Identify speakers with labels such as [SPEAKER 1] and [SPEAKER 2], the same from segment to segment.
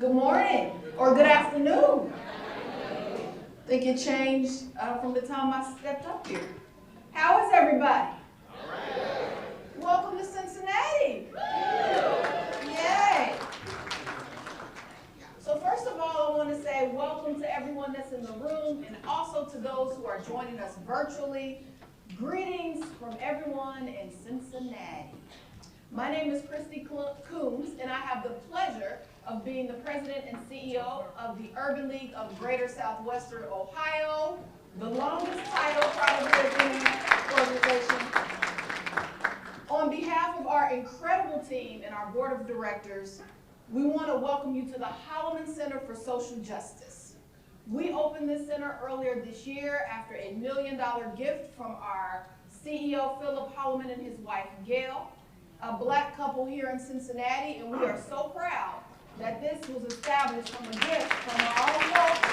[SPEAKER 1] Good morning or good afternoon. I think it changed from the time I stepped up here. How is everybody? Welcome to Cincinnati. Yay. So first of all, I want to say welcome to everyone that's in the room and also to those who are joining us virtually. Greetings from everyone in Cincinnati. My name is Christy Coombs, and I have the pleasure of being the president and CEO of the Urban League of Greater Southwestern Ohio, the longest title probably of any organization. On behalf of our incredible team and our board of directors, we want to welcome you to the Holloman Center for Social Justice. We opened this center earlier this year after a $1 million gift from our CEO, Philip Holloman, and his wife, Gail, a black couple here in Cincinnati, and we are so proud that this was established from a gift from our own folks.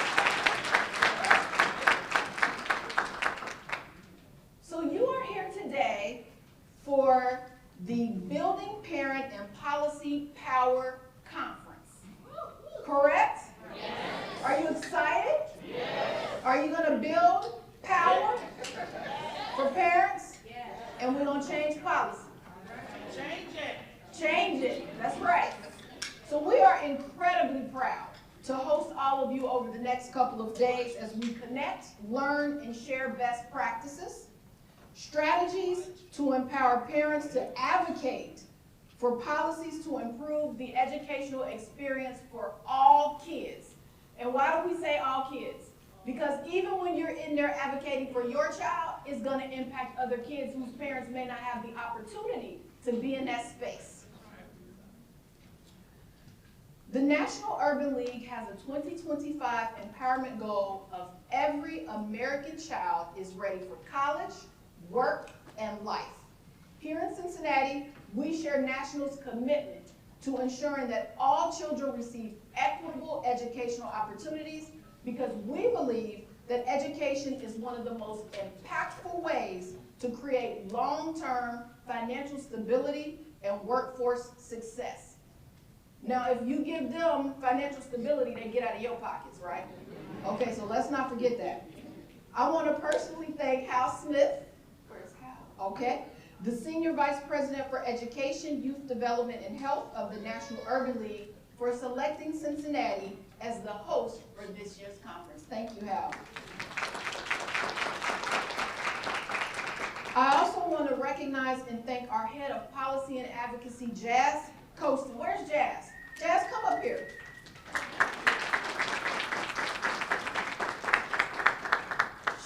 [SPEAKER 1] So you are here today for the Building Parent and Policy Power Conference, correct? Yes. Are you excited? Yes. Are you going to build power for parents? Yes. And we're going to change policy. Change it. Change it. That's right. So we are incredibly proud to host all of you over the next couple of days as we connect, learn, and share best practices, strategies to empower parents to advocate for policies to improve the educational experience for all kids. And why do we say all kids? Because even when you're in there advocating for your child, it's going to impact other kids whose parents may not have the opportunity to be in that space. The National Urban League has a 2025 empowerment goal of every American child is ready for college, work, and life. Here in Cincinnati, we share National's commitment to ensuring that all children receive equitable educational opportunities because we believe that education is one of the most impactful ways to create long-term financial stability and workforce success. Now, if you give them financial stability, they get out of your pockets, right? Okay, so let's not forget that. I want to personally thank Hal Smith, where's Hal? Okay, the Senior Vice President for Education, Youth Development, and Health of the National Urban League for selecting Cincinnati as the host for this year's conference. Thank you, Hal. I also want to recognize and thank our head of policy and advocacy, Jazz Coaston. Where's Jazz? Jazz, come up here.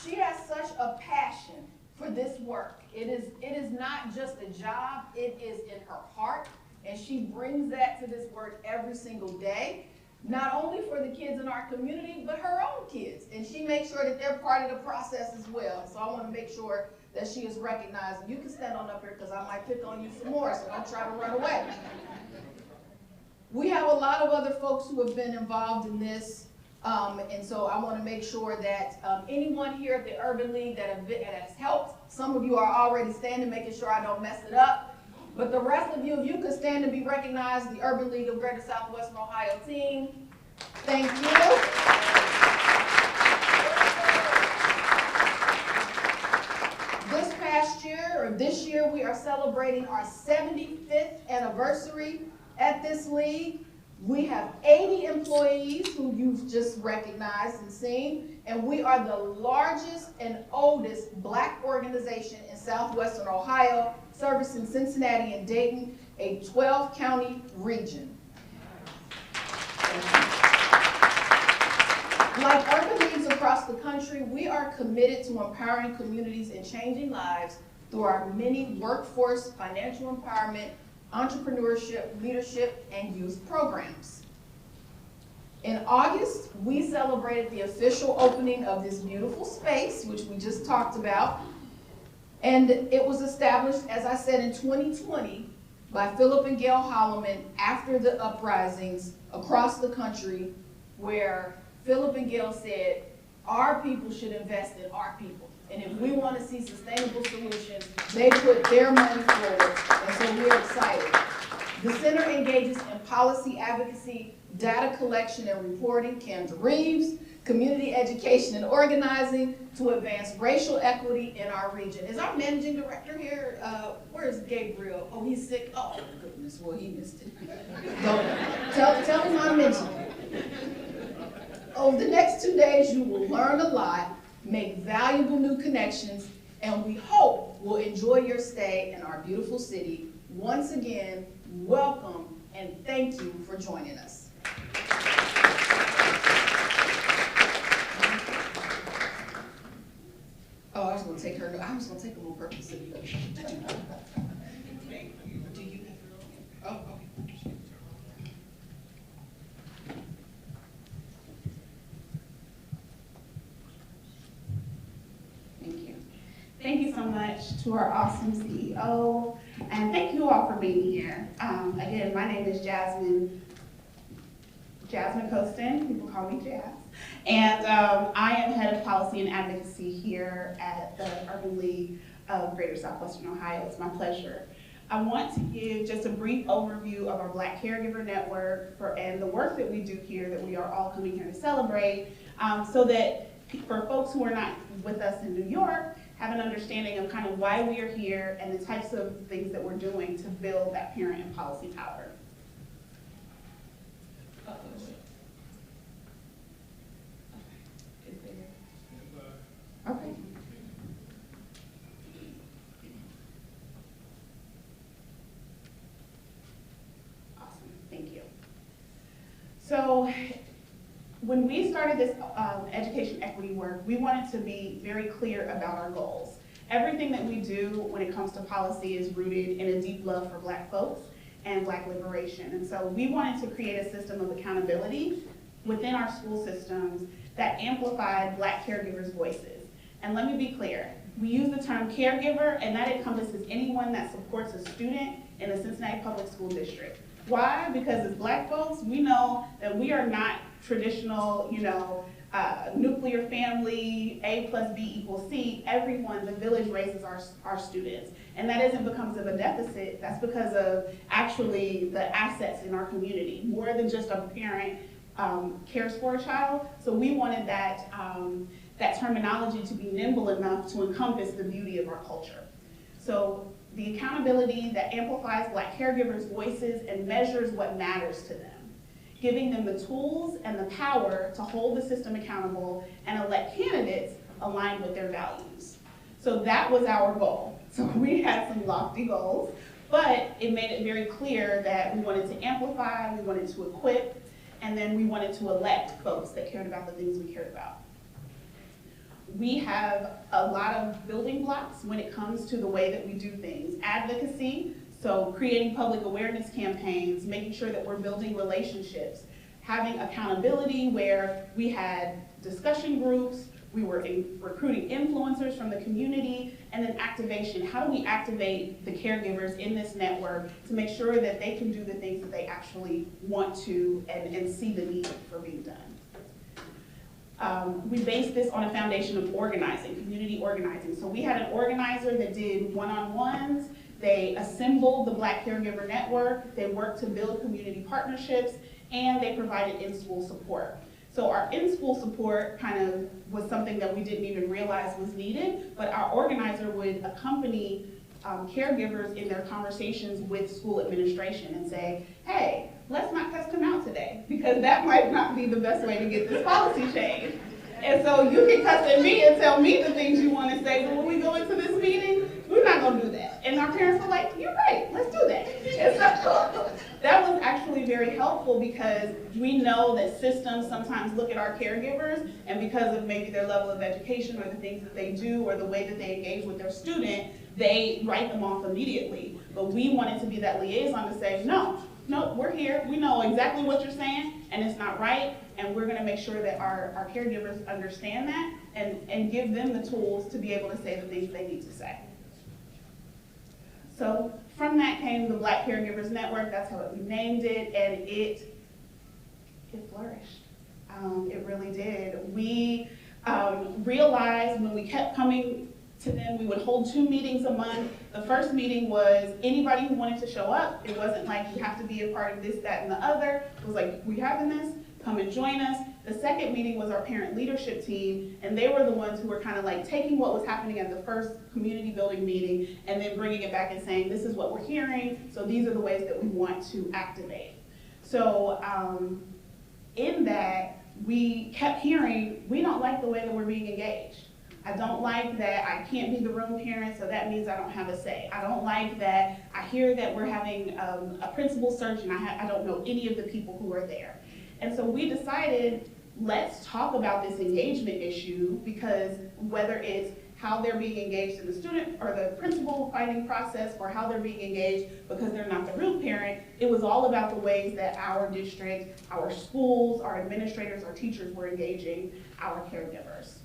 [SPEAKER 1] She has such a passion for this work. It is not just a job, it is in her heart, and she brings that to this work every single day, not only for the kids in our community, but her own kids. And she makes sure that they're part of the process as well. So I want to make sure that she is recognized. And you can stand on up here because I might pick on you some more, so don't try to run away. We have a lot of other folks who have been involved in this, and so I want to make sure that anyone here at the Urban League that has helped, some of you are already standing, making sure I don't mess it up, but the rest of you, if you could stand and be recognized, the Urban League of Greater Southwestern Ohio team, thank you. This year, we are celebrating our 75th anniversary at this league. We have 80 employees who you've just recognized and seen, and we are the largest and oldest black organization in Southwestern Ohio, servicing Cincinnati and Dayton, a 12-county region. Like urban leagues across the country, we are committed to empowering communities and changing lives through our many workforce, financial empowerment, entrepreneurship, leadership, and youth programs. In August, we celebrated the official opening of this beautiful space, which we just talked about, and it was established, as I said, in 2020 by Philip and Gail Holloman after the uprisings across the country, where Philip and Gail said, our people should invest in our people. And if we want to see sustainable solutions, they put their money forward, and so we're excited. The center engages in policy advocacy, data collection and reporting, Kendra Reeves, community education and organizing to advance racial equity in our region. Is our managing director here? Where's Gabriel? Oh, he's sick? Oh, goodness, well, he missed it. Tell him I mentioned it. Over the next 2 days, you will learn a lot, make valuable new connections, and we hope will enjoy your stay in our beautiful city. Once again, welcome and thank you for joining us. Oh, I was going to take her. I was going to take them on purpose. Do you? Oh, okay.
[SPEAKER 2] Thank you. Thank you so much to our awesome CEO, and thank you all for being here. Again, my name is Jasmine Costin. People call me Jazz. And I am head of policy and advocacy here at the Urban League of Greater Southwestern Ohio. It's my pleasure. I want to give just a brief overview of our Black Caregiver Network and the work that we do here that we are all coming here to celebrate, so that for folks who are not with us in New York, have an understanding of kind of why we are here and the types of things that we're doing to build that parent and policy power. Okay. Awesome, thank you. So when we started this education equity work, we wanted to be very clear about our goals. Everything that we do when it comes to policy is rooted in a deep love for Black folks and Black liberation. And so we wanted to create a system of accountability within our school systems that amplified Black caregivers' voices. And let me be clear, we use the term caregiver, and that encompasses anyone that supports a student in the Cincinnati Public School District. Why? Because as Black folks, we know that we are not traditional, nuclear family, A plus B equals C. Everyone, the village raises our students. And that isn't because of a deficit, that's because of actually the assets in our community. More than just a parent cares for a child. So we wanted that terminology to be nimble enough to encompass the beauty of our culture. So the accountability that amplifies Black caregivers' voices and measures what matters to them, giving them the tools and the power to hold the system accountable and elect candidates aligned with their values. So that was our goal. So we had some lofty goals, but it made it very clear that we wanted to amplify, we wanted to equip, and then we wanted to elect folks that cared about the things we cared about. We have a lot of building blocks when it comes to the way that we do things. Advocacy, so creating public awareness campaigns, making sure that we're building relationships, having accountability where we had discussion groups, we were recruiting influencers from the community, and then activation. How do we activate the caregivers in this network to make sure that they can do the things that they actually want to and see the need for being done? We based this on a foundation of organizing, community organizing. So we had an organizer that did one-on-ones. They assembled the Black Caregiver Network. They worked to build community partnerships, and they provided in-school support. So our in-school support kind of was something that we didn't even realize was needed, but our organizer would accompany caregivers in their conversations with school administration and say, hey, let's not test him out today, because that might not be the best way to get this policy changed. And so you can cuss at me and tell me the things you want to say, but when we go into this meeting, we're not going to do that. And our parents were like, you're right, let's do that. And so that was actually very helpful, because we know that systems sometimes look at our caregivers, and because of maybe their level of education or the things that they do or the way that they engage with their student, they write them off immediately. But we wanted to be that liaison to say, no, we're here. We know exactly what you're saying, and it's not right, and we're going to make sure that our caregivers understand that and give them the tools to be able to say the things they need to say. So from that came the Black Caregivers Network. That's how we named it, and it flourished. It really did. We realized when we kept coming to them. We would hold 2 meetings a month. The first meeting was anybody who wanted to show up. It wasn't like you have to be a part of this, that, and the other. It was like, we having this, come and join us. The second meeting was our parent leadership team, and they were the ones who were kind of like taking what was happening at the first community building meeting and then bringing it back and saying, this is what we're hearing, so these are the ways that we want to activate. So in that, we kept hearing, we don't like the way that we're being engaged. I don't like that I can't be the room parent, so that means I don't have a say. I don't like that I hear that we're having a principal search and I don't know any of the people who are there. And so we decided, let's talk about this engagement issue, because whether it's how they're being engaged in the student or the principal finding process, or how they're being engaged because they're not the room parent, it was all about the ways that our district, our schools, our administrators, our teachers were engaging our caregivers.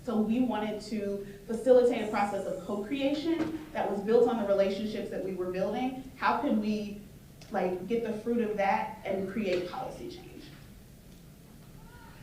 [SPEAKER 2] So we wanted to facilitate a process of co-creation that was built on the relationships that we were building. How could we get the fruit of that and create policy change?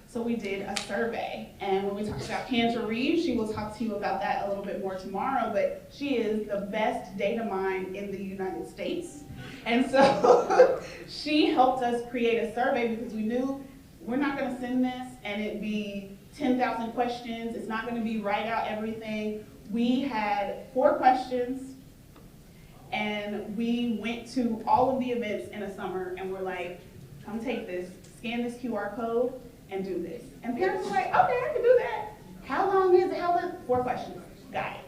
[SPEAKER 2] So we did a survey, and when we talked about Kendra Reeves, she will talk to you about that a little bit more tomorrow, but she is the best data mine in the United States. And so she helped us create a survey, because we knew we're not gonna send this and it be 10,000 questions. It's not gonna be write out everything. We had 4 questions, and we went to all of the events in the summer and we're like, come take this, scan this QR code, and do this. And parents were like, okay, I can do that. How long is it? 4 questions. Got it.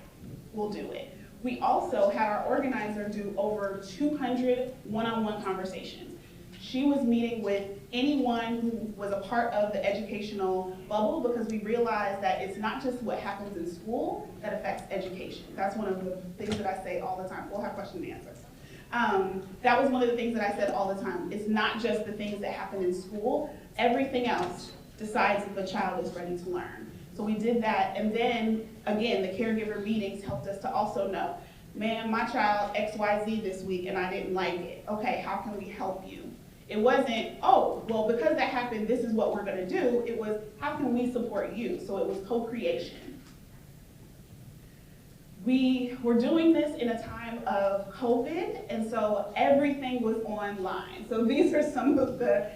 [SPEAKER 2] We'll do it. We also had our organizer do over 200 one-on-one conversations. She was meeting with anyone who was a part of the educational bubble, because we realized that it's not just what happens in school that affects education. That's one of the things that I say all the time. We'll have question and answers. That was one of the things that I said all the time. It's not just the things that happen in school. Everything else decides if the child is ready to learn. So we did that, and then, again, the caregiver meetings helped us to also know, man, my child XYZ this week and I didn't like it. Okay, how can we help you? It wasn't, oh, well, because that happened, this is what we're gonna do. It was, how can we support you? So it was co-creation. We were doing this in a time of COVID, and so everything was online. So these are some of the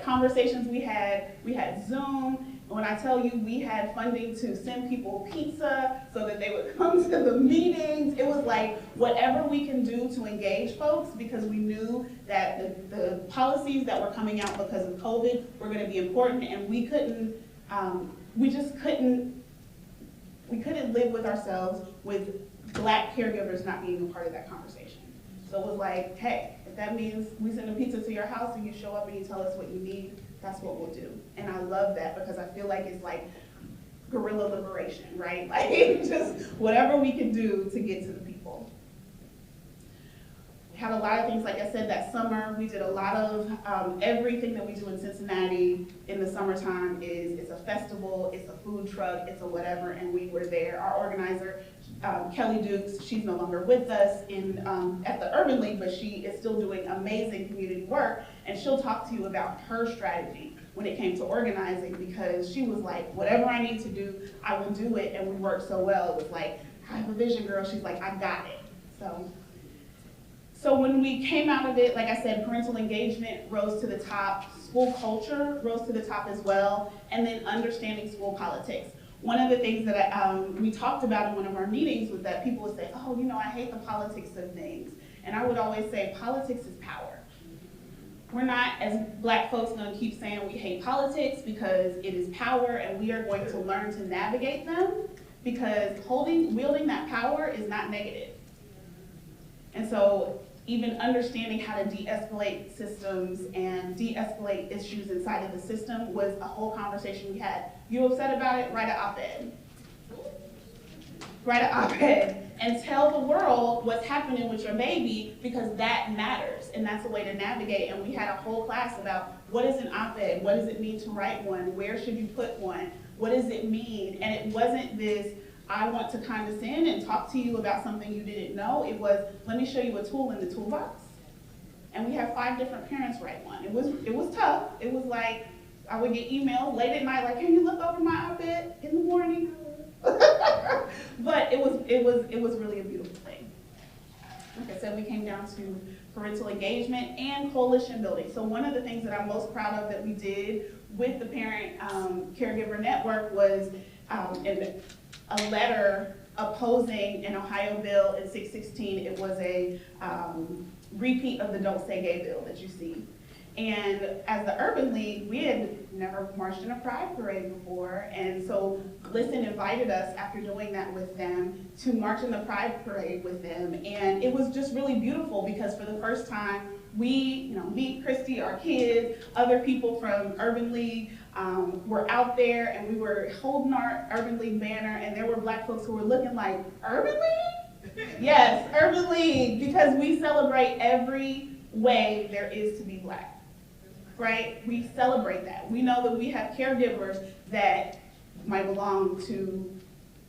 [SPEAKER 2] conversations we had. We had Zoom. When I tell you we had funding to send people pizza so that they would come to the meetings, it was like whatever we can do to engage folks, because we knew that the policies that were coming out because of COVID were gonna be important, and we couldn't live with ourselves with Black caregivers not being a part of that conversation. So it was like, hey, if that means we send a pizza to your house and you show up and you tell us what you need, that's what we'll do. And I love that, because I feel like it's like guerrilla liberation, right? Like just whatever we can do to get to the people. We had a lot of things, like I said, that summer. We did a lot of everything that we do in Cincinnati in the summertime it's a festival, it's a food truck, it's a whatever, and we were there. Our organizer, Kelly Dukes, she's no longer with us at the Urban League, but she is still doing amazing community work, and she'll talk to you about her strategy when it came to organizing, because she was like, whatever I need to do, I will do it, and we worked so well. It was like, I have a vision, girl. She's like, I got it. So when we came out of it, like I said, parental engagement rose to the top, school culture rose to the top as well, and then understanding school politics. One of the things that we talked about in one of our meetings was that people would say, oh, I hate the politics of things. And I would always say, politics is power. We're not, as Black folks, gonna keep saying we hate politics, because it is power, and we are going to learn to navigate them, because wielding that power is not negative. And so even understanding how to de-escalate systems and de-escalate issues inside of the system was a whole conversation we had. You upset about it? Write an op-ed. Write an op-ed and tell the world what's happening with your baby, because that matters, and that's a way to navigate. And we had a whole class about what is an op-ed, what does it mean to write one, where should you put one, what does it mean? And it wasn't this, I want to condescend and talk to you about something you didn't know. It was, let me show you a tool in the toolbox. And we had 5 different parents write one. It was tough. It was like, I would get emails late at night, like, can you look over my op-ed in the morning? But it was really a beautiful thing. Like I said, we came down to parental engagement and coalition building. So one of the things that I'm most proud of that we did with the Parent Caregiver Network was a letter opposing an Ohio bill in 616. It was a repeat of the Don't Say Gay bill that you see. And as the Urban League, we had never marched in a pride parade before, and so Glisten invited us after doing that with them to march in the pride parade with them, and it was just really beautiful because for the first time, we, me, Christy, our kids, other people from Urban League were out there, and we were holding our Urban League banner, and there were Black folks who were looking like, Urban League? Yes, Urban League, because we celebrate every way there is to be Black. Right? We celebrate that. We know that we have caregivers that might belong to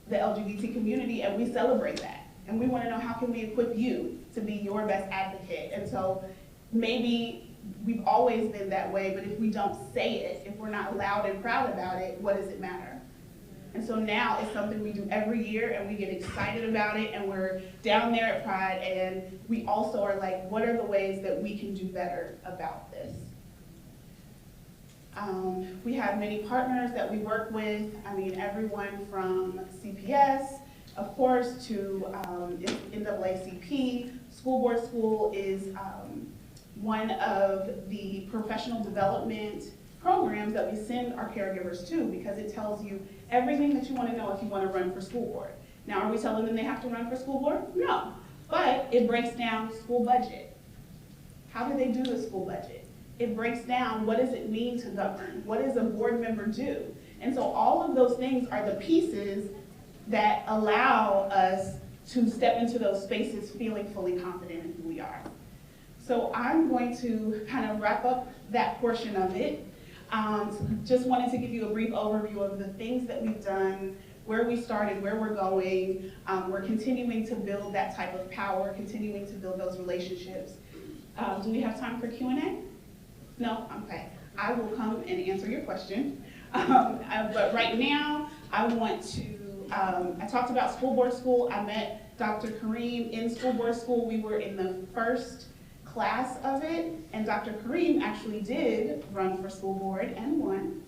[SPEAKER 2] the LGBT community, and we celebrate that. And we want to know, how can we equip you to be your best advocate? And so maybe we've always been that way, but if we don't say it, if we're not loud and proud about it, what does it matter? And so now it's something we do every year, and we get excited about it, and we're down there at Pride, and we also are like, what are the ways that we can do better about this? We have many partners that we work with. I mean, everyone from CPS, of course, to NAACP. School Board School is one of the professional development programs that we send our caregivers to, because it tells you everything that you want to know if you want to run for school board. Now, are we telling them they have to run for school board? No, but it breaks down school budget. How do they do the school budget? It breaks down, what does it mean to govern? What does a board member do? And so all of those things are the pieces that allow us to step into those spaces feeling fully confident in who we are. So I'm going to kind of wrap up that portion of it. Just wanted to give you a brief overview of the things that we've done, where we started, where we're going. We're continuing to build that type of power, continuing to build those relationships. Do we have time for Q&A? No? Okay. I will come and answer your question. But right now, I want to, I talked about School Board School. I met Dr. Kareem in School Board School. We were in the first class of it, and Dr. Kareem actually did run for school board and won.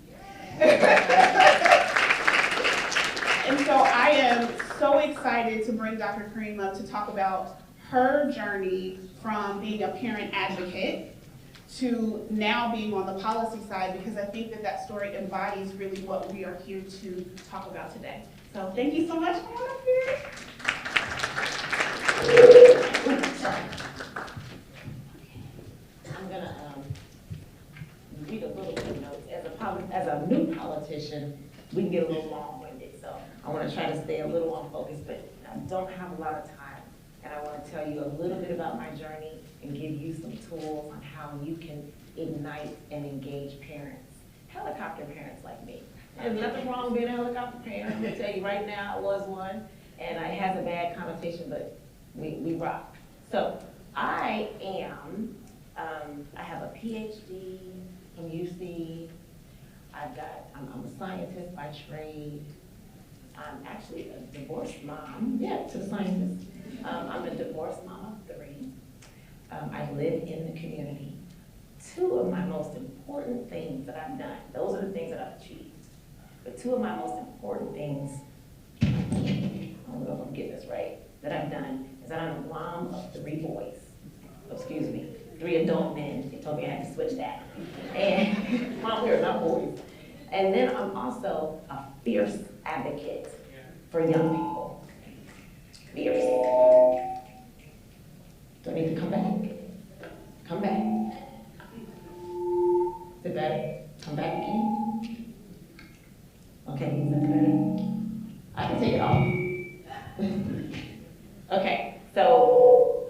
[SPEAKER 2] And so I am so excited to bring Dr. Kareem up to talk about her journey from being a parent advocate to now being on the policy side, because I think that that story embodies really what we are here to talk about today. So thank you so much for coming up here.
[SPEAKER 3] I'm gonna read a little bit of notes. As a new politician, we can get a little long-winded, so I want to try to stay a little on focus, but I don't have a lot of time. And I want to tell you a little bit about my journey and give you some tools on how you can ignite and engage parents, helicopter parents like me. There's nothing wrong being a helicopter parent. I'm going to tell you right now, I was one, and it has a bad connotation, but we rock. So I am, I have a PhD from UC. I'm a scientist by trade. I'm actually a divorced mom, to the scientist. I'm a divorced mom of 3. I live in the community. 2 of my most important things that I've done, those are the things that I've achieved. But 2 of my most important things, I don't know if I'm getting this right, that I've done is that I'm a mom of 3 boys. Excuse me, 3 adult men. They told me I had to switch that. And mom, we're not boys. And then I'm also a fierce advocate for young people. Fierce. Do I need to come back? Come back. Is it better? Come back again? Okay, is that better? I can take it off. Okay, so.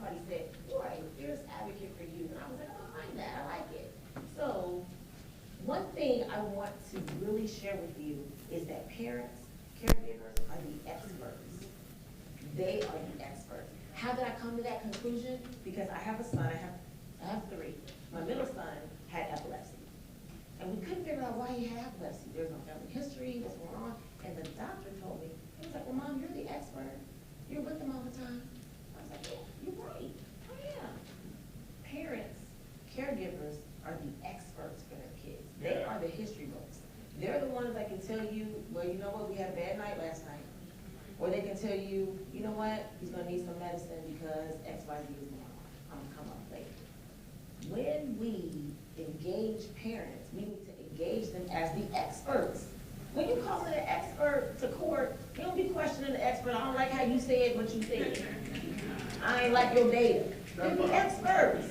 [SPEAKER 3] somebody said, you are a fierce advocate for youth. And I was like, oh, I like that, I like it. So one thing I want to really share with you is that parents, caregivers are the experts. They are the experts. How did I come to that conclusion? Because I have a son, I have three. My middle son had epilepsy. And we couldn't figure out why he had epilepsy. There's no family history, what's going on. And the doctor told me, he was like, well, Mom, you're the expert. You're with them all the time. I was like, yeah, you're right. I am. Parents, caregivers are the experts for their kids. They are the history books. They're the ones that can tell you, well, you know what, we had a bad night last night. Or they can tell you, you know what, he's gonna need some medicine because X, Y, Z is going on. I'm gonna come up later. When we engage parents, we need to engage them as the experts. When you call an expert to court, you don't be questioning the expert. I don't like how you said what you said. I ain't like your data. They're the experts.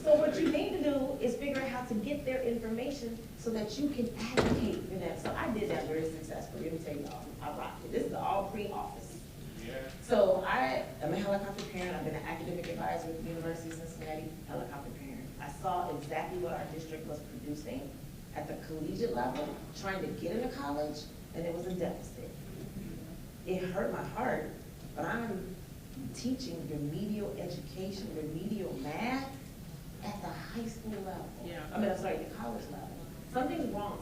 [SPEAKER 3] So what you need to do is figure out how to get their information so that you can advocate for them. So I did that very successfully. Let me tell y'all, I rocked it. This is all pre-office. Yeah. So I am a helicopter parent. I've been an academic advisor at the University of Cincinnati, helicopter parent. I saw exactly what our district was producing at the collegiate level, trying to get into college, and it was a deficit. It hurt my heart, but I'm teaching remedial education, remedial math at the high school level. Yeah. The college level. Something's wrong.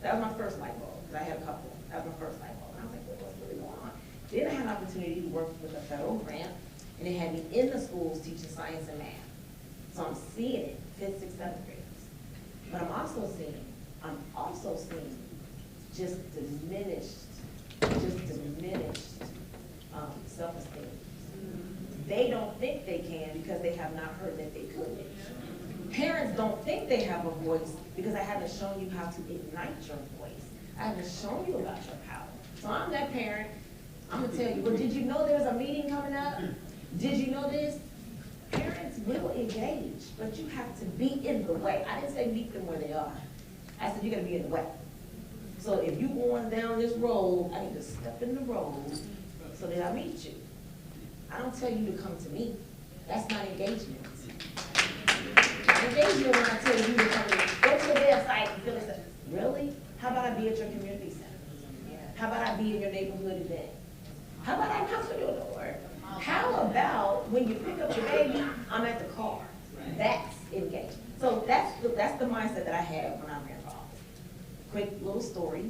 [SPEAKER 3] That was my first light bulb, because I had a couple. That was my first light bulb. And I was like, well, what's really going on? Then I had an opportunity to work with a federal grant, and they had me in the schools teaching science and math. So I'm seeing it, 5th, 6th, 7th graders. But I'm also seeing just diminished self-esteem. They don't think they can because they have not heard that they could. Parents don't think they have a voice because I haven't shown you how to ignite your voice. I haven't shown you about your power. So I'm that parent. I'm gonna tell you, well, did you know there's a meeting coming up? Did you know this? Parents will engage, but you have to be in the way. I didn't say meet them where they are. I said you gotta be in the way. So if you're going down this road, I need to step in the road so that I meet you. I don't tell you to come to me. That's not engagement. Engagement when I tell you to come to me. Go to the website and fill it out. Really? How about I be at your community center? How about I be in your neighborhood event? How about I knock on your door? How about when you pick up your baby, I'm at the car? That's engagement. So that's the mindset that I had when I ran for office. Quick little story.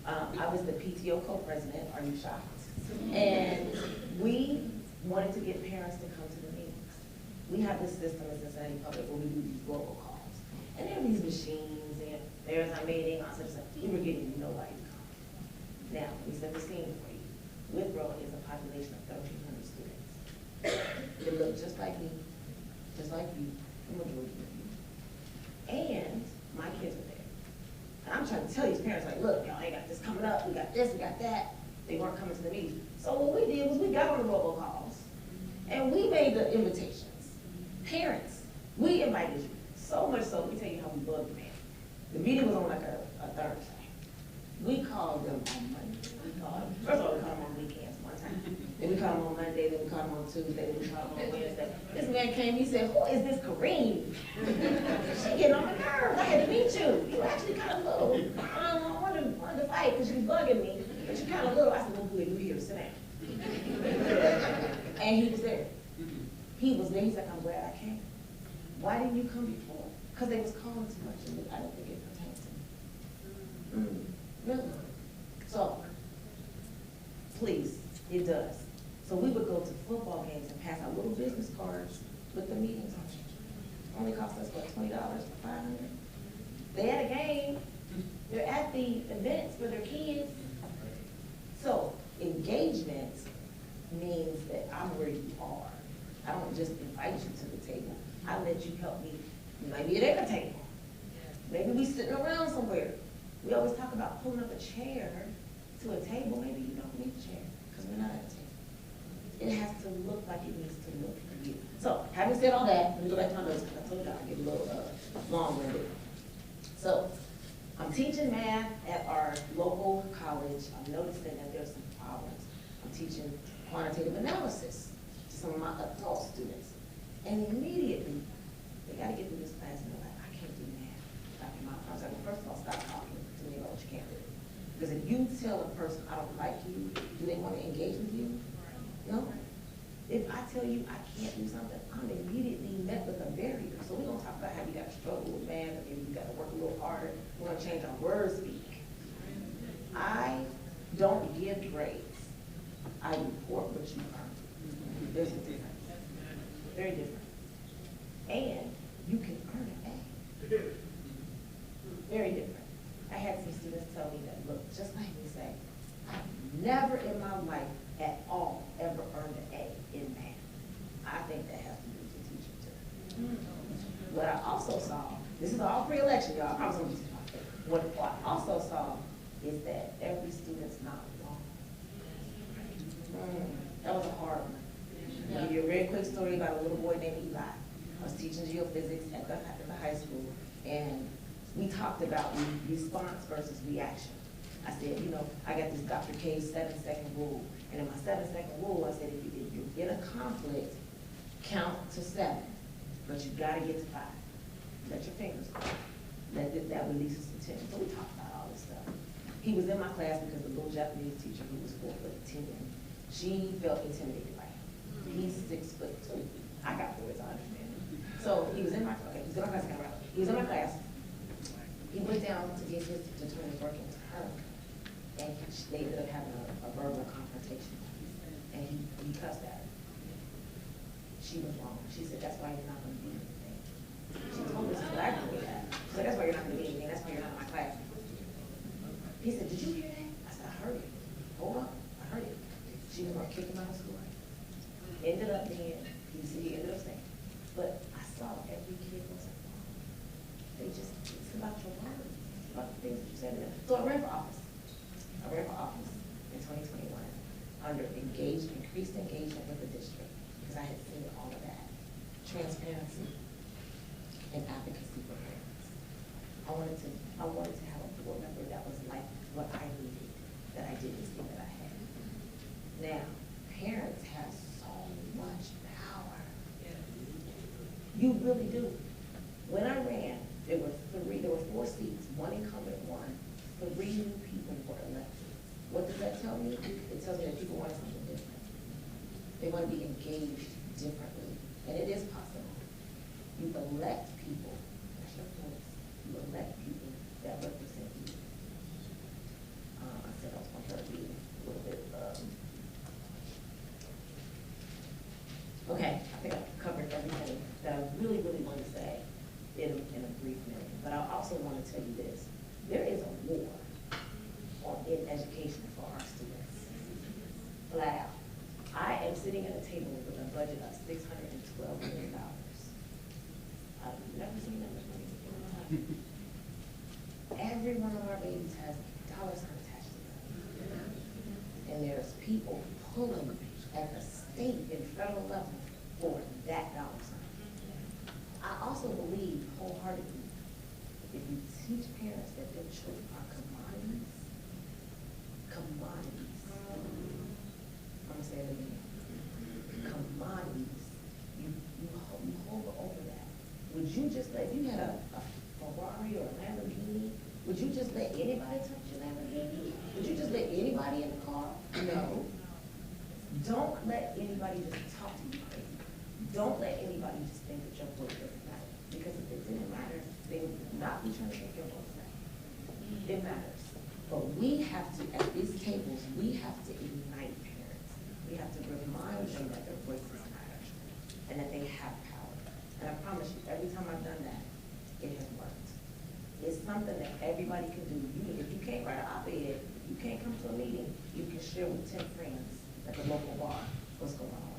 [SPEAKER 3] I was the PTO co-president. Are you shocked? And we wanted to get parents to come to the meetings. We have this system in Cincinnati Public where we do these robocalls. And there are these machines, and there's our meeting, on such and we were getting nobody to come. Now, we set the scene for you. Withrow is a population of 1,300 students. They look just like me, just like you, the majority of you. And my kids are there. And I'm trying to tell these parents, like, look, y'all ain't got this coming up, we got this, we got that. They weren't coming to the meeting. So what we did was we got on the robocalls and we made the invitations. Parents, we invited you. So much so, let me tell you how we bugged them. The meeting was on like a Thursday. We called them on Monday. First of all, we called them on weekends one time. Then we called them on Monday, then we called them on Tuesday, then we called them on Wednesday. This man came, he said, who is this Kareem? She getting on my nerves. I had to meet you. You actually kind of little. I wanted to fight because you was bugging me. But you're kind of little. I said, well, good, you're here, sit down. And he was there. He was there. He's like, I'm glad I came. Why didn't you come before? Because they was calling too much. And I don't think it pertains to me. Really? So, please, it does. So we would go to football games and pass out little business cards with the meetings on it. Only cost us, what, $20 for $500? They had a game. They're at the events for their kids. So engagement means that I'm where you are. I don't just invite you to the table. I let you help me. Maybe at a table. Maybe we sitting around somewhere. We always talk about pulling up a chair to a table. Maybe you don't need a chair because we're not at a table. It has to look like it needs to look for you. So having said all that, let me go back to my notes because I told you I'd get a little long-winded. So I'm teaching math at our local college. I'm noticing that there's some problems. I'm teaching quantitative analysis. some of my adult students. And immediately, they gotta get through this class and they're like, I can't do math. Dr. Mom, I was like, well, first of all, stop talking to me about what you can't do. Because if you tell a person, I don't like you, do they want to engage with you? No. If I tell you I can't do something, I'm immediately met with a barrier. So we're gonna talk about how you gotta struggle with math, and maybe you gotta work a little harder. We're gonna change our word speak. I don't give grades. I report what you earn. There's a difference. Very different. And you can earn an A. Very different. I had some students tell me that, look, just like me say, I've never in my life at all ever earned an A in math. I think that has to do with the teacher too. What I also saw, this is all pre-election, y'all, I was gonna teach my favorite. What I also saw is that every student's not wrong. That was a hard one. I'll give you a very quick story about a little boy named Eli. I was teaching geophysics at the high school, and we talked about response versus reaction. I said, you know, I got this Dr. K's 7-second rule. And in my 7-second rule, I said, if you're in a conflict, count to 7, but you gotta get to 5. Let your fingers go. That releases the tension. So we talked about all this stuff. He was in my class because the little Japanese teacher who was 4'10", she felt intimidated by him. He's 6'2". I got boys, I understand. So he was in my class, he was in my class. He went down to get his to turn his work into her, and they ended up having a verbal confrontation, and he cussed at her. She was wrong. She said, that's why you're not going to be anything. She told us what I did that. She said, that's why you're not going to be anything. That's why you're not in my class. He said, did you hear that? I said, I heard it. Hold up, I heard it. She was going to kick him out of school. Ended up being, he ended up saying, but I saw every kid was like, they just, it's about your words, it's about the things that you said to them. So I ran for office. I ran for office in 2021 under increased engagement with the district, because I had seen all of that. Transparency and advocacy for parents. I wanted to have a board member that was like what I needed, that I didn't see that I had. Now, parents have so much power. You really do. When I ran, there were 4 seats, 1 incumbent, 3 new people were elected. What does that tell me? It tells me that people want something different. They want to be engaged differently, and it is possible. You elect people, that's your voice. You elect people that represent you. I said I was going to try to be a little bit, okay, I think I've covered everything that I really, really want to say in a brief minute. But I also want to tell you this. There is a war in education for our students. Flat out. I am sitting at a table with a budget of $612 million. I've never seen that much money before in my life. Every one of our babies has dollars attached to them. And there's people pulling at the state and federal level for that dollar sign. I also believe wholeheartedly, if you teach parents that their children are commodities, I'm gonna say it again, commodities, you hold over that. Would you just let, if you had a Ferrari or a Lamborghini, would you just let anybody touch your Lamborghini? Would you just let anybody in the car? No. Don't let anybody just talk to you crazy. Don't let anybody just think that your voice doesn't matter. Because if it didn't matter, they would not be trying to make your voice matter. It matters. But we have to, at these tables, we have to ignite parents. We have to remind them that their voices matter and that they have power. And I promise you, every time I've done that, it has worked. It's something that everybody can do. If you can't write an op-ed, you can't come to a meeting, you can share with 10 friends at the local bar what's going on.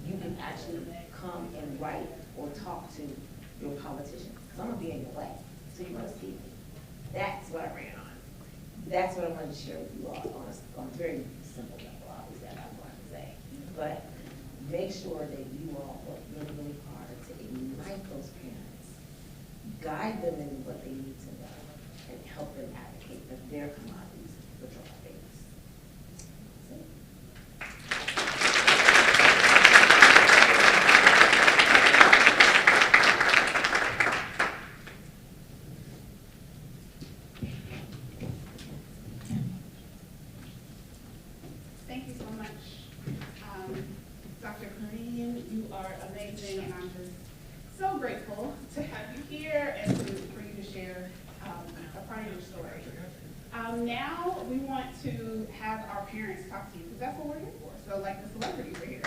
[SPEAKER 3] You can actually come and write or talk to your politician. Because I'm going to be in your way, so you're going to see me. That's what I ran on. That's what I wanted to share with you all on a very simple level, obviously, I'm not going to say. But make sure that you all work really, really hard to ignite those parents, guide them in what they need to know, and help them advocate for their commodities, which are our babies. That's it.
[SPEAKER 2] Dr. Kareem, you are amazing, and I'm just so grateful to have you here and for you to share a part of your story. Now we want to have our parents talk to you, because that's what we're here for. So like the celebrities are here.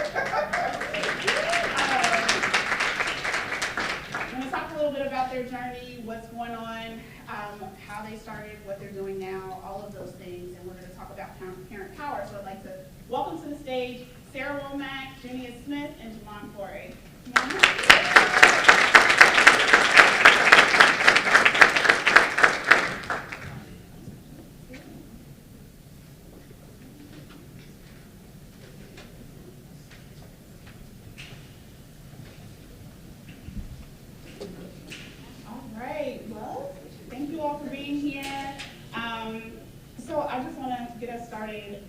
[SPEAKER 2] I'm going to talk a little bit about their journey, what's going on, how they started, what they're doing now, all of those things, and we're going to talk about parent power. So I'd like to welcome to the stage Sarah Womack, Junior Smith, and Jamon Corey. So I just want to get us started.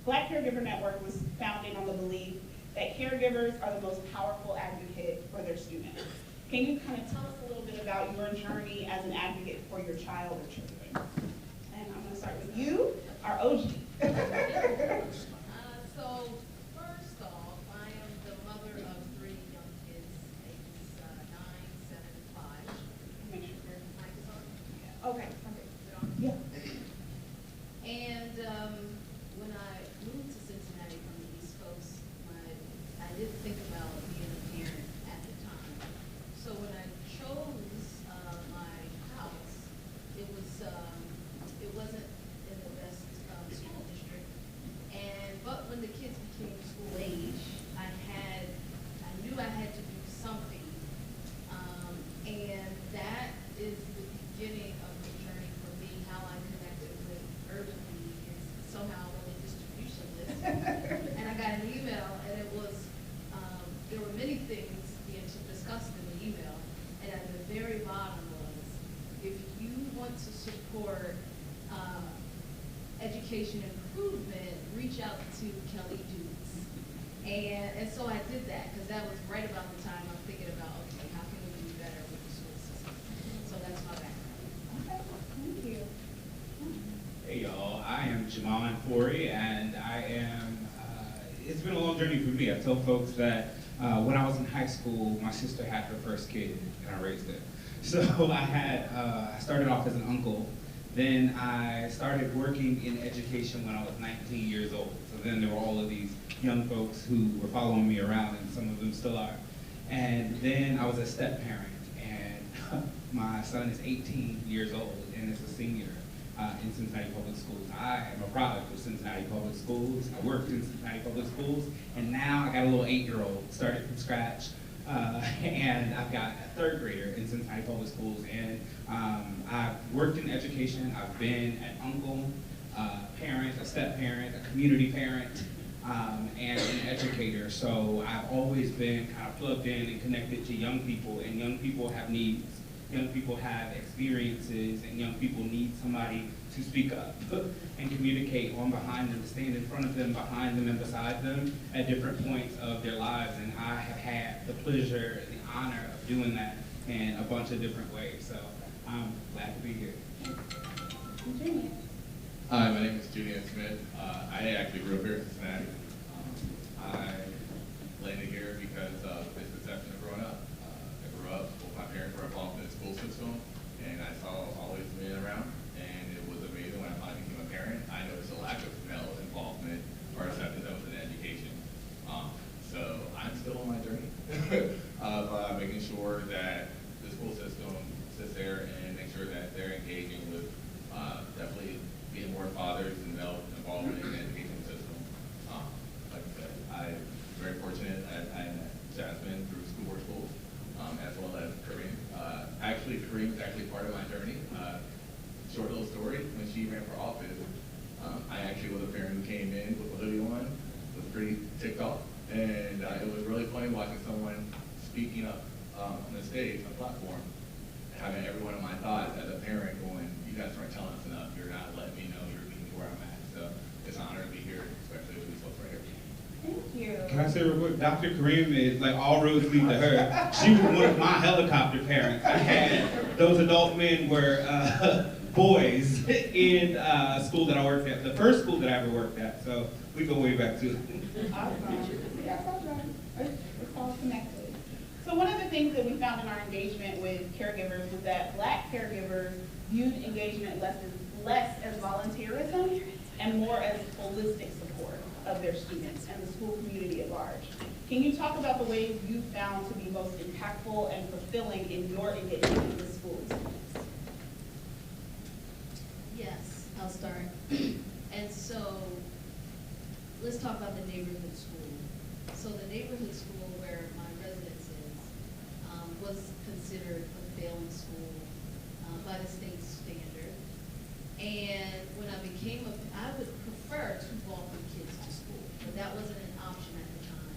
[SPEAKER 2] Black Caregiver Network was founded on the belief that caregivers are the most powerful advocate for their students. Can you kind of tell us a little bit about your journey as an advocate for your child or children? And I'm going to start with you, our OG.
[SPEAKER 4] So first off, I am the mother of 3 young kids, ages 9, 7, and 5.
[SPEAKER 2] Make sure your
[SPEAKER 4] Mic is on?
[SPEAKER 2] yeah. Okay.
[SPEAKER 4] Is it on?
[SPEAKER 2] Yeah.
[SPEAKER 4] And when I moved to Cincinnati from the East Coast, I didn't think about being a parent at the time. So when I chose my house, it wasn't in the best school district. But when the kids became school age, I knew I had to do something, and that is the beginning of the journey for me. How I connected with Urban League is somehow on the distribution list, and I got an email, and it was there were many things being discussed in the email, and at the very bottom was, if you want to support education improvement, reach out to Kelly Dukes. And so I did that, because that was right about the time I'm thinking about, okay, how can we do better with the school system? So that's my background.
[SPEAKER 2] Okay. Thank you.
[SPEAKER 5] Hey y'all, I am Jamon Corey, and I am, it's been a long journey for me. I tell folks that when I was in high school, my sister had her first kid, and I raised it. So I started off as an uncle. Then I started working in education when I was 19 years old. So then there were all of these young folks who were following me around, and some of them still are. And then I was a step-parent, and my son is 18 years old and is a senior in Cincinnati Public Schools. I am a product of Cincinnati Public Schools. I worked in Cincinnati Public Schools, and now I got a little 8-year-old, started from scratch. And I've got a 3rd grader in Cincinnati Public Schools, and I've worked in education. I've been an uncle, parent, a step-parent, a community parent, and an educator. So I've always been kind of plugged in and connected to young people, and young people have needs. Young people have experiences, and young people need somebody to speak up and communicate on behind them, to stand in front of them, behind them, and beside them at different points of their lives. And I have had the pleasure and the honor of doing that in a bunch of different ways. So I'm glad to be here.
[SPEAKER 2] Virginia.
[SPEAKER 6] Hi, my name is Julian Smith. I actually grew up here in Cincinnati. I landed here because of misconception of growing up. I grew up, both my parents were involved in the school system, and I saw always men around, and it was amazing when I finally became a parent. I noticed a lack of male involvement or acceptance of an education. So I'm still on my journey of making sure that the school system sits there and make sure that they're engaging with definitely being more fathers and male involvement in the education system. Like I said, I'm very fortunate I met Jasmine through School Board Schools, as well as Kareem. Kareem is actually part of my journey. Short little story, when she ran for office, I actually was a parent who came in with a hoodie on, was pretty ticked off, and it was really funny watching someone speaking up on the stage, on the platform, having everyone in my thoughts as a parent going, you guys aren't telling us enough, you're not letting me know you're meeting me where I'm at. So it's an honor to be here, especially with these folks right here.
[SPEAKER 2] Thank you.
[SPEAKER 5] Can I say real quick, Dr. Kareem is like all roads lead to her. She was one of my helicopter parents. I had those adult men were boys in a school that I worked at, the first school that I ever worked at. So we go way back too.
[SPEAKER 2] Awesome. Yes, things that we found in our engagement with caregivers was that Black caregivers viewed engagement less as volunteerism and more as holistic support of their students and the school community at large. Can you talk about the ways you found to be most impactful and fulfilling in your engagement with school students?
[SPEAKER 4] Yes, I'll start. And so, let's talk about the neighborhood school. So the neighborhood school where my residence is was considered a failing school by the state standard. And when I became I would prefer to walk the kids to school, but that wasn't an option at the time.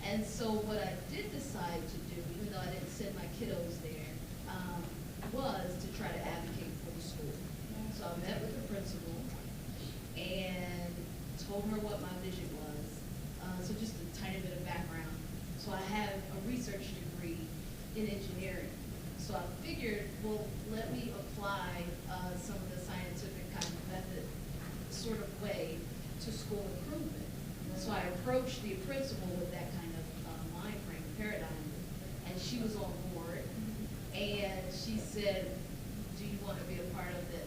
[SPEAKER 4] And so what I did decide to do, even though I didn't send my kiddos there, was to try to advocate for the school. So I met with the principal and told her what my vision was. So just a tiny bit of background. So I have a research degree in engineering. So I figured, well, let me apply some of the scientific kind of method sort of way to school improvement. So I approached the principal with that kind of mind frame paradigm, and she was on board. And she said, do you want to be a part of the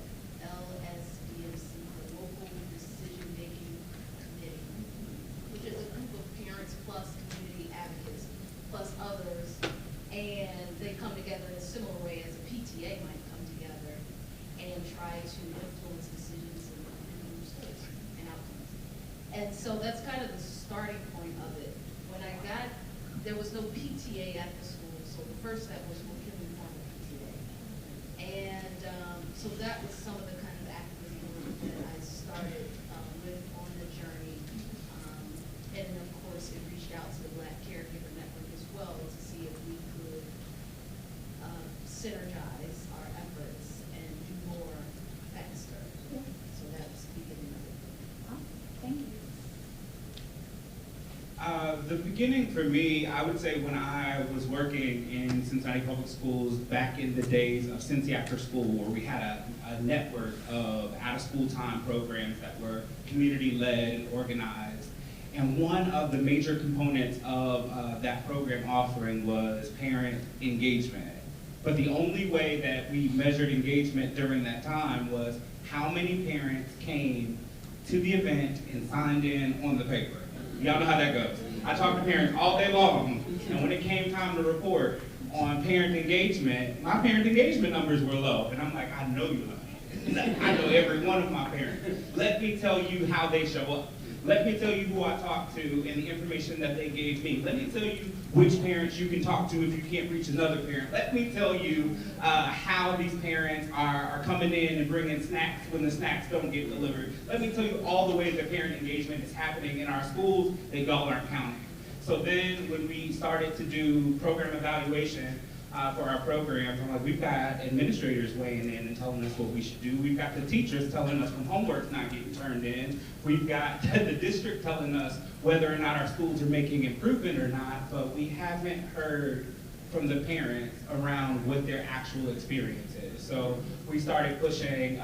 [SPEAKER 4] LSDMC, the Local Decision Making Committee, which is a group of parents plus community advocates plus others, and they come together in a similar way as a PTA might come together and try to influence decisions in schools and outcomes. And so that's kind of the starting point of it. When I got, there was no PTA at the school, so the first step was, well, can we form a PTA? And so that was some of the kind of activism work that I started with on the journey. And then, of course, it reached out to the Black Caregiver Network as well to see if we could synergize our efforts and do more faster. So that was the beginning of it.
[SPEAKER 2] Thank you.
[SPEAKER 5] The beginning for me, I would say when I was working in Cincinnati Public Schools back in the days of Cincy After School, where we had a network of out-of-school time programs that were community-led and organized. And one of the major components of that program offering was parent engagement. But the only way that we measured engagement during that time was how many parents came to the event and signed in on the paper. Y'all know how that goes. I talked to parents all day long, and when it came time to report on parent engagement, my parent engagement numbers were low. And I'm like, I know you love me. I know every one of my parents. Let me tell you how they show up. Let me tell you who I talked to and the information that they gave me. Let me tell you which parents you can talk to if you can't reach another parent. Let me tell you how these parents are coming in and bringing snacks when the snacks don't get delivered. Let me tell you all the ways that parent engagement is happening in our schools that y'all aren't counting. So then when we started to do program evaluation for our programs, I'm like, we've got administrators weighing in and telling us what we should do. We've got the teachers telling us when homework's not getting turned in. We've got the district telling us whether or not our schools are making improvement or not, but we haven't heard from the parents around what their actual experience is. So we started pushing,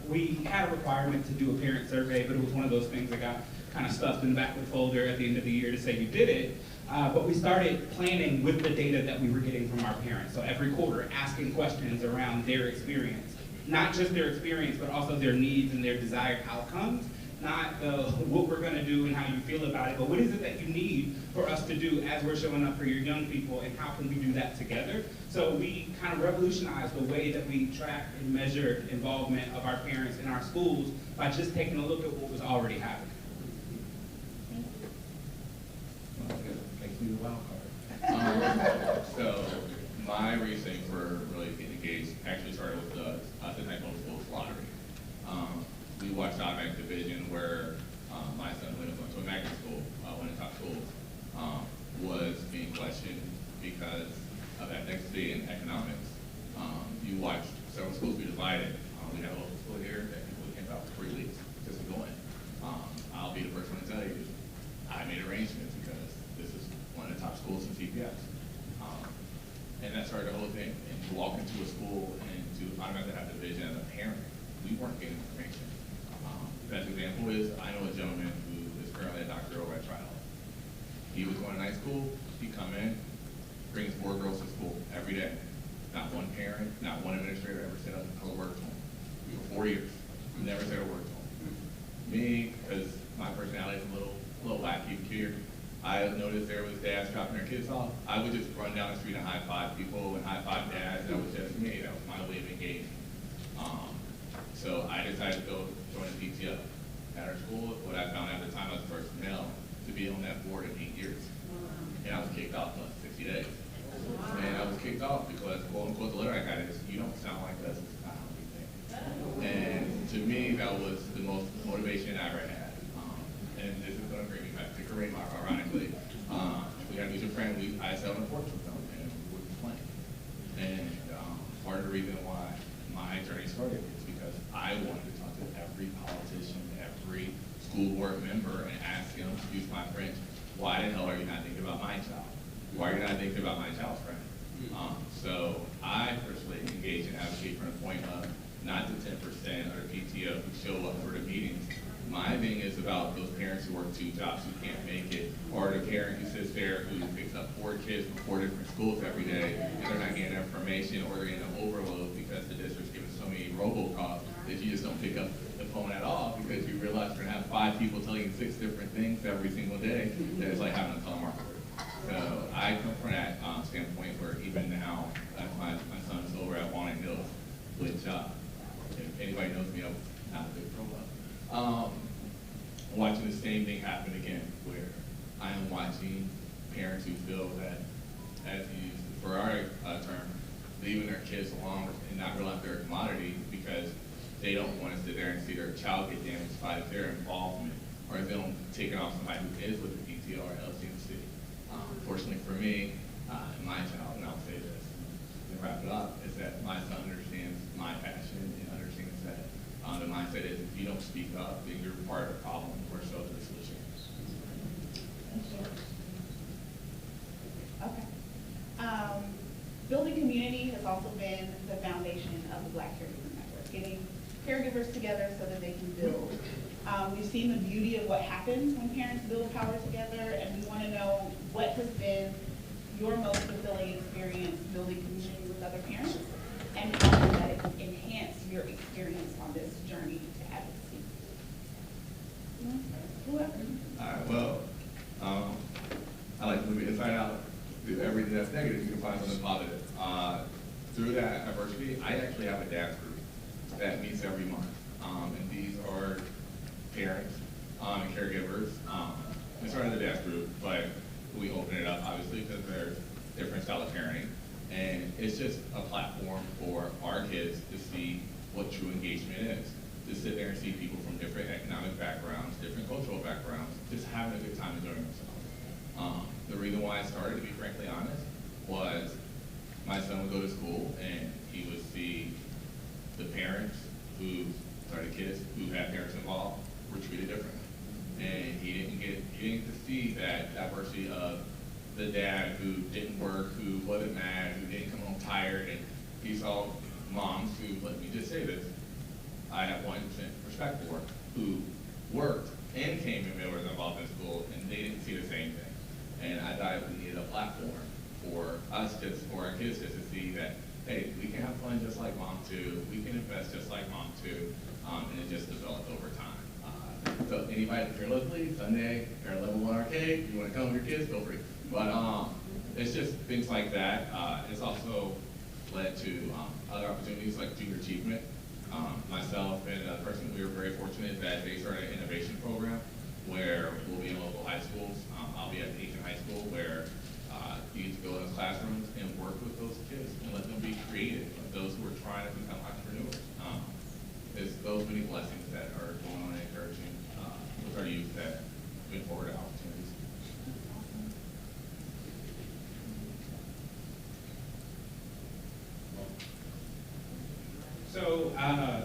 [SPEAKER 5] we had a requirement to do a parent survey, but it was one of those things that got kind of stuffed in the back of the folder at the end of the year to say you did it. But we started planning with the data that we were getting from our parents. So every quarter, asking questions around their experience. Not just their experience, but also their needs and their desired outcomes. Not what we're gonna do and how you feel about it, but what is it that you need for us to do as we're showing up for your young people, and how can we do that together? So we kind of revolutionized the way that we track and measure involvement of our parents in our schools by just taking a look at what was already happening. The wild card.
[SPEAKER 6] So my reasoning for really getting engaged actually started with the Cincinnati Public Schools lottery. We watched the automatic division where my son, when he went to a magnet school, one of the top schools, was being questioned because of ethnicity and economics. You watched several schools be divided. We had a local school here that people came out for 3 weeks just to go in. I'll be the first one to tell you, I made arrangements because this is one of the top schools in TPS. And that started the whole thing. And to walk into a school and to automatically have the vision as a parent, we weren't getting information. The best example is, I know a gentleman who is currently a doctor over at Trial. He was going to night school, he'd come in, brings 4 girls to school every day. Not one parent, not one administrator ever said a word to them. For 4 years, never said a word to them. Me, because my personality is a little wacky and peculiar, I noticed there was dads dropping their kids off. I would just run down the street and high five people and high five dads. That was just me. That was my way of engaging. So I decided to go join the PTO at our school. What I found at the time, I was the first male to be on that board in 8 years. And I was kicked off in less than 60 days. And I was kicked off because, quote unquote, the letter I got is, you don't sound like us, it's not how we think. And to me, that was the most motivation I ever had. And this is going to bring me back to Kareem, ironically. We had a mutual friend, I sat on the porch with them, and we were playing. And part of the reason why my journey started is because I wanted to talk to every politician, every school board member, and ask them, excuse my French, why the hell are you not thinking about my child? Why are you not thinking about my child's friend? So I personally engage and advocate from the point of not the 10% of the PTO who show up for the meetings. My thing is about those parents who work 2 jobs who can't make it, or the parent who sits there who picks up 4 kids from 4 different schools every day, and they're not getting information, or they're getting an overload because the district's giving so many robocalls that you just don't pick up the phone at all because you realize you're gonna have 5 people telling you 6 different things every single day. That it's like having a telemarketer. So I come from that standpoint where even now, my son's over at Walnut Hills, which if anybody knows me, I'm not a big pro. Watching the same thing happen again, where I am watching parents who feel that, as you used for our term, leaving their kids alone and not realize they're a commodity because they don't want to sit there and see their child get damaged by their involvement, or if they don't take it off somebody who is with the PTO or LCMC. Fortunately for me, and my child, and I'll say this to wrap it up, is that my son understands my passion and understands that the mindset is if you don't speak up, then you're part of the problem or so the solution.
[SPEAKER 2] Okay. Building community has also been the foundation of the Black Caregiver Network, getting caregivers together so that they can build. We've seen the beauty of what happens when parents build power together, and we want to know what has been your most fulfilling experience building community with other parents, and how does that enhance your experience on this journey to advocacy? Whoever.
[SPEAKER 6] All right, well, I like to move it inside out. Do everything that's negative, you can find something positive. Through that adversity, I actually have a dance group that meets every month. And these are parents and caregivers. We started the dance group, but we open it up, obviously, because there's different style of parenting. And it's just a platform for our kids to see what true engagement is. To sit there and see people from different economic backgrounds, different cultural backgrounds, just having a good time enjoying themselves. The reason why I started, to be frankly honest, was my son would go to school and he would see the parents the kids who had parents involved were treated differently. And he didn't get to see that diversity of the dad who didn't work, who wasn't mad, who didn't come home tired, and he saw moms who, let me just say this, I have 100% respect for, who worked and came and was involved in school, and they didn't see the same thing. And I thought we needed a platform for us, for our kids just to see that, hey, we can have fun just like mom too, we can invest just like mom too, and it just developed over time. So anybody, if you're locally, Sunday, you're at Level 1 Arcade, if you want to come with your kids, feel free. But it's just things like that. It's also led to other opportunities like junior achievement. Myself and a person, we were very fortunate that they started an innovation program where we'll be in local high schools. I'll be at Asian High School where you get to go in the classrooms and work with those kids and let them be creative, those who are trying to become entrepreneurs. It's those many blessings that are going on and encouraging with our youth that move forward to opportunities.
[SPEAKER 5] So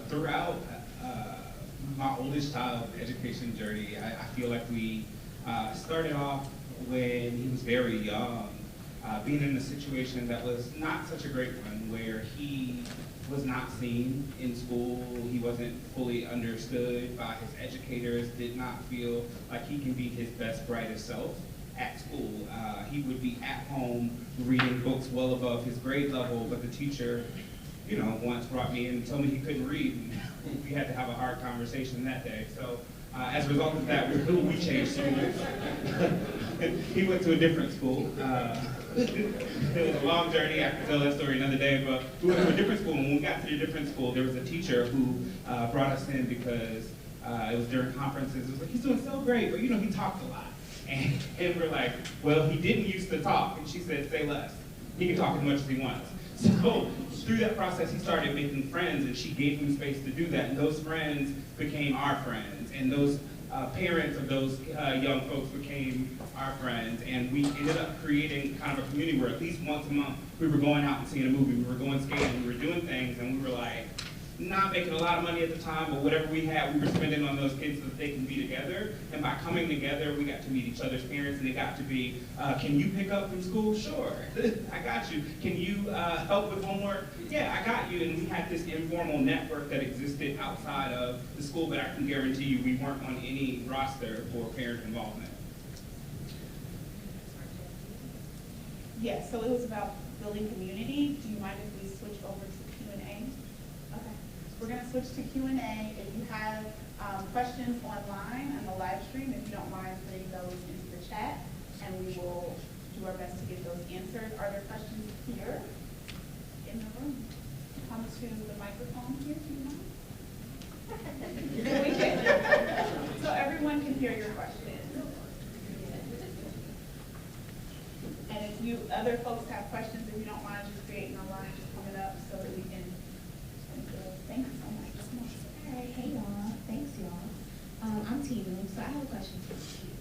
[SPEAKER 5] throughout my oldest child's education journey, I feel like we started off when he was very young, being in a situation that was not such a great one, where he was not seen in school, he wasn't fully understood by his educators, did not feel like he can be his best, brightest self at school. He he would be at home reading books well above his grade level, but the teacher, you know, once brought me in and told me he couldn't read. And we had to have a hard conversation that day. So as a result of that, we changed schools. He went to a different school. It was a long journey. I could tell that story another day, but we went to a different school. And when we got to the different school, there was a teacher who brought us in because it was during conferences. It was like, he's doing so great, but you know, he talked a lot. And we're like, well, he didn't used to talk. And she said, say less. He can talk as much as he wants. So through that process, he started making friends, and she gave him space to do that. And those friends became our friends. And those parents of those young folks became our friends. And we ended up creating kind of a community where at least once a month, we were going out and seeing a movie, we were going skating, we were doing things, and we were like, not making a lot of money at the time, but whatever we had, we were spending on those kids so that they can be together. And by coming together, we got to meet each other's parents, and they got to be, can you pick up from school? Sure, I got you. Can you help with homework? Yeah, I got you. And we had this informal network that existed outside of the school, but I can guarantee you we weren't on any roster for parent involvement.
[SPEAKER 2] Yes, so it was about building community. Do you mind if we switch over to Q&A? Okay, we're gonna switch to Q&A. If you have questions online on the live stream, if you don't mind putting those into the chat, and we will do our best to get those answered. Are there questions here in the room? Come to the microphone here, do you mind? We can. So everyone can hear your question. And if you other folks have questions, if you don't mind just creating a line, just coming up so that we can. Thank you so much.
[SPEAKER 7] All right, hey y'all, thanks y'all. I'm Tina, so I have a question for you.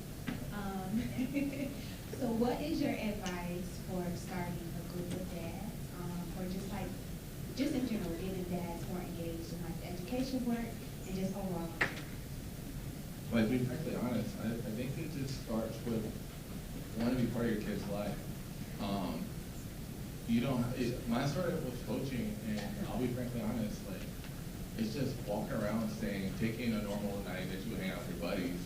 [SPEAKER 7] So what is your advice for starting a group of dads, or just in general, getting dads more engaged in like the education work and just overall?
[SPEAKER 6] Well, to be perfectly honest, I think it just starts with wanting to be part of your kid's life. Mine started with coaching, and I'll be frankly honest, like, it's just walking around saying, taking a normal night that you would hang out with your buddies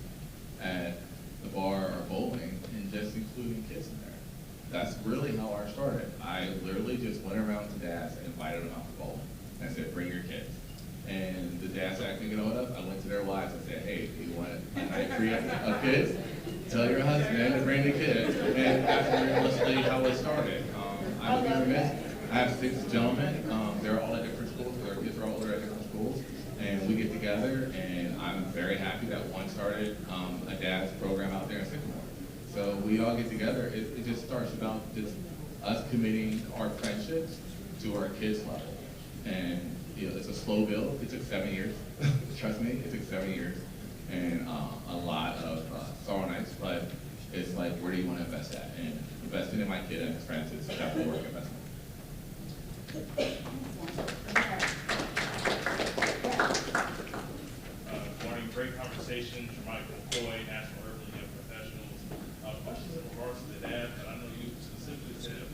[SPEAKER 6] at the bar or bowling, and just including kids in there. That's really how ours started. I literally just went around to dads and invited them out to bowl. And I said, bring your kids. And the dads that I couldn't get hold of, I went to their wives and said, hey, do you want a night free of kids? Tell your husband to bring the kids. And that's realistically how it started. I would be remiss. I have 6 gentlemen. They're all at different schools. Their kids are all older at different schools. And we get together, and I'm very happy that one started a dad's program out there in Sycamore. So we all get together. It just starts about just us committing our friendships to our kids' level. And you know, it's a slow build. It took 7 years. Trust me, it took 7 years. And a lot of sorrow nights, but it's like, where do you want to invest at? And investing in my kid and his friends is definitely worth investment.
[SPEAKER 8] Morning, great conversation. Michael McCoy, National Urban Young Professionals. Questions in regards to the dad, but I know you specifically said you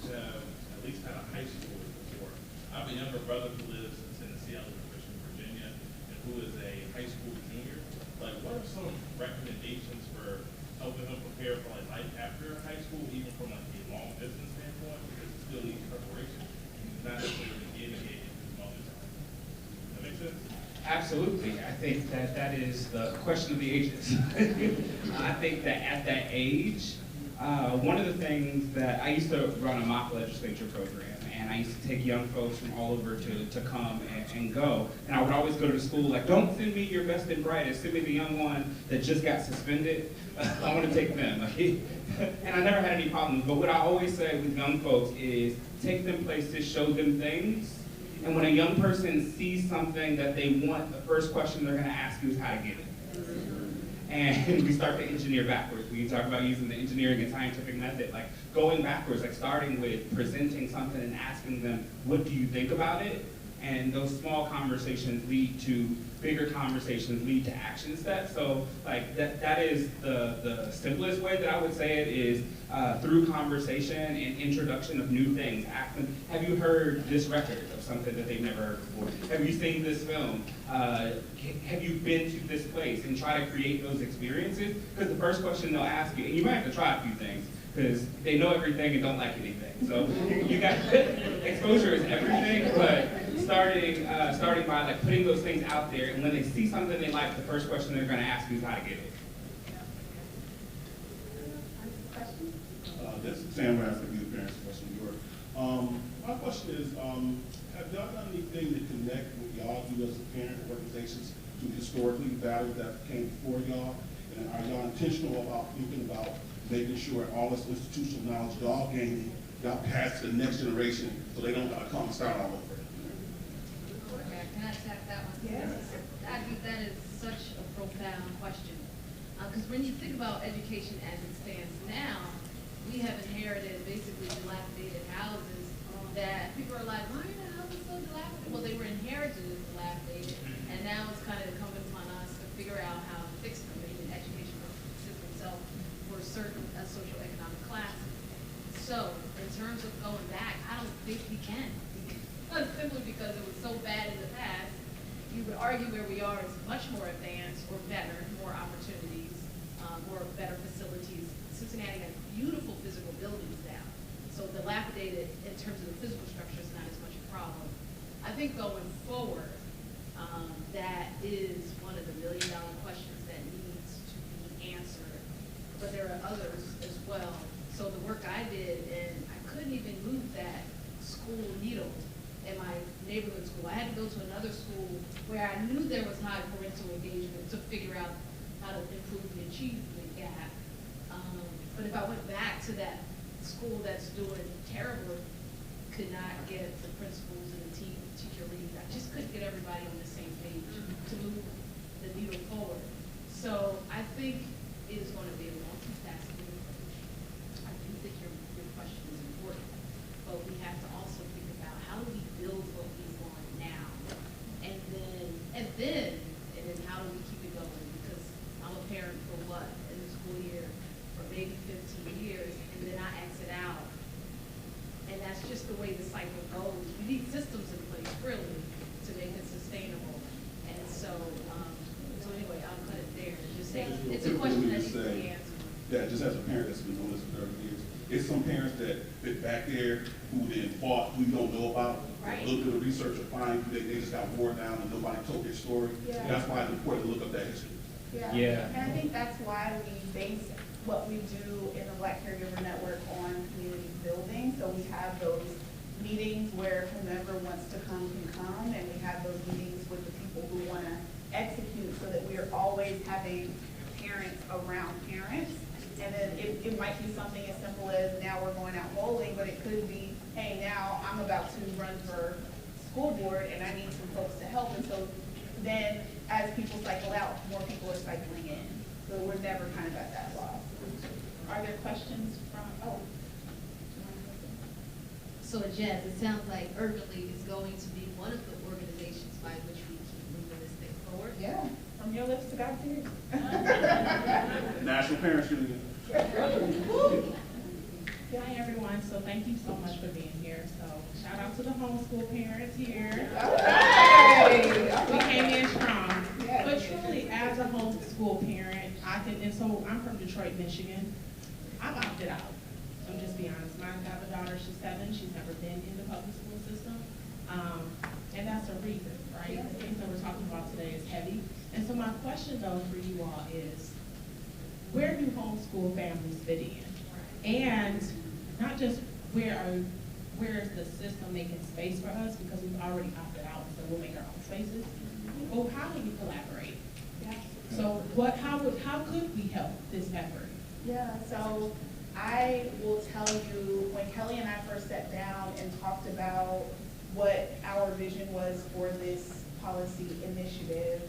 [SPEAKER 8] should have at least had a high school before. I have a younger brother who lives in Tennessee, I live in Richmond, Virginia, and who is a high school junior. Like, what are some recommendations for helping him prepare for like life after high school, even from like a long distance standpoint, because it still needs preparation, not necessarily getting it at this moment in time. That make sense?
[SPEAKER 5] Absolutely. I think that is the question of the ages. I think that at that age, one of the things that I used to run a mock legislature program, and I used to take young folks from all over to come and go. And I would always go to the school like, don't send me your best and brightest, send me the young one that just got suspended. I want to take them. And I never had any problems. But what I always say with young folks is take them places, show them things. And when a young person sees something that they want, the first question they're going to ask you is how to get it. And we start to engineer backwards. We talk about using the engineering and scientific method, like going backwards, like starting with presenting something and asking them, what do you think about it? And those small conversations lead to bigger conversations, lead to action steps. So like that is the simplest way that I would say it is through conversation and introduction of new things. Ask them, have you heard this record of something that they've never heard before? Have you seen this film? Have you been to this place? And try to create those experiences, because the first question they'll ask you, and you might have to try a few things, because they know everything and don't like anything. So you got exposure is everything, but starting by like putting those things out there, and when they see something they like, the first question they're going to ask you is how to get it.
[SPEAKER 9] This is Sam Rath from Youth Parents Western New York. My question is, have y'all done anything to connect with y'all do as parent organizations to historically values that came before y'all? And are y'all intentional about thinking about making sure all this institutional knowledge y'all gaining, y'all pass to the next generation so they don't gotta come and start all over?
[SPEAKER 4] Okay, can I tap that one?
[SPEAKER 2] Yes.
[SPEAKER 4] I think that is such a profound question. Because when you think about education as it stands now, we have inherited basically dilapidated houses that people are like, why are the houses so dilapidated? Well, they were inherited as dilapidated, and now it's kind of incumbent upon us to figure out how to fix them. Maybe the education system itself for certain socioeconomic classes. So, in terms of going back, I don't think we can. Simply because it was so bad in the past, you would argue where we are is much more advanced or better, more opportunities, more better facilities. Cincinnati has beautiful physical buildings now. So dilapidated in terms of the physical structure is not as much a problem. I think going forward, that is one of the million-dollar questions that needs to be answered. But there are others as well. So the work I did, and I couldn't even move that school needle in my neighborhood school. I had to go to another school where I knew there was high parental engagement to figure out how to improve the achievement gap. But if I went back to that school that's doing terrible, could not get the principals and the teacher leads, I just couldn't get everybody on the same page to move the needle forward. So I think it is going to be a multifaceted approach. I do think your question is important, but we have to also think about how do we build what we want now, and then how do we keep it going? Because I'm a parent for what in the school year, for maybe 15 years, and then I exit out, and that's just the way the cycle goes. We need systems in place really to make it sustainable, and so anyway, I'll cut it there. Just say it's a question that needs to be answered.
[SPEAKER 9] That just as a parent that's been doing this for 30 years, it's some parents that fit back there who then fought, who you don't know about,
[SPEAKER 4] Right.
[SPEAKER 9] a little bit of research or find they just got worn down and nobody told their story.
[SPEAKER 2] Yeah.
[SPEAKER 9] And that's why it's important to look up that history.
[SPEAKER 5] Yeah.
[SPEAKER 2] And I think that's why we base what we do in the Black Caregiver Network on community building. So we have those meetings where whomever wants to come can come, and we have those meetings with the people who want to execute, so that we are always having parents around parents. And then it might be something as simple as now we're going out bowling, but it could be, hey, now I'm about to run for school board and I need some folks to help. And so then as people cycle out, more people are cycling in. So we're never kind of at that loss. Are there questions from,
[SPEAKER 4] So Jazz, it sounds like Urban League is going to be one of the organizations by which we keep moving this thing forward.
[SPEAKER 2] yeah, from your lips to God's ears.
[SPEAKER 9] National Parents Union.
[SPEAKER 10] Hi everyone, so thank you so much for being here. So shout out to the homeschool parents here. We came in strong.
[SPEAKER 2] Yes.
[SPEAKER 10] But truly, as a homeschool parent, and so I'm from Detroit, Michigan. I've opted out. So just be honest. I have a daughter, she's 7, she's never been in the public school system. And that's a reason, right? The things that we're talking about today is heavy. And so my question though for you all is, where do homeschool families fit in? And not just where is the system making space for us, because we've already opted out, so we'll make our own spaces. But how do we collaborate?
[SPEAKER 2] Yeah.
[SPEAKER 10] So how could we help this effort?
[SPEAKER 2] Yeah, so I will tell you, when Kelly and I first sat down and talked about what our vision was for this policy initiative,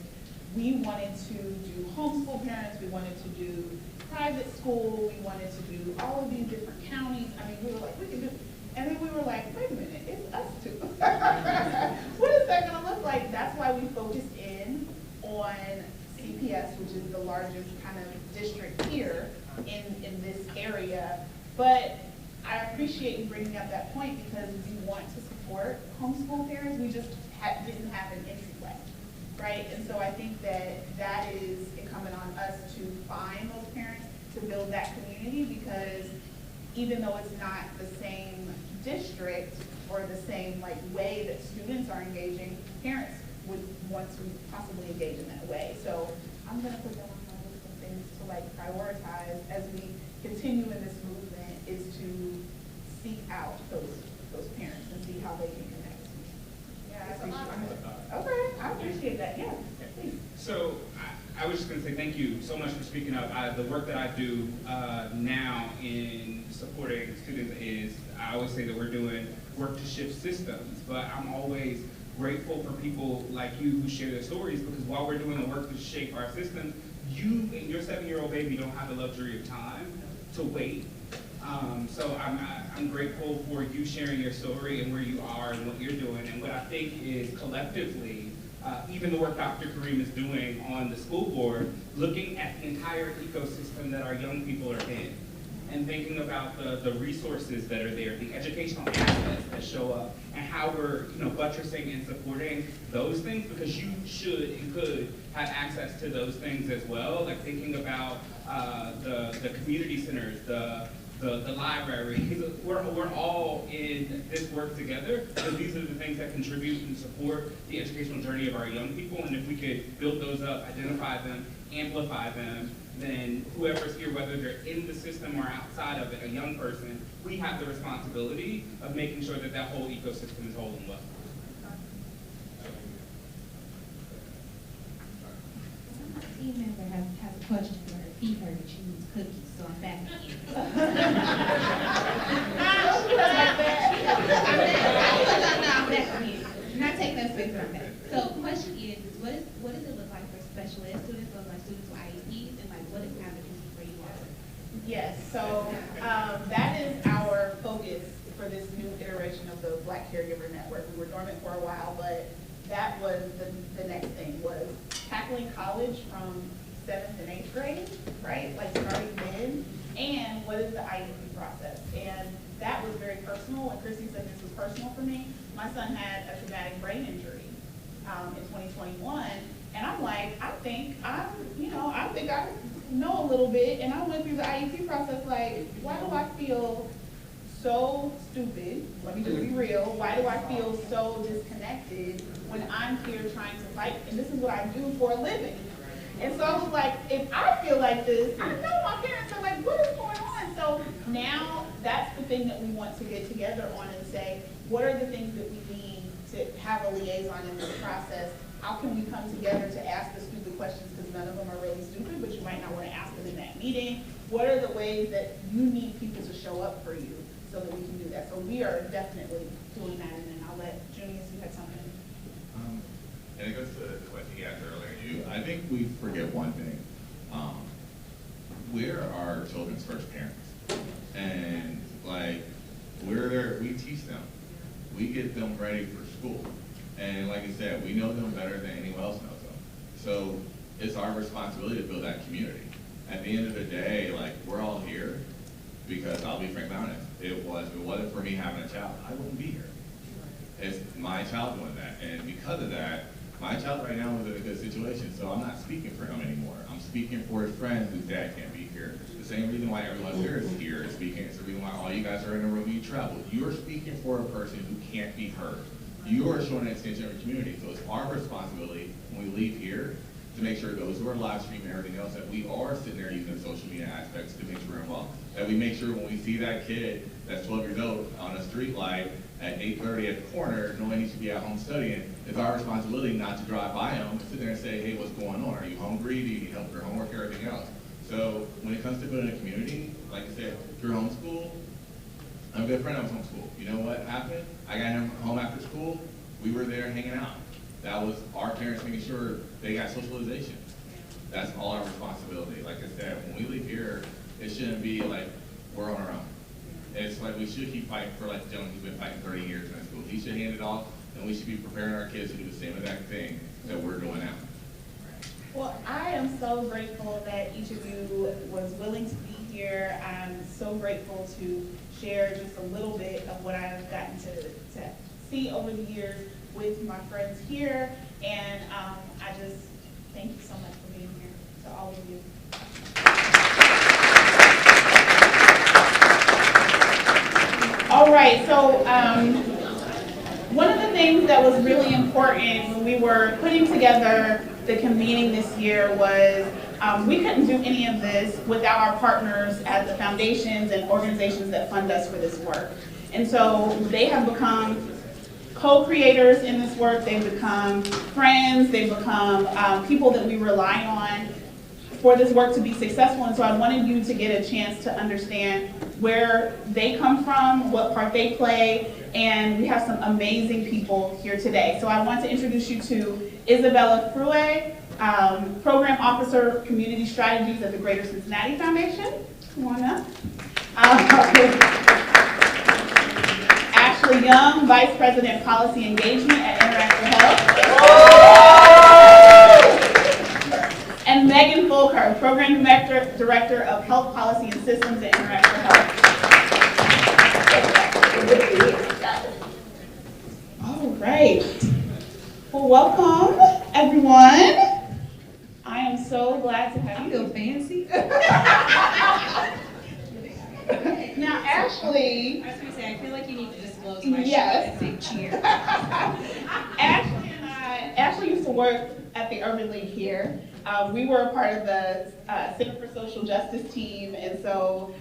[SPEAKER 2] we wanted to do homeschool parents, we wanted to do private school, we wanted to do all of these different counties. I mean, we were like, we can do, and then we were like, wait a minute, it's us too. What is that gonna look like? That's why we focused in on CPS, which is the largest kind of district here in this area. But I appreciate you bringing up that point, because we want to support homeschool parents. We just didn't have an entryway, right? And so I think that is incumbent on us to find those parents, to build that community, because even though it's not the same district or the same like way that students are engaging, parents would want to possibly engage in that way. So I'm gonna put that on my list of things to like prioritize as we continue in this movement, is to seek out those parents and see how they can connect. Yeah, I appreciate. Okay, I appreciate that. Yeah, please.
[SPEAKER 5] So I was just going to say thank you so much for speaking up. The work that I do now in supporting students is, I always say that we're doing work to shift systems, but I'm always grateful for people like you who share their stories, because while we're doing the work to shape our system, you and your 7-year-old baby don't have the luxury of time to wait. So I'm grateful for you sharing your story and where you are and what you're doing, and what I think is collectively, even the work Dr. Kareem is doing on the school board, looking at the entire ecosystem that our young people are in, and thinking about the resources that are there, the educational assets that show up, and how we're buttressing and supporting those things, because you should and could have access to those things as well. Like thinking about the community centers, the library. We're all in this work together, because these are the things that contribute and support the educational journey of our young people. And if we could build those up, identify them, amplify them, then whoever's here, whether they're in the system or outside of it, a young person, we have the responsibility of making sure that that whole ecosystem is whole and well.
[SPEAKER 7] My team member has a question for her. He heard that she needs cookies, so I'm back again. I'm back again. Not taking that space from that. So question is what does it look like for special ed students or like students with IEPs, and like what is advocacy for you all?
[SPEAKER 2] Yes, so that is our focus for this new iteration of the Black Caregiver Network. We were dormant for a while, but that was the next thing, was tackling college from 7th and 8th grade, right? Like starting then, and what is the IEP process? And that was very personal. When Chrissy said this was personal for me, my son had a traumatic brain injury in 2021, and I'm like, I think I know a little bit, and I went through the IEP process like, why do I feel so stupid? Let me just be real. Why do I feel so disconnected when I'm here trying to fight, and this is what I do for a living? And so I was like, if I feel like this, I know my parents are like, what is going on? So now that's the thing that we want to get together on and say, what are the things that we need to have a liaison in this process? How can we come together to ask the stupid questions, because none of them are really stupid, but you might not want to ask them in that meeting. What are the ways that you need people to show up for you so that we can do that? So we are definitely doing that, and then I'll let Junius, you had something.
[SPEAKER 6] And it goes to the question you asked earlier. I think we forget one thing. We're our children's first parents. And we teach them. We get them ready for school. And like I said, we know them better than anyone else knows them. So it's our responsibility to build that community. At the end of the day, we're all here because, I'll be frankly honest, if it wasn't for me having a child, I wouldn't be here. It's my child doing that. And because of that, my child right now is in a good situation, so I'm not speaking for him anymore. I'm speaking for his friends whose dad can't be here. The same reason why everyone here is speaking. It's the reason why all you guys are in the room, you travel. You're speaking for a person who can't be heard. You are showing an extension of your community, so it's our responsibility when we leave here to make sure those who are live streaming and everything else, that we are sitting there using the social media aspects to make sure we're involved. That we make sure when we see that kid that's 12 years old on a street light at 8:30 at the corner, knowing he should be at home studying, it's our responsibility not to drive by him and sit there and say, hey, what's going on? Are you hungry? Do you need help with your homework or everything else? So when it comes to building a community, like I said, through homeschool, I'm a good friend of homeschool. You know what happened? I got him home after school. We were there hanging out. That was our parents making sure they got socialization. That's all our responsibility. Like I said, when we leave here, it shouldn't be like we're on our own. It's like we should keep fighting for like the gentleman who's been fighting 30 years in school. He should hand it off, and we should be preparing our kids to do the same exact thing that we're doing now.
[SPEAKER 2] Well, I am so grateful that each of you was willing to be here. I'm so grateful to share just a little bit of what I've gotten to see over the years with my friends here. And I just thank you so much for being here, to all of you. All right, so one of the things that was really important when we were putting together the convening this year was we couldn't do any of this without our partners at the foundations and organizations that fund us for this work. And so they have become co-creators in this work, they've become friends, they've become people that we rely on for this work to be successful. And so I wanted you to get a chance to understand where they come from, what part they play, and we have some amazing people here today. So I want to introduce you to Isabella Fruet, Program Officer, Community Strategies at the Greater Cincinnati Foundation. Come on up. Ashley Young, Vice President, Policy Engagement at Interact for Health. And Megan Fulker, Program Director of Health Policy and Systems at Interact for Health. All right. Well, welcome, everyone. I am so glad to have you.
[SPEAKER 11] I feel fancy.
[SPEAKER 2] Now, Ashley.
[SPEAKER 11] I was going to say, I feel like you need to disclose my
[SPEAKER 2] Yes.
[SPEAKER 11] show and say cheer.
[SPEAKER 2] Ashley used to work at the Urban League here. We were a part of the Center for Social Justice team, and so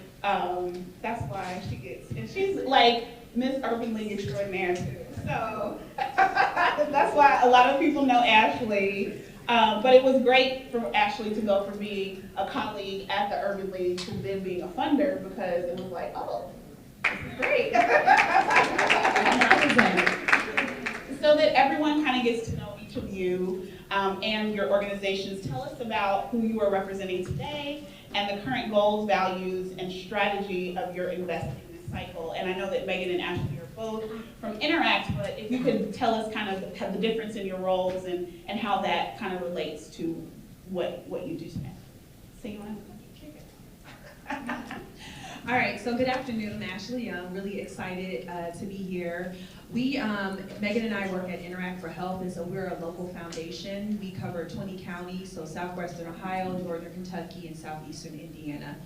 [SPEAKER 2] that's why she gets, and she's like Miss Urban League extraordinaire too. So that's why a lot of people know Ashley. But it was great for Ashley to go from being a colleague at the Urban League to then being a funder, because it was like, oh, this is great. So that everyone kind of gets to know each of you and your organizations. Tell us about who you are representing today and the current goals, values, and strategy of your investing this cycle. And I know that Megan and Ashley are both from Interact, but if you could tell us kind of the difference in your roles and how that kind of relates to what you do today. So you want to
[SPEAKER 11] All right, so good afternoon. I'm Ashley Young, really excited to be here. We, Megan and I work at Interact for Health, and so we're a local foundation. We cover 20 counties, so Southwestern Ohio, Northern Kentucky, and Southeastern Indiana.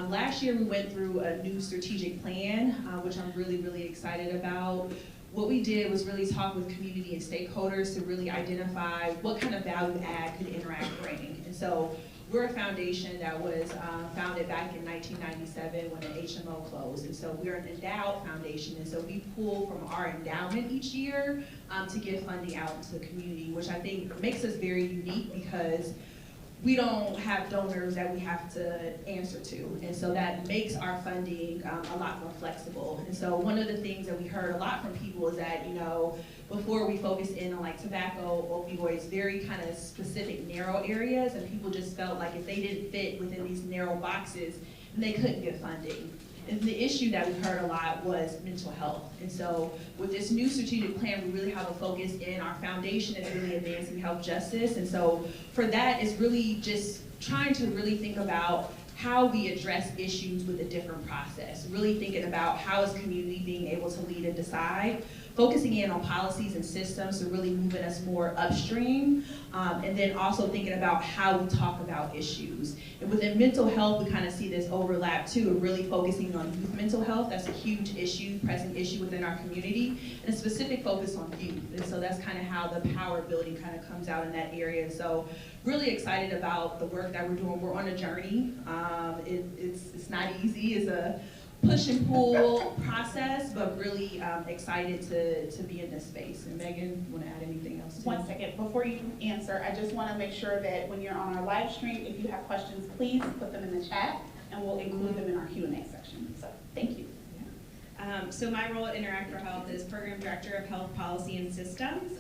[SPEAKER 11] Last year we went through a new strategic plan, which I'm really, really excited about. What we did was really talk with community and stakeholders to really identify what kind of value add could Interact bring. And so we're a foundation that was founded back in 1997 when the HMO closed. And so we're an endowed foundation. And so we pull from our endowment each year to give funding out to the community, which I think makes us very unique because we don't have donors that we have to answer to. And so that makes our funding a lot more flexible. And so one of the things that we heard a lot from people is that, you know, before we focus in on like tobacco, opioids, very kind of specific narrow areas, and people just felt like if they didn't fit within these narrow boxes, they couldn't get funding. And the issue that we heard a lot was mental health. And so with this new strategic plan, we really have a focus in our foundation is really advancing health justice. And so for that is really just trying to really think about how we address issues with a different process, really thinking about how is community being able to lead and decide, focusing in on policies and systems to really moving us more upstream, and then also thinking about how we talk about issues. And within mental health, we kind of see this overlap too, of really focusing on youth mental health. That's a huge issue, pressing issue within our community, and a specific focus on youth. And so that's kind of how the power building kind of comes out in that area. So really excited about the work that we're doing. We're on a journey. It's not easy. It's a push and pull process, but really excited to be in this space. And Megan, want to add anything else?
[SPEAKER 2] One second, before you answer, I just want to make sure that when you're on our live stream, if you have questions, please put them in the chat and we'll include them in our Q&A section. So thank you.
[SPEAKER 12] So my role at Interact for Health is Program Director of Health Policy and Systems,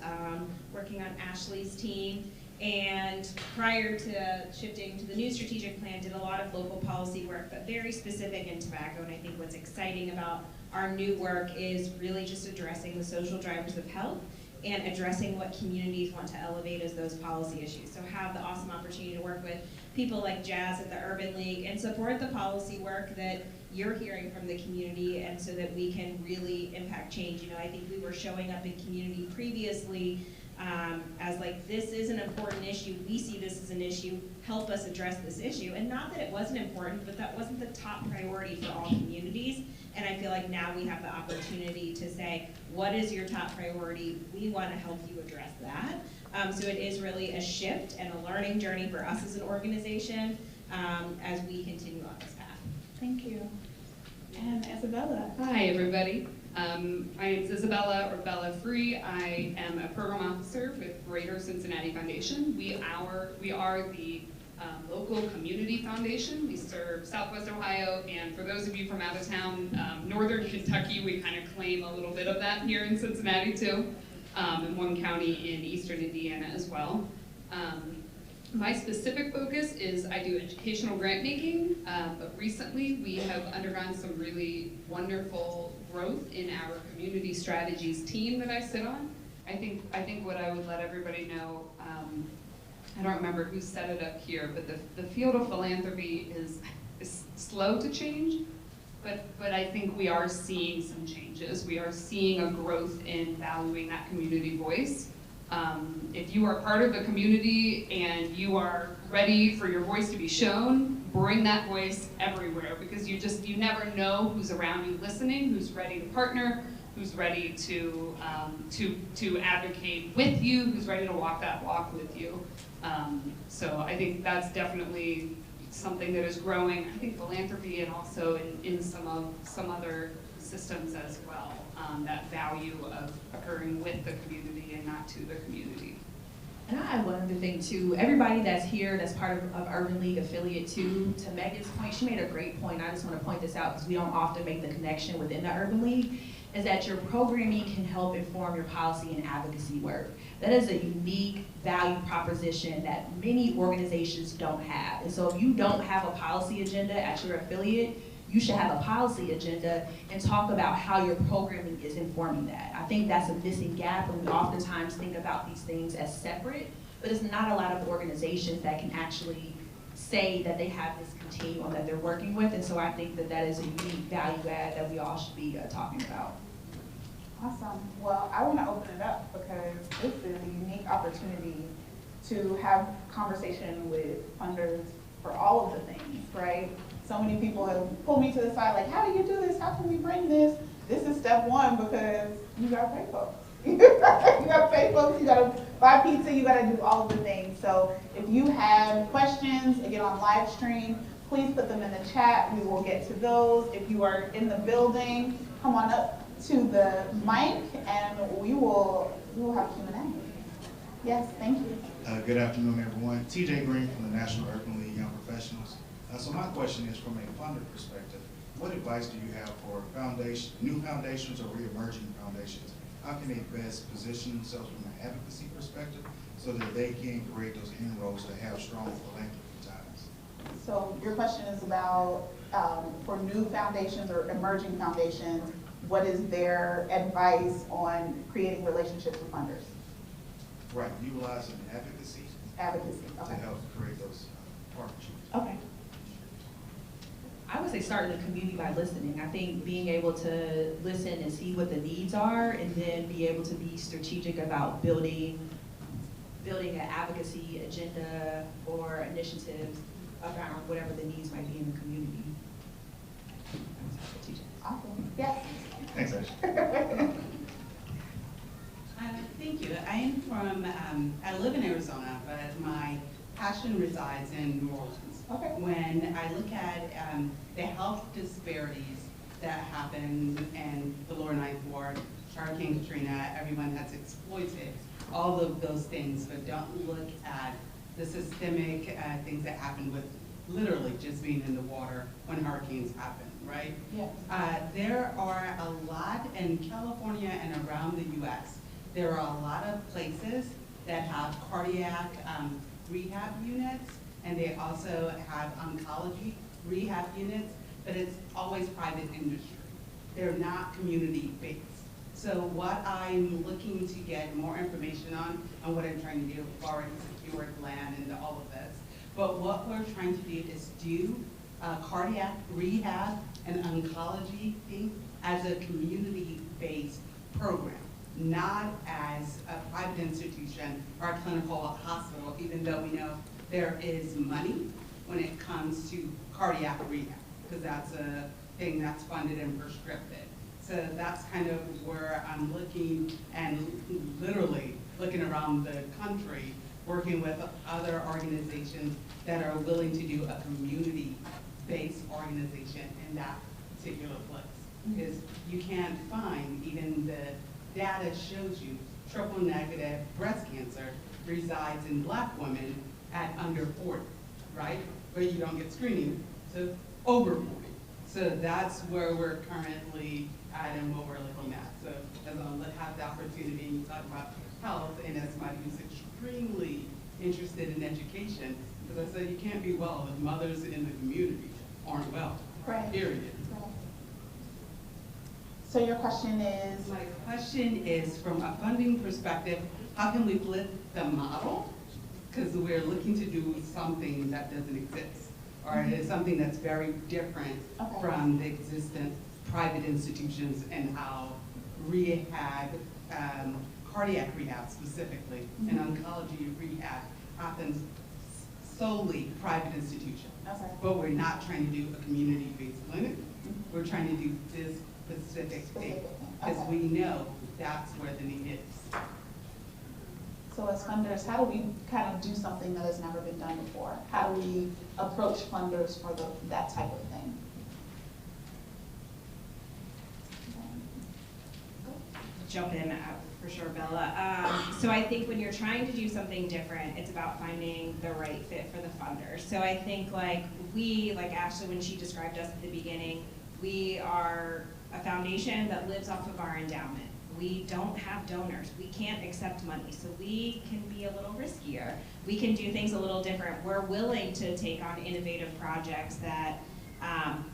[SPEAKER 12] working on Ashley's team. And prior to shifting to the new strategic plan, did a lot of local policy work, but very specific in tobacco. And I think what's exciting about our new work is really just addressing the social drivers of health and addressing what communities want to elevate as those policy issues. So have the awesome opportunity to work with people like Jazz at the Urban League and support the policy work that you're hearing from the community, and so that we can really impact change. You know, I think we were showing up in community previously as like, this is an important issue, we see this as an issue, help us address this issue. And not that it wasn't important, but that wasn't the top priority for all communities. And I feel like now we have the opportunity to say, what is your top priority? We want to help you address that. So it is really a shift and a learning journey for us as an organization as we continue on this path.
[SPEAKER 2] Thank you. And Isabella.
[SPEAKER 13] Hi, everybody. My name is Isabella or Bella Free. I am a program officer with Greater Cincinnati Foundation. We are the local community foundation. We serve Southwest Ohio, and for those of you from out of town, Northern Kentucky, we kind of claim a little bit of that here in Cincinnati too, and one county in Eastern Indiana as well. My specific focus is I do educational grant making, but recently we have undergone some really wonderful growth in our community strategies team that I sit on. I think what I would let everybody know, I don't remember who set it up here, but the field of philanthropy is slow to change, but I think we are seeing some changes. We are seeing a growth in valuing that community voice. If you are part of the community and you are ready for your voice to be shown, bring that voice everywhere, because you never know who's around you listening, who's ready to partner, who's ready to advocate with you, who's ready to walk that walk with you. So I think that's definitely something that is growing. I think philanthropy and also in some other systems as well. That value of occurring with the community and not to the community.
[SPEAKER 11] And I have one other thing too. Everybody that's here, that's part of Urban League affiliate too, to Megan's point, she made a great point. I just want to point this out because we don't often make the connection within the Urban League, is that your programming can help inform your policy and advocacy work. That is a unique value proposition that many organizations don't have. And so if you don't have a policy agenda at your affiliate, you should have a policy agenda and talk about how your programming is informing that. I think that's a missing gap, and we oftentimes think about these things as separate, but it's not a lot of organizations that can actually say that they have this continuum that they're working with, and so I think that that is a unique value add that we all should be talking about.
[SPEAKER 2] Awesome. Well, I want to open it up because this is a unique opportunity to have conversation with funders for all of the things, right? So many people have pulled me to the side like, how do you do this? How can we bring this? This is step one because you got to pay folks. You got to pay folks, you got to buy pizza, you got to do all of the things. So if you have questions, again on live stream, please put them in the chat. We will get to those. If you are in the building, come on up to the mic and we will have Q&A. Yes, thank you.
[SPEAKER 14] Good afternoon, everyone. TJ Green from the National Urban League Young Professionals. So my question is, from a funder perspective, what advice do you have for new foundations or re-emerging foundations? How can they best position themselves from an advocacy perspective so that they can create those inroads to have strong philanthropy ties?
[SPEAKER 2] So your question is about for new foundations or emerging foundations, what is their advice on creating relationships with funders?
[SPEAKER 14] Right, utilizing advocacy.
[SPEAKER 2] Advocacy, okay.
[SPEAKER 14] To help create those partnerships.
[SPEAKER 2] Okay.
[SPEAKER 11] I would say start in the community by listening. I think being able to listen and see what the needs are and then be able to be strategic about building an advocacy agenda or initiatives around whatever the needs might be in the community.
[SPEAKER 2] Awesome. Yes.
[SPEAKER 14] Thanks, Ashley.
[SPEAKER 15] Thank you. I am from, I live in Arizona, but my passion resides in New Orleans.
[SPEAKER 2] Okay.
[SPEAKER 15] When I look at the health disparities that happen in the lower Ninth Ward, Hurricane Katrina, everyone has exploited all of those things, but don't look at the systemic things that happen with literally just being in the water when hurricanes happen, right?
[SPEAKER 2] Yes.
[SPEAKER 15] There are a lot in California and around the U.S. There are a lot of places that have cardiac rehab units, and they also have oncology rehab units, but it's always private industry. They're not community-based. So what I'm looking to get more information on, and what I'm trying to do, we've already secured land and all of this, but what we're trying to do is do cardiac rehab and oncology thing as a community-based program, not as a private institution or a clinical hospital, even though we know there is money when it comes to cardiac rehab, because that's a thing that's funded and prescripted. So that's kind of where I'm looking and literally looking around the country, working with other organizations that are willing to do a community-based organization in that particular place. Because you can't find, even the data shows you triple negative breast cancer resides in Black women at under 40, right? But you don't get screening to over 40. So that's where we're currently at and what we're looking at. So as I have the opportunity, and you talk about health, and as somebody who's extremely interested in education, because I said you can't be well if mothers in the community aren't well,
[SPEAKER 2] Right.
[SPEAKER 15] period.
[SPEAKER 2] Right. So your question is?
[SPEAKER 15] My question is, from a funding perspective, how can we flip the model? Because we're looking to do something that doesn't exist, or it's something that's very different from the existing private institutions and how rehab, cardiac rehab specifically, and oncology rehab happens solely private institution.
[SPEAKER 2] Okay.
[SPEAKER 15] But we're not trying to do a community-based clinic. We're trying to do this specific thing, because we know that's where the need is.
[SPEAKER 2] So as funders, how do we kind of do something that has never been done before? How do we approach funders for that type of thing?
[SPEAKER 12] Jump in for sure, Bella. So I think when you're trying to do something different, it's about finding the right fit for the funders. So I think like Ashley, when she described us at the beginning, we are a foundation that lives off of our endowment. We don't have donors. We can't accept money. So we can be a little riskier. We can do things a little different. We're willing to take on innovative projects that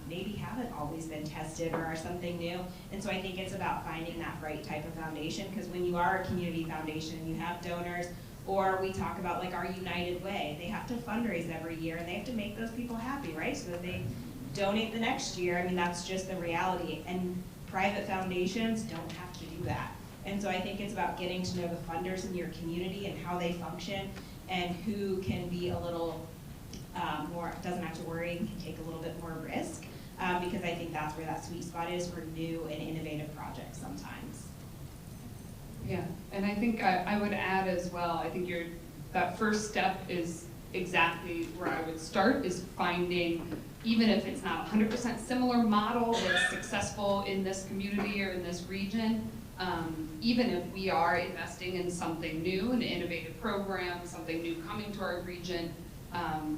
[SPEAKER 12] maybe haven't always been tested or are something new. And so I think it's about finding that right type of foundation, because when you are a community foundation, you have donors, or we talk about like our United Way. They have to fundraise every year and they have to make those people happy, right? So that they donate the next year. I mean, that's just the reality. And private foundations don't have to do that. And so I think it's about getting to know the funders in your community and how they function and who can be a little more, doesn't have to worry, and can take a little bit more risk, because I think that's where that sweet spot is for new and innovative projects sometimes.
[SPEAKER 13] Yeah, and I think I would add as well, I think that first step is exactly where I would start, is finding, even if it's not 100% similar model that's successful in this community or in this region, even if we are investing in something new, an innovative program, something new coming to our region,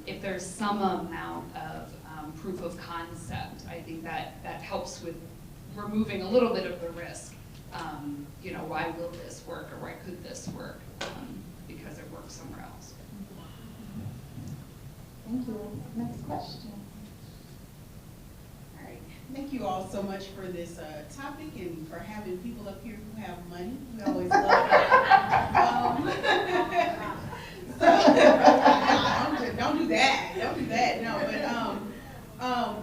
[SPEAKER 13] if there's some amount of proof of concept, I think that helps with removing a little bit of the risk. You know, why will this work, or why could this work? Because it works somewhere else.
[SPEAKER 2] Thank you. Next question.
[SPEAKER 16] All right. Thank you all so much for this topic and for having people up here who have money. We always love it. Don't do that. Don't do that. No, but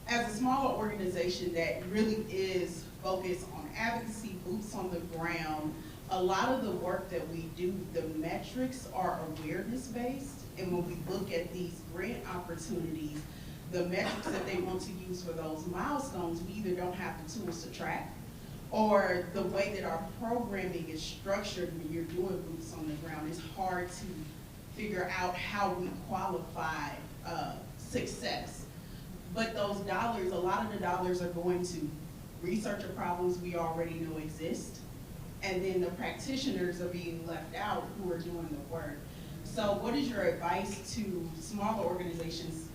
[SPEAKER 16] as a smaller organization that really is focused on advocacy, boots on the ground, a lot of the work that we do, the metrics are awareness-based, and when we look at these grant opportunities, the metrics that they want to use for those milestones, we either don't have the tools to track, or the way that our programming is structured when you're doing boots on the ground is hard to figure out how we qualify success. But those dollars, a lot of the dollars are going to research of problems we already know exist, and then the practitioners are being left out who are doing the work. So what is your advice to smaller organizations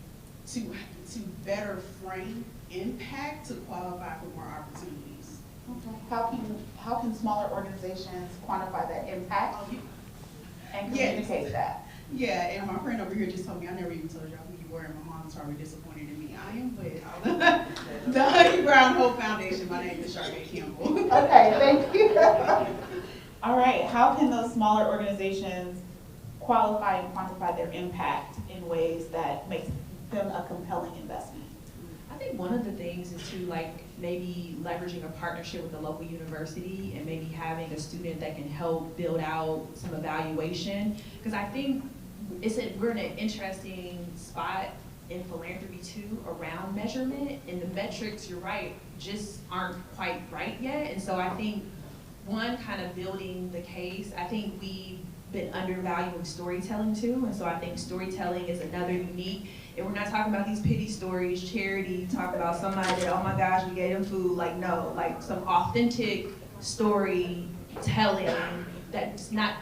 [SPEAKER 16] to better frame impact to qualify for more opportunities?
[SPEAKER 2] Okay. How can smaller organizations quantify that impact and communicate that?
[SPEAKER 16] Yeah, and my friend over here just told me, I never even told y'all who you were, and my mom's probably disappointed in me. I am with the Honey Brown Hope Foundation. My name is Charmaine Campbell.
[SPEAKER 2] Okay, thank you. All right, how can those smaller organizations qualify and quantify their impact in ways that makes them a compelling investment?
[SPEAKER 11] I think one of the things is to maybe leveraging a partnership with a local university and maybe having a student that can help build out some evaluation. Because I think we're in an interesting spot in philanthropy too around measurement, and the metrics, you're right, just aren't quite right yet. And so I think one, kind of building the case, I think we've been undervaluing storytelling too, and so I think storytelling is another unique, and we're not talking about these pity stories, charity, talk about somebody that, oh my gosh, we gave them food, like no, like some authentic storytelling that's not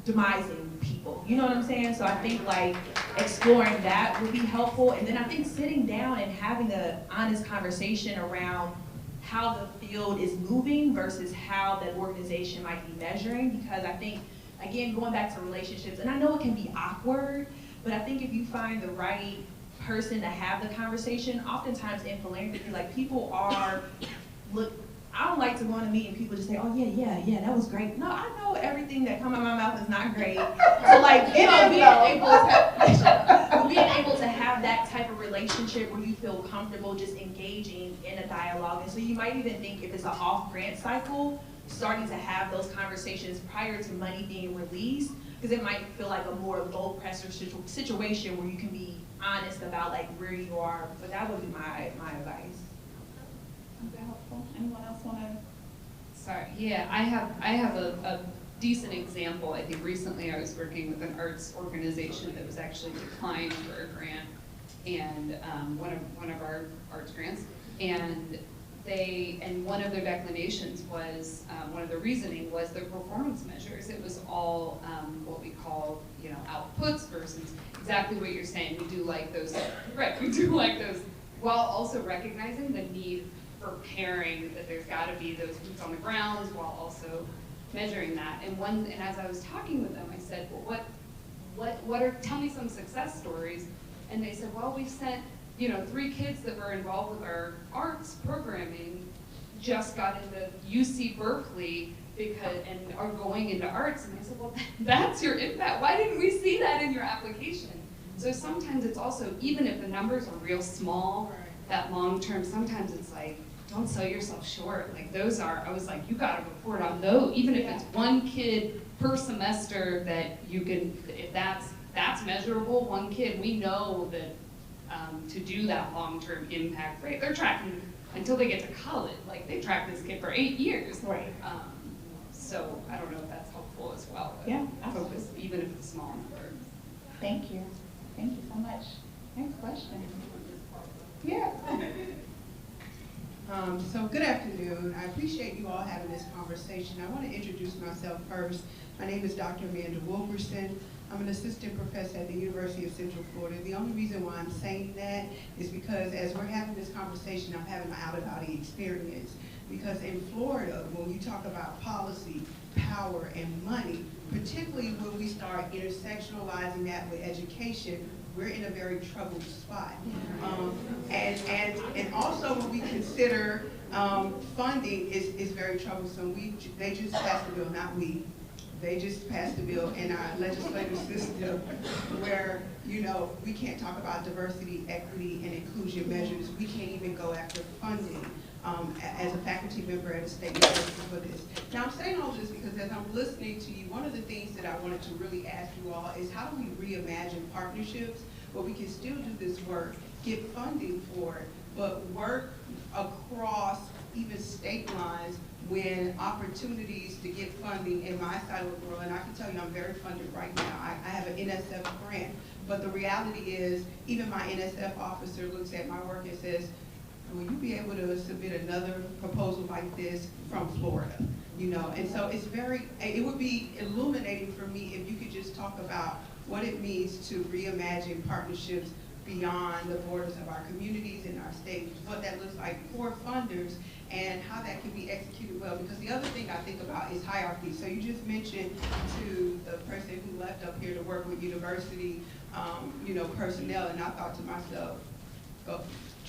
[SPEAKER 11] demising people, you know what I'm saying? So I think like exploring that would be helpful, and then I think sitting down and having an honest conversation around how the field is moving versus how that organization might be measuring, because I think, again, going back to relationships, and I know it can be awkward, but I think if you find the right person to have the conversation, oftentimes in philanthropy, like people are, look, I don't like to go on a meeting, people just say, oh yeah, that was great. No, I know everything that comes out of my mouth is not great. So like, being able to have that type of relationship where you feel comfortable just engaging in a dialogue. And so you might even think if it's an off-grant cycle, starting to have those conversations prior to money being released, because it might feel like a more low-pressure situation where you can be honest about like where you are. But that would be my advice. Is that helpful? Anyone else want to?
[SPEAKER 13] Sorry, yeah, I have a decent example. I think recently I was working with an arts organization that was actually declined for a grant, and one of our arts grants, and one of their declinations was, one of the reasoning was their performance measures. It was all what we call, outputs versus exactly what you're saying. We do like those, right, we do like those, while also recognizing the need for pairing, that there's gotta be those boots on the ground while also measuring that. And as I was talking with them, I said, well, tell me some success stories. And they said, well, we've sent, 3 kids that were involved with our arts programming just got into UC Berkeley and are going into arts. And I said, well, that's your impact. Why didn't we see that in your application? So sometimes it's also, even if the numbers are real small, that long term, sometimes it's like, don't sell yourself short. Like I was like, you gotta report on those, even if it's 1 kid per semester that you can, if that's measurable, 1 kid, we know that to do that long-term impact, right? They're tracking until they get to college. Like they track this kid for 8 years.
[SPEAKER 2] Right.
[SPEAKER 13] So I don't know if that's helpful as well.
[SPEAKER 2] Yeah,
[SPEAKER 13] focus, even if it's a small number.
[SPEAKER 2] Thank you. Thank you so much. Next question. Yeah.
[SPEAKER 17] So good afternoon. I appreciate you all having this conversation. I want to introduce myself first. My name is Dr. Amanda Wilkerson. I'm an assistant professor at the University of Central Florida. The only reason why I'm saying that is because as we're having this conversation, I'm having an out-of-body experience. Because in Florida, when you talk about policy, power, and money, particularly when we start intersectionalizing that with education, we're in a very troubled spot. And also when we consider funding is very troublesome. They just passed the bill, not we. They just passed a bill in our legislative system where, we can't talk about diversity, equity, and inclusion measures. We can't even go after funding as a faculty member at a state university for this. Now, I'm saying all this because as I'm listening to you, one of the things that I wanted to really ask you all is how do we reimagine partnerships where we can still do this work, get funding for it, but work across even state lines when opportunities to get funding in my side of the world, and I can tell you I'm very funded right now. I have an NSF grant, but the reality is even my NSF officer looks at my work and says, will you be able to submit another proposal like this from Florida? And so it would be illuminating for me if you could just talk about what it means to reimagine partnerships beyond the borders of our communities and our states, what that looks like for funders and how that can be executed well. Because the other thing I think about is hierarchy. So you just mentioned to the person who left up here to work with university, personnel, and I thought to myself,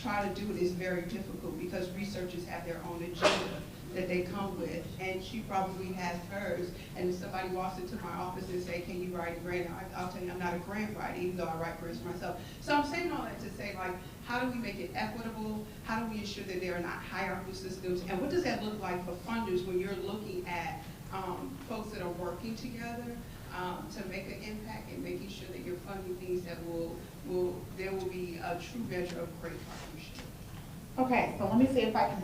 [SPEAKER 17] try to do it is very difficult because researchers have their own agenda that they come with, and she probably has hers. And if somebody walks into my office and say, can you write a grant? I'll tell you I'm not a grant writer, even though I write grants myself. So I'm saying all that to say, like, how do we make it equitable? How do we ensure that there are not hierarchical systems? And what does that look like for funders when you're looking at folks that are working together to make an impact and making sure that you're funding things that will there will be a true measure of great partnership.
[SPEAKER 2] Okay, so let me see if I can.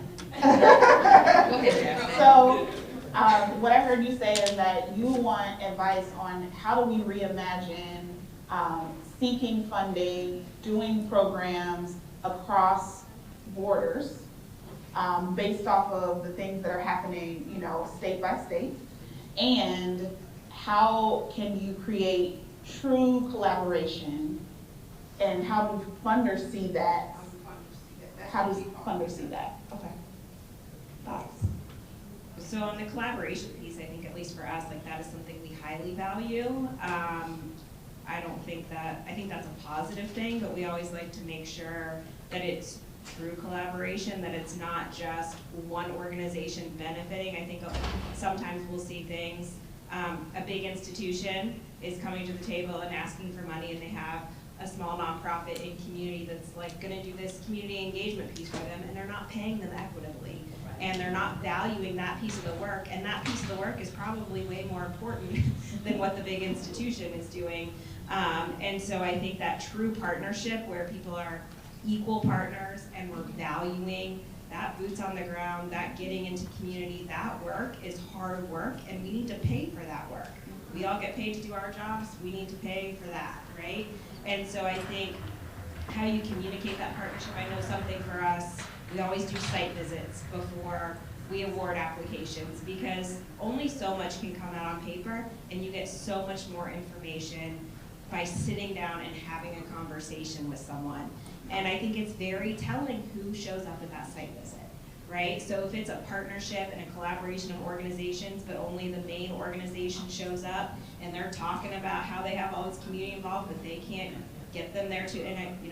[SPEAKER 11] Go ahead, Jasmine.
[SPEAKER 2] So, what I heard you say is that you want advice on how do we reimagine seeking funding, doing programs across borders, based off of the things that are happening, you know, state by state, and how can you create true collaboration, and how do funders see that? How does funders see that? Okay. Thoughts?
[SPEAKER 12] So on the collaboration piece, I think at least for us, like that is something we highly value. I think that's a positive thing, but we always like to make sure that it's true collaboration, that it's not just one organization benefiting. I think sometimes we'll see things, a big institution is coming to the table and asking for money, and they have a small nonprofit in community that's like gonna do this community engagement piece for them, and they're not paying them equitably. And they're not valuing that piece of the work, and that piece of the work is probably way more important than what the big institution is doing. And so I think that true partnership where people are equal partners and we're valuing that boots on the ground, that getting into community, that work is hard work, and we need to pay for that work. We all get paid to do our jobs, we need to pay for that, right? And so I think how you communicate that partnership, I know something for us, we always do site visits before we award applications, because only so much can come out on paper, and you get so much more information by sitting down and having a conversation with someone. And I think it's very telling who shows up at that site visit, right? So if it's a partnership and a collaboration of organizations, but only the main organization shows up and they're talking about how they have all this community involved, but they can't get them there too, and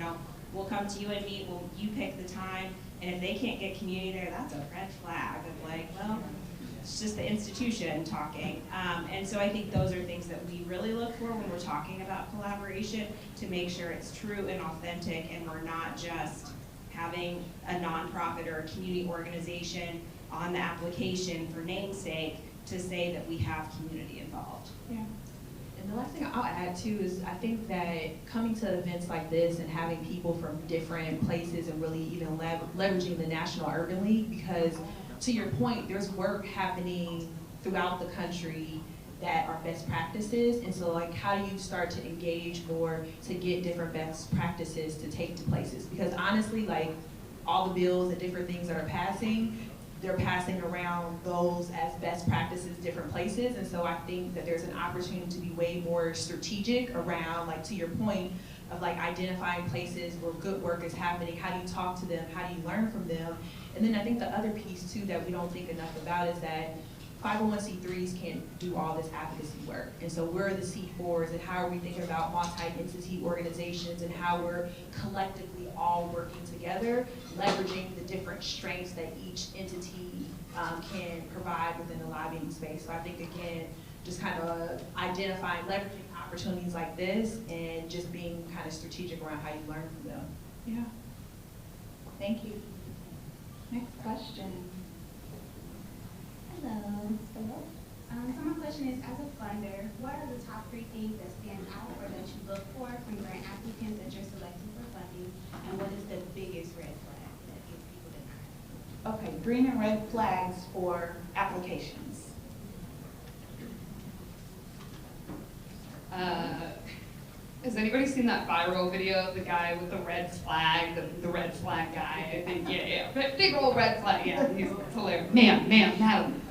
[SPEAKER 12] we'll come to you and meet, you pick the time, and if they can't get community there, that's a red flag of like, well, it's just the institution talking. And so I think those are things that we really look for when we're talking about collaboration, to make sure it's true and authentic, and we're not just having a nonprofit or a community organization on the application for namesake to say that we have community involved.
[SPEAKER 2] Yeah.
[SPEAKER 11] And the last thing I'll add too is I think that coming to events like this and having people from different places and really even leveraging the National Urban League, because to your point, there's work happening throughout the country that are best practices, and so like how do you start to engage more to get different best practices to take to places? Because honestly, like all the bills and different things that are passing, they're passing around those as best practices different places, and so I think that there's an opportunity to be way more strategic around, like to your point, of like identifying places where good work is happening. How do you talk to them? How do you learn from them? And then I think the other piece too that we don't think enough about is that 501c3s can't do all this advocacy work. And so we're the C4s, and how are we thinking about multi-entity organizations and how we're collectively all working together, leveraging the different strengths that each entity can provide within the lobbying space. So I think, again, just kind of identifying, leveraging opportunities like this, and just being kind of strategic around how you learn from them.
[SPEAKER 2] Yeah. Thank you. Next question.
[SPEAKER 7] Hello. So my question is, as a funder, what are the top 3 things that stand out or that you look for from grant applicants that you're selecting for funding, and what is the biggest red flag that gets people denied?
[SPEAKER 2] Okay, green and red flags for applications.
[SPEAKER 13] Has anybody seen that viral video of the guy with the red flag, the red flag guy? I think, yeah. Big old red flag, yeah, he's hilarious. Ma'am, madam.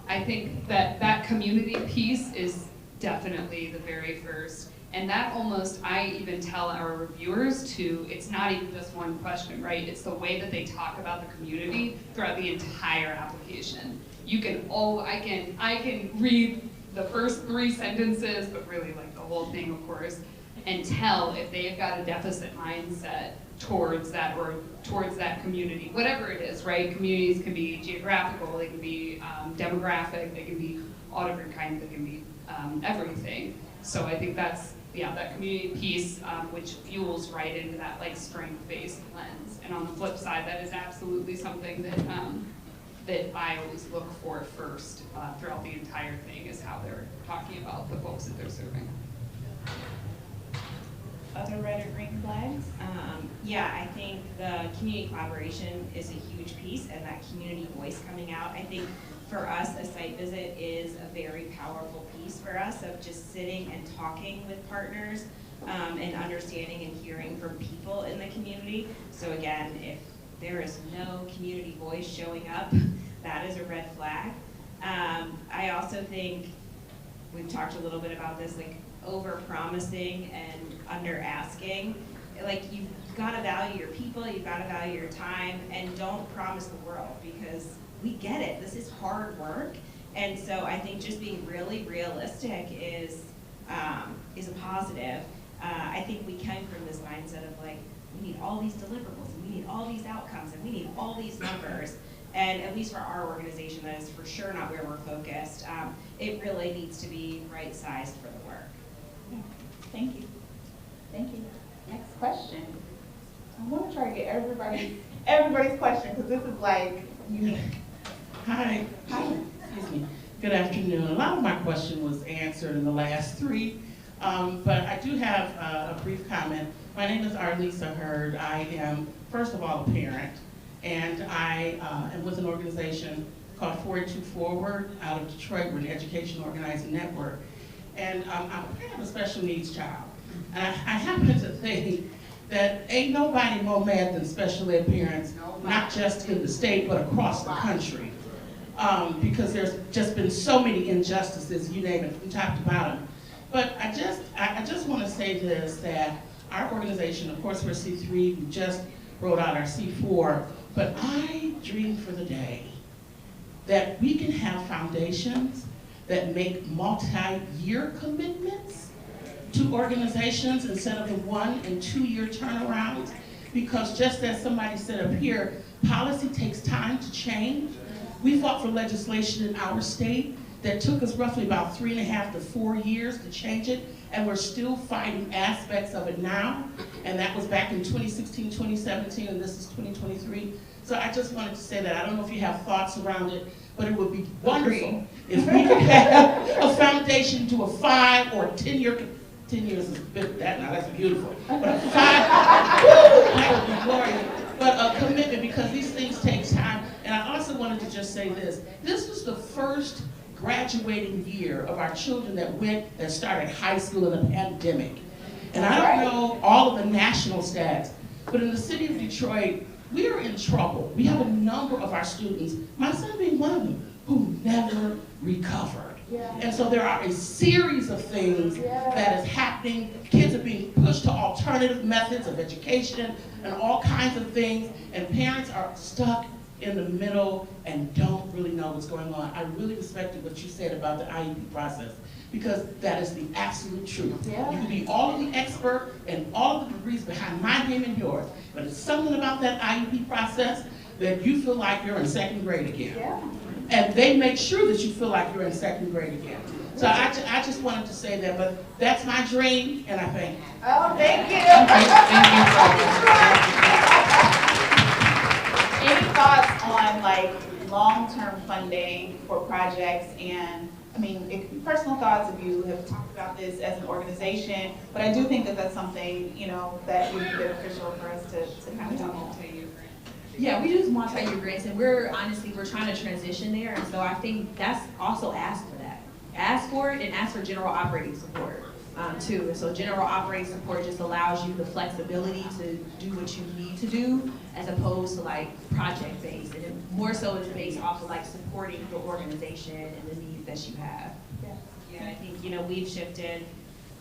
[SPEAKER 13] I think that community piece is definitely the very first. And that almost, I even tell our reviewers to, it's not even just one question, right? It's the way that they talk about the community throughout the entire application. You can, I can read the first 3 sentences, but really like the whole thing, of course, and tell if they've got a deficit mindset towards that, or towards that community, whatever it is, right? Communities can be geographical, they can be demographic, they can be all different kinds, they can be everything. So I think that's, yeah, that community piece, which fuels right into that like strength-based lens. And on the flip side, that is absolutely something that that I always look for first throughout the entire thing, is how they're talking about the folks that they're serving.
[SPEAKER 12] Other red or green flags? Yeah, I think the community collaboration is a huge piece, and that community voice coming out. I think for us, a site visit is a very powerful piece for us of just sitting and talking with partners and understanding and hearing from people in the community. So again, if there is no community voice showing up, that is a red flag. I also think, we've talked a little bit about this, like over-promising and under-asking. Like, you've got to value your people, you've got to value your time, and don't promise the world, because we get it. This is hard work. And so I think just being really realistic is a positive. I think we came from this mindset of like, we need all these deliverables, and we need all these outcomes, and we need all these numbers. And at least for our organization, that is for sure not where we're focused. It really needs to be right-sized for the work.
[SPEAKER 2] Yeah. Thank you. Thank you. Next question. I want to try to get everybody's question, because this is like unique.
[SPEAKER 18] Hi.
[SPEAKER 2] Hi.
[SPEAKER 18] Excuse me. Good afternoon. A lot of my question was answered in the last three, but I do have a brief comment. My name is Arlisa Hurd. I am, first of all, a parent, and I am with an organization called 482 Forward out of Detroit. We're an education organizing network. And I'm a parent of a special needs child. And I happen to think that ain't nobody more mad than special ed parents, not just in the state, but across the country. Because there's just been so many injustices, you name it, from top to bottom. But I just want to say this, that our organization, of course, we're C3, we just rolled out our C4, but I dream for the day that we can have foundations that make multi-year commitments to organizations instead of the 1 and 2 year turnarounds. Because just as somebody said up here, policy takes time to change. We fought for legislation in our state that took us roughly about 3.5 to 4 years to change it, and we're still fighting aspects of it now. And that was back in 2016, 2017, and this is 2023. So I just wanted to say that. I don't know if you have thoughts around it, but it would be wonderful if we could have a foundation to a 5 or 10 year, 10 years is a bit, that's beautiful, but a 5, that would be glorious. But a commitment, because these things take time. And I also wanted to just say this. This was the first graduating year of our children that started high school in a pandemic. And I don't know all of the national stats, but in the city of Detroit, we are in trouble. We have a number of our students, my son being one of them, who never recovered. And so there are a series of things that is happening. Kids are being pushed to alternative methods of education and all kinds of things, and parents are stuck in the middle and don't really know what's going on. I really respected what you said about the IEP process, because that is the absolute truth. You can be all of the expert and all of the degrees behind my name and yours, but it's something about that IEP process that you feel like you're in 2nd grade again. And they make sure that you feel like you're in 2nd grade again. So I just wanted to say that, but that's my dream, and I thank you.
[SPEAKER 2] Oh, thank you. Any thoughts on like long-term funding for projects? And I mean, personal thoughts if you have talked about this as an organization, but I do think that that's something, you know, that would be beneficial for us to kind of talk about.
[SPEAKER 11] Yeah, we use multi-year grants, and we're trying to transition there, and so I think that's also ask for that. Ask for it, and ask for general operating support too. And so general operating support just allows you the flexibility to do what you need to do, as opposed to like project-based, and it more so it's based off of like supporting the organization and the needs that you have.
[SPEAKER 12] Yeah, I think, you know, we've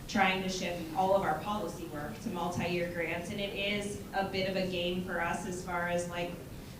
[SPEAKER 12] trying to shift all of our policy work to multi-year grants, and it is a bit of a game for us as far as like,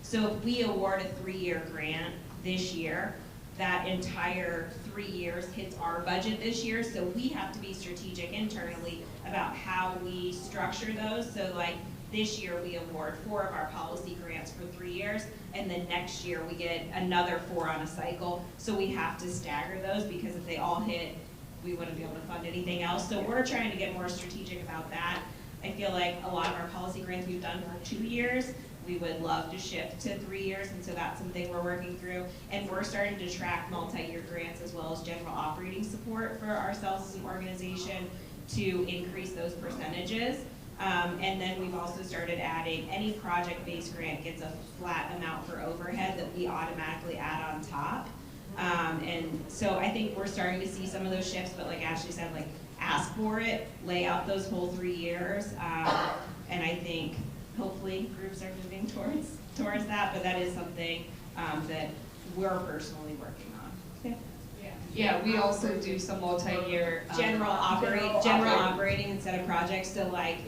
[SPEAKER 12] so if we award a 3-year grant this year, that entire 3 years hits our budget this year, so we have to be strategic internally about how we structure those. So like this year we award 4 of our policy grants for 3 years, and then next year we get another 4 on a cycle, so we have to stagger those, because if they all hit, we wouldn't be able to fund anything else. So we're trying to get more strategic about that. I feel like a lot of our policy grants we've done for 2 years. We would love to shift to 3 years, and so that's something we're working through. And we're starting to track multi-year grants as well as general operating support for ourselves as an organization. to increase those percentages. And then we've also started adding, any project-based grant gets a flat amount for overhead that we automatically add on top. And so I think we're starting to see some of those shifts, but like Ashley said, like ask for it, lay out those whole 3 years. And I think hopefully groups are moving towards that, but that is something that we're personally working on.
[SPEAKER 13] Yeah, we also do some multi-year
[SPEAKER 12] General operating instead of projects. So like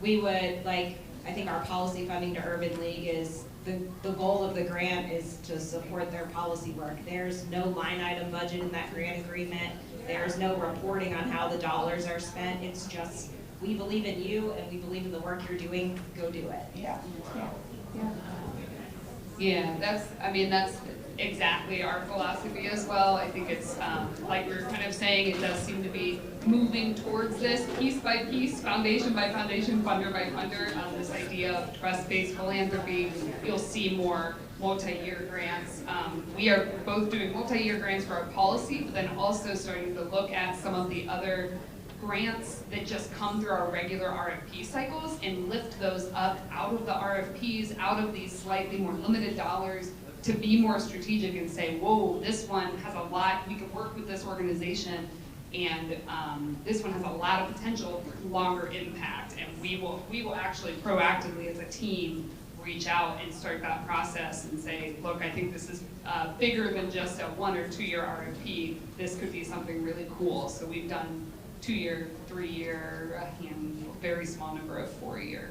[SPEAKER 12] we would like, I think our policy funding to Urban League is, the goal of the grant is to support their policy work. There's no line item budget in that grant agreement. There's no reporting on how the dollars are spent. It's just, we believe in you and we believe in the work you're doing, go do it.
[SPEAKER 2] Yeah.
[SPEAKER 13] Yeah, that's exactly our philosophy as well. I think it's, like we were kind of saying, it does seem to be moving towards this piece by piece, foundation by foundation, funder by funder, this idea of trust-based philanthropy. You'll see more multi-year grants. We are both doing multi-year grants for our policy, but then also starting to look at some of the other grants that just come through our regular RFP cycles and lift those up out of the RFPs, out of these slightly more limited dollars, to be more strategic and say, whoa, this one has a lot, we can work with this organization, and this one has a lot of potential for longer impact, and we will actually proactively as a team reach out and start that process and say, look, I think this is bigger than just a 1 or 2 year RFP. This could be something really cool. So we've done 2 year, 3 year, and very small number of 4 year.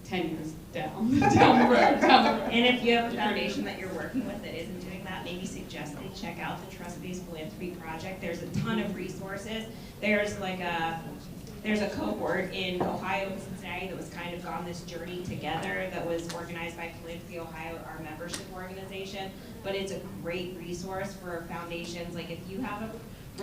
[SPEAKER 13] 10 years down the road.
[SPEAKER 12] And if you have a foundation that you're working with that isn't doing that, maybe suggest they check out the Trust-Based Philanthropy Project. There's a ton of resources. There's a cohort in Ohio and Cincinnati that was kind of on this journey together that was organized by Philanthropy Ohio, our membership organization. But it's a great resource for foundations. Like if you have a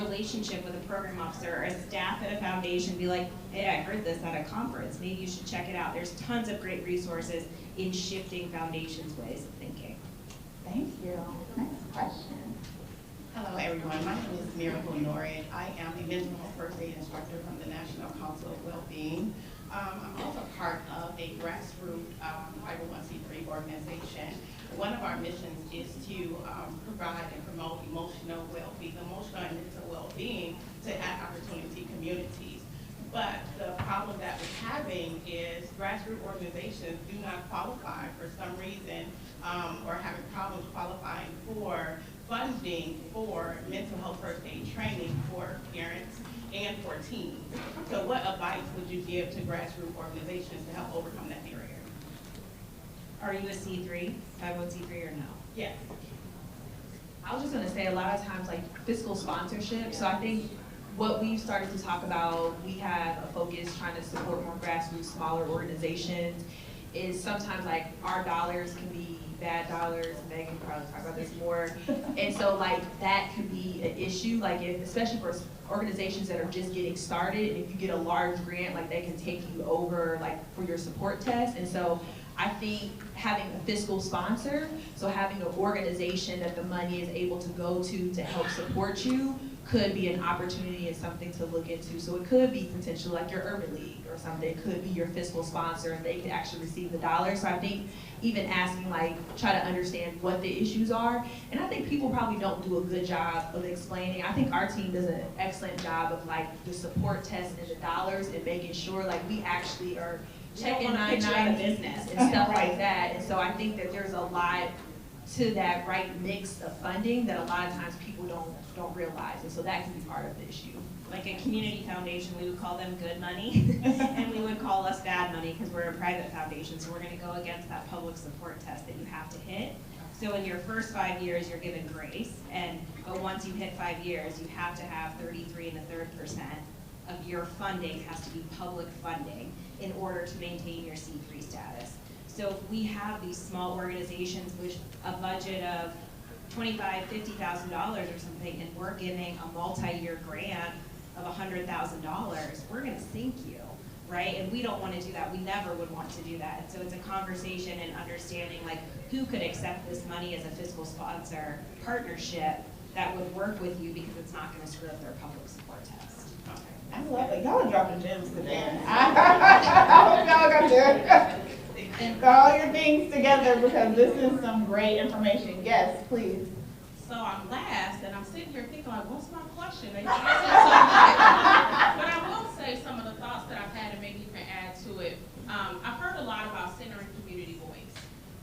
[SPEAKER 12] relationship with a program officer or a staff at a foundation, be like, hey, I heard this at a conference, maybe you should check it out. There's tons of great resources in shifting foundations' ways of thinking.
[SPEAKER 2] Thank you. Next question.
[SPEAKER 19] Hello everyone, my name is Miracle Norrid. I am a mental health first aid instructor from the National Council of Wellbeing. I'm also part of a grassroots 501c3 organization. One of our missions is to provide and promote emotional well-being, emotional and mental well-being to at-opportunity communities. But the problem that we're having is grassroots organizations do not qualify for some reason or having problems qualifying for funding for mental health first aid training for parents and for teens. So what advice would you give to grassroots organizations to help overcome that barrier?
[SPEAKER 12] Are you a C3, 501c3 or no?
[SPEAKER 19] Yes.
[SPEAKER 11] I was just gonna say a lot of times like fiscal sponsorship. So I think what we've started to talk about, we have a focus trying to support more grassroots, smaller organizations, is sometimes like our dollars can be bad dollars. Megan can probably talk about this more. And so like that could be an issue, like if, especially for organizations that are just getting started, and if you get a large grant, like they can take you over like for your support test. And so I think having a fiscal sponsor, so having an organization that the money is able to go to help support you, could be an opportunity and something to look into. So it could be potentially like your Urban League or something. It could be your fiscal sponsor and they could actually receive the dollars. So I think even asking, like, try to understand what the issues are. And I think people probably don't do a good job of explaining. I think our team does an excellent job of like the support test and the dollars and making sure like we actually are checking 990 business and stuff like that. And so I think that there's a lot to that right mix of funding that a lot of times people don't realize. And so that can be part of the issue.
[SPEAKER 12] Like a community foundation, we would call them good money, and we would call us bad money because we're a private foundation, so we're gonna go against that public support test that you have to hit. So in your first 5 years, you're given grace, but once you hit 5 years, you have to have 33 1/3% of your funding has to be public funding in order to maintain your C3 status. So if we have these small organizations with a budget of $25,000, $50,000 or something, and we're giving a multi-year grant of $100,000, we're gonna sink you, right? And we don't wanna do that. We never would want to do that. And so it's a conversation and understanding like who could accept this money as a fiscal sponsor partnership that would work with you because it's not gonna screw up their public support test.
[SPEAKER 2] I love it. Y'all are dropping gems today. I hope y'all got all your things together because this is some great information. Yes, please.
[SPEAKER 10] So I'm last, and I'm sitting here thinking, like, what's my question? They answered so good. But I will say some of the thoughts that I've had, and maybe you can add to it. I've heard a lot about centering community voice,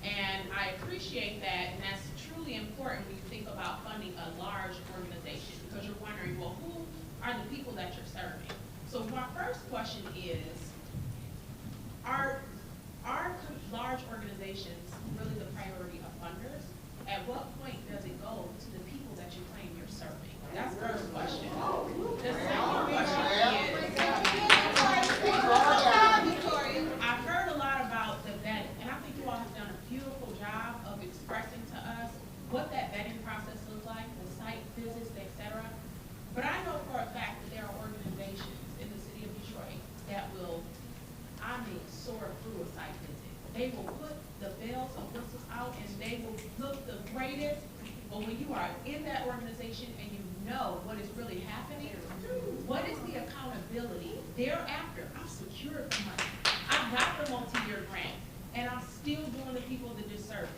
[SPEAKER 10] and I appreciate that, and that's truly important when you think about funding a large organization, because you're wondering, well, who are the people that you're serving? So my first question is, are large organizations really the priority of funders? At what point does it go to the people that you claim you're serving? That's the first question. The second question is, I've heard a lot about the vetting, and I think you all have done a beautiful job of expressing to us what that vetting process looks like, the site visits, etc. But I know for a fact that there are organizations in the city of Detroit that will, soar through a site visit. They will put the bells and whistles out and they will look the greatest, but when you are in that organization and you know what is really happening, what is the accountability? Thereafter, I've secured the money. I've got the multi-year grant, and I'm still doing the people the disservice.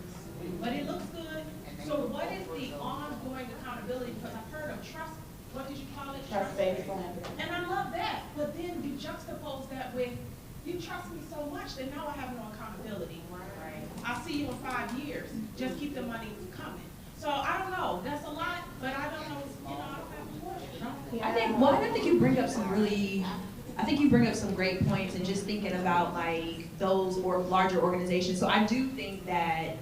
[SPEAKER 10] But it looks good. So what is the ongoing accountability? Because I've heard of trust, what did you call it?
[SPEAKER 2] Trust-based philanthropy.
[SPEAKER 10] And I love that, but then you juxtapose that with, you trust me so much that now I have no accountability. Right. I'll see you in 5 years. Just keep the money coming. So I don't know. That's a lot, but I don't know. I don't have a question.
[SPEAKER 11] I think you bring up some great points, and just thinking about like those or larger organizations. So I do think that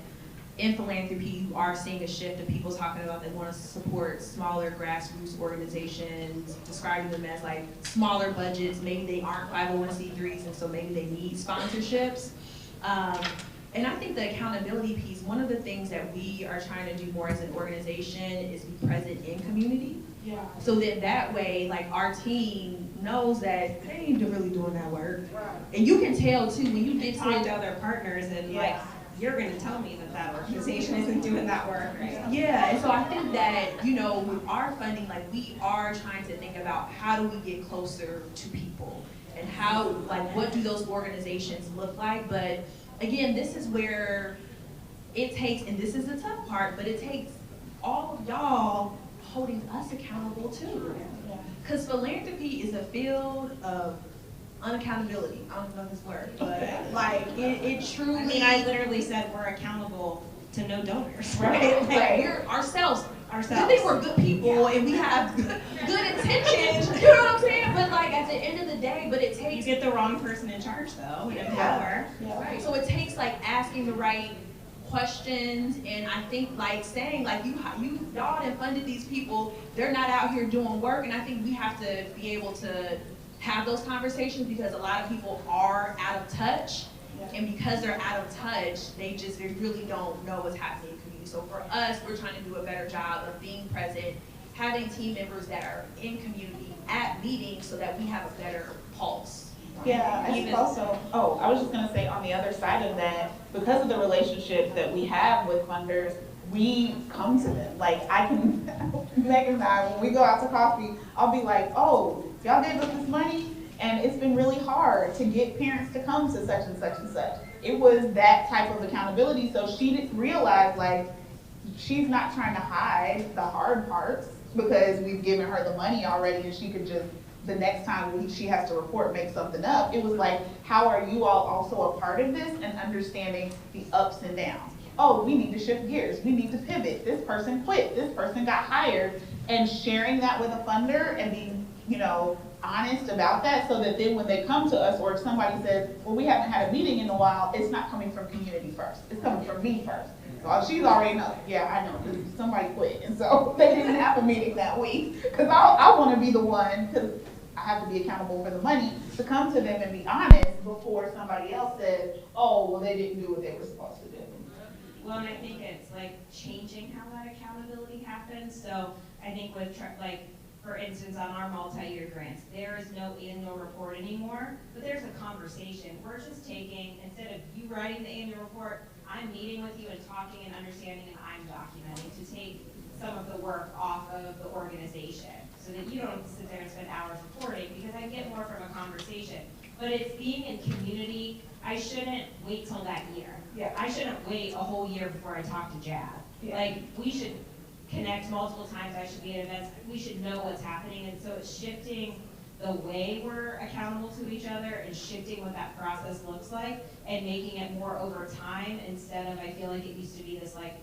[SPEAKER 11] in philanthropy, you are seeing a shift of people talking about they want to support smaller grassroots organizations, describing them as like smaller budgets. Maybe they aren't 501c3s, and so maybe they need sponsorships. And I think the accountability piece, one of the things that we are trying to do more as an organization is be present in community.
[SPEAKER 2] Yeah.
[SPEAKER 11] So that way, like our team knows that they ain't really doing that work. Right. And you can tell too when you get to
[SPEAKER 12] other partners and like, you're gonna tell me that organization isn't doing that work, right?
[SPEAKER 11] Yeah, and so I think that, you know, with our funding, like we are trying to think about how do we get closer to people and how, like, what do those organizations look like? But again, this is where it takes, and this is the tough part, but it takes all of y'all holding us accountable too. Because philanthropy is a field of unaccountability. I don't know this word, but like it truly.
[SPEAKER 12] I mean, I literally said we're accountable to no donors,
[SPEAKER 11] right?
[SPEAKER 12] Like
[SPEAKER 11] we're ourselves. I think we're good people and we have good intentions. You know what I'm saying? But like at the end of the day, but it takes.
[SPEAKER 12] You get the wrong person in charge though, in power.
[SPEAKER 11] Yeah. Right. So it takes like asking the right questions, and I think like saying like y'all done funded these people. They're not out here doing work, and I think we have to be able to have those conversations because a lot of people are out of touch, and because they're out of touch, they really don't know what's happening in the community. So for us, we're trying to do a better job of being present, having team members that are in community at meetings so that we have a better pulse.
[SPEAKER 2] Yeah, I think also, I was just gonna say on the other side of that, because of the relationships that we have with funders, we come to them. Like Megan and I, when we go out to coffee, I'll be like, oh, y'all gave us this money, and it's been really hard to get parents to come to such and such and such. It was that type of accountability, so she didn't realize like, she's not trying to hide the hard parts because we've given her the money already and she could just, the next time she has to report, make something up. It was like, how are you all also a part of this and understanding the ups and downs? Oh, we need to shift gears. We need to pivot. This person quit. This person got hired. And sharing that with a funder and being, honest about that so that then when they come to us, or if somebody says, well, we haven't had a meeting in a while, it's not coming from community first. It's coming from me first. So she's already know, yeah, I know, somebody quit. And so they didn't have a meeting that week. Because I want to be the one, because I have to be accountable for the money, to come to them and be honest before somebody else says, oh, well, they didn't do what they were supposed to do.
[SPEAKER 12] Well, and I think it's like changing how that accountability happens. So I think with for instance, on our multi-year grants, there is no annual report anymore, but there's a conversation. We're just taking, instead of you writing the annual report, I'm meeting with you and talking and understanding, and I'm documenting to take some of the work off of the organization, so that you don't sit there and spend hours reporting, because I get more from a conversation. But it's being in community. I shouldn't wait till that year.
[SPEAKER 2] Yeah.
[SPEAKER 12] I shouldn't wait a whole year before I talk to Jab.
[SPEAKER 2] Yeah.
[SPEAKER 12] Like, we should connect multiple times. I should be at events. We should know what's happening. And so it's shifting the way we're accountable to each other and shifting what that process looks like and making it more over time instead of, I feel like it used to be this like,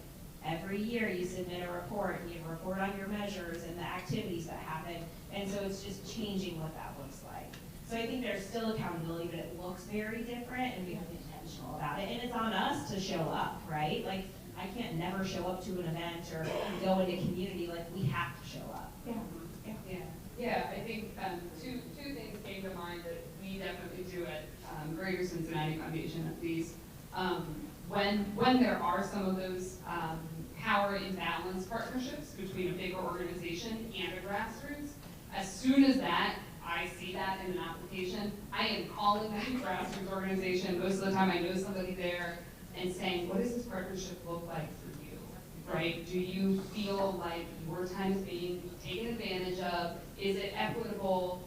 [SPEAKER 12] every year you submit a report and you report on your measures and the activities that happen. And so it's just changing what that looks like. So I think there's still accountability, but it looks very different and we have to be intentional about it. And it's on us to show up, right? Like, I can't never show up to an event or go into community, like we have to show up.
[SPEAKER 2] Yeah.
[SPEAKER 13] Yeah, I think two things came to mind that we definitely do at Greater Cincinnati Foundation at least. When there are some of those power imbalance partnerships between a bigger organization and a grassroots, as soon as I see that in an application, I am calling that grassroots organization. Most of the time I know somebody there and saying, what does this partnership look like for you, right? Do you feel like your time is being taken advantage of? Is it equitable?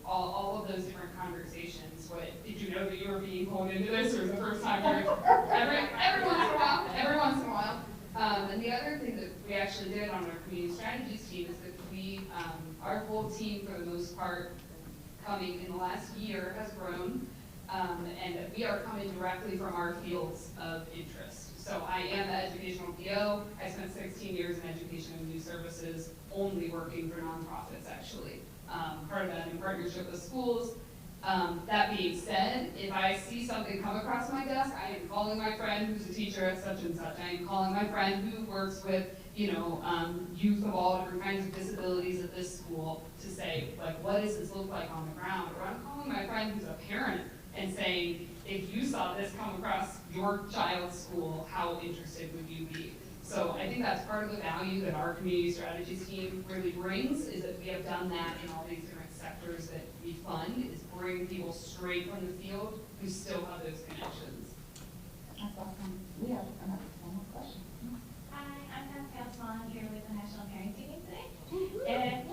[SPEAKER 13] All of those different conversations. Did you know that you were being pulled into this, or was the first time you're every once in a while. And the other thing that we actually did on our community strategies team is that our whole team, for the most part, coming in the last year, has grown, and we are coming directly from our fields of interest. So I am the educational PO. I spent 16 years in education and youth services, only working for nonprofits, actually. Part of that in partnership with schools. That being said, if I see something come across my desk, I am calling my friend who's a teacher at such and such. I am calling my friend who works with, youth of all different kinds of disabilities at this school to say, like, what does this look like on the ground? Or I'm calling my friend who's a parent and saying, if you saw this come across your child's school, how interested would you be? So I think that's part of the value that our community strategies team really brings, is that we have done that in all these different sectors that we fund, is bring people straight from the field who still have those connections.
[SPEAKER 2] That's awesome. We have one more question.
[SPEAKER 7] Hi, I'm Pascal Swan here with the National Parenting Team today. And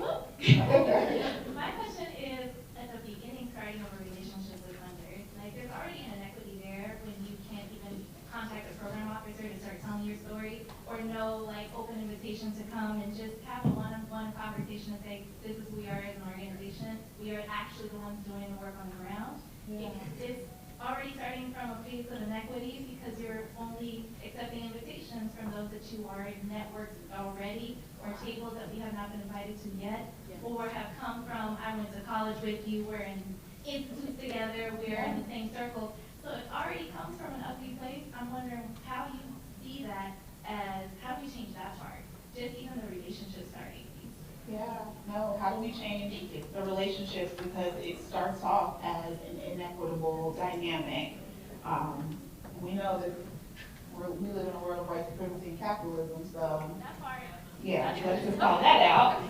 [SPEAKER 7] my question is, at the beginning, starting over relationships with funders, like there's already an inequity there when you can't even contact a program officer to start telling your story, or no like open invitation to come and just have a one-on-one conversation and say, this is who we are as an organization. We are actually the ones doing the work on the ground. Yeah. It's already starting from a place of inequity because you're only accepting invitations from those that you are in networks already, or tables that we have not been invited to yet, or have come from, I went to college with you, we're in institutes together, we're in the same circle. So it already comes from an ugly place. I'm wondering how you see that as, how do we change that part? Just even the relationship starting piece.
[SPEAKER 2] Yeah, no, how do we change the relationships, because it starts off as an inequitable dynamic. We know that we live in a world of white supremacy and capitalism, so yeah, let's just call that out.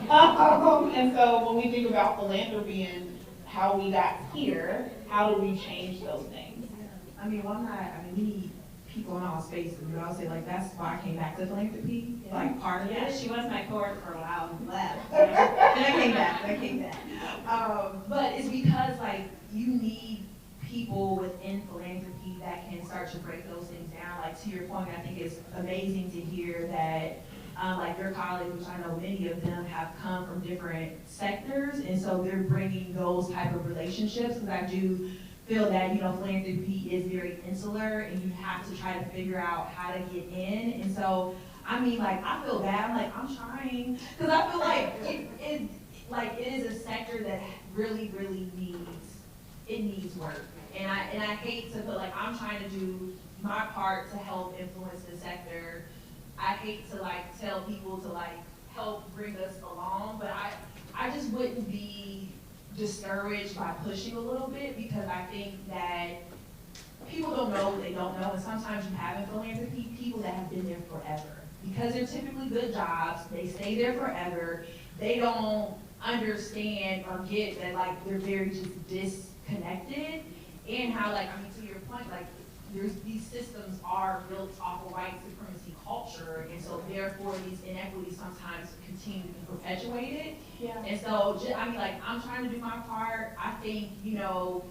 [SPEAKER 2] And so when we think about philanthropy and how we got here, how do we change those things?
[SPEAKER 11] I mean, we need people in all spaces, but I'll say, like, that's why I came back to philanthropy, like, part of it.
[SPEAKER 12] Yeah, she was my cohort for a while and left.
[SPEAKER 11] Then I came back. But it's because, like, you need people within philanthropy that can start to break those things down. Like, to your point, I think it's amazing to hear that, like, your colleagues, which I know many of them have come from different sectors, and so they're bringing those type of relationships, because I do feel that, philanthropy is very insular, and you have to try to figure out how to get in. And so, I mean, like, I feel bad. I'm like, I'm trying, because I feel like it is a sector that really, really needs work. And I hate to feel like I'm trying to do my part to help influence the sector. I hate to like tell people to like help bring us along, but I just wouldn't be discouraged by pushing a little bit, because I think that people don't know what they don't know, and sometimes you have in philanthropy people that have been there forever. Because they're typically good jobs, they stay there forever, they don't understand or get that like they're very just disconnected, and how like, I mean, to your point, like, these systems are built off of white supremacy culture, and so therefore these inequities sometimes continue to be perpetuated.
[SPEAKER 2] Yeah.
[SPEAKER 11] And so, I mean, like, I'm trying to do my part. I think, you know,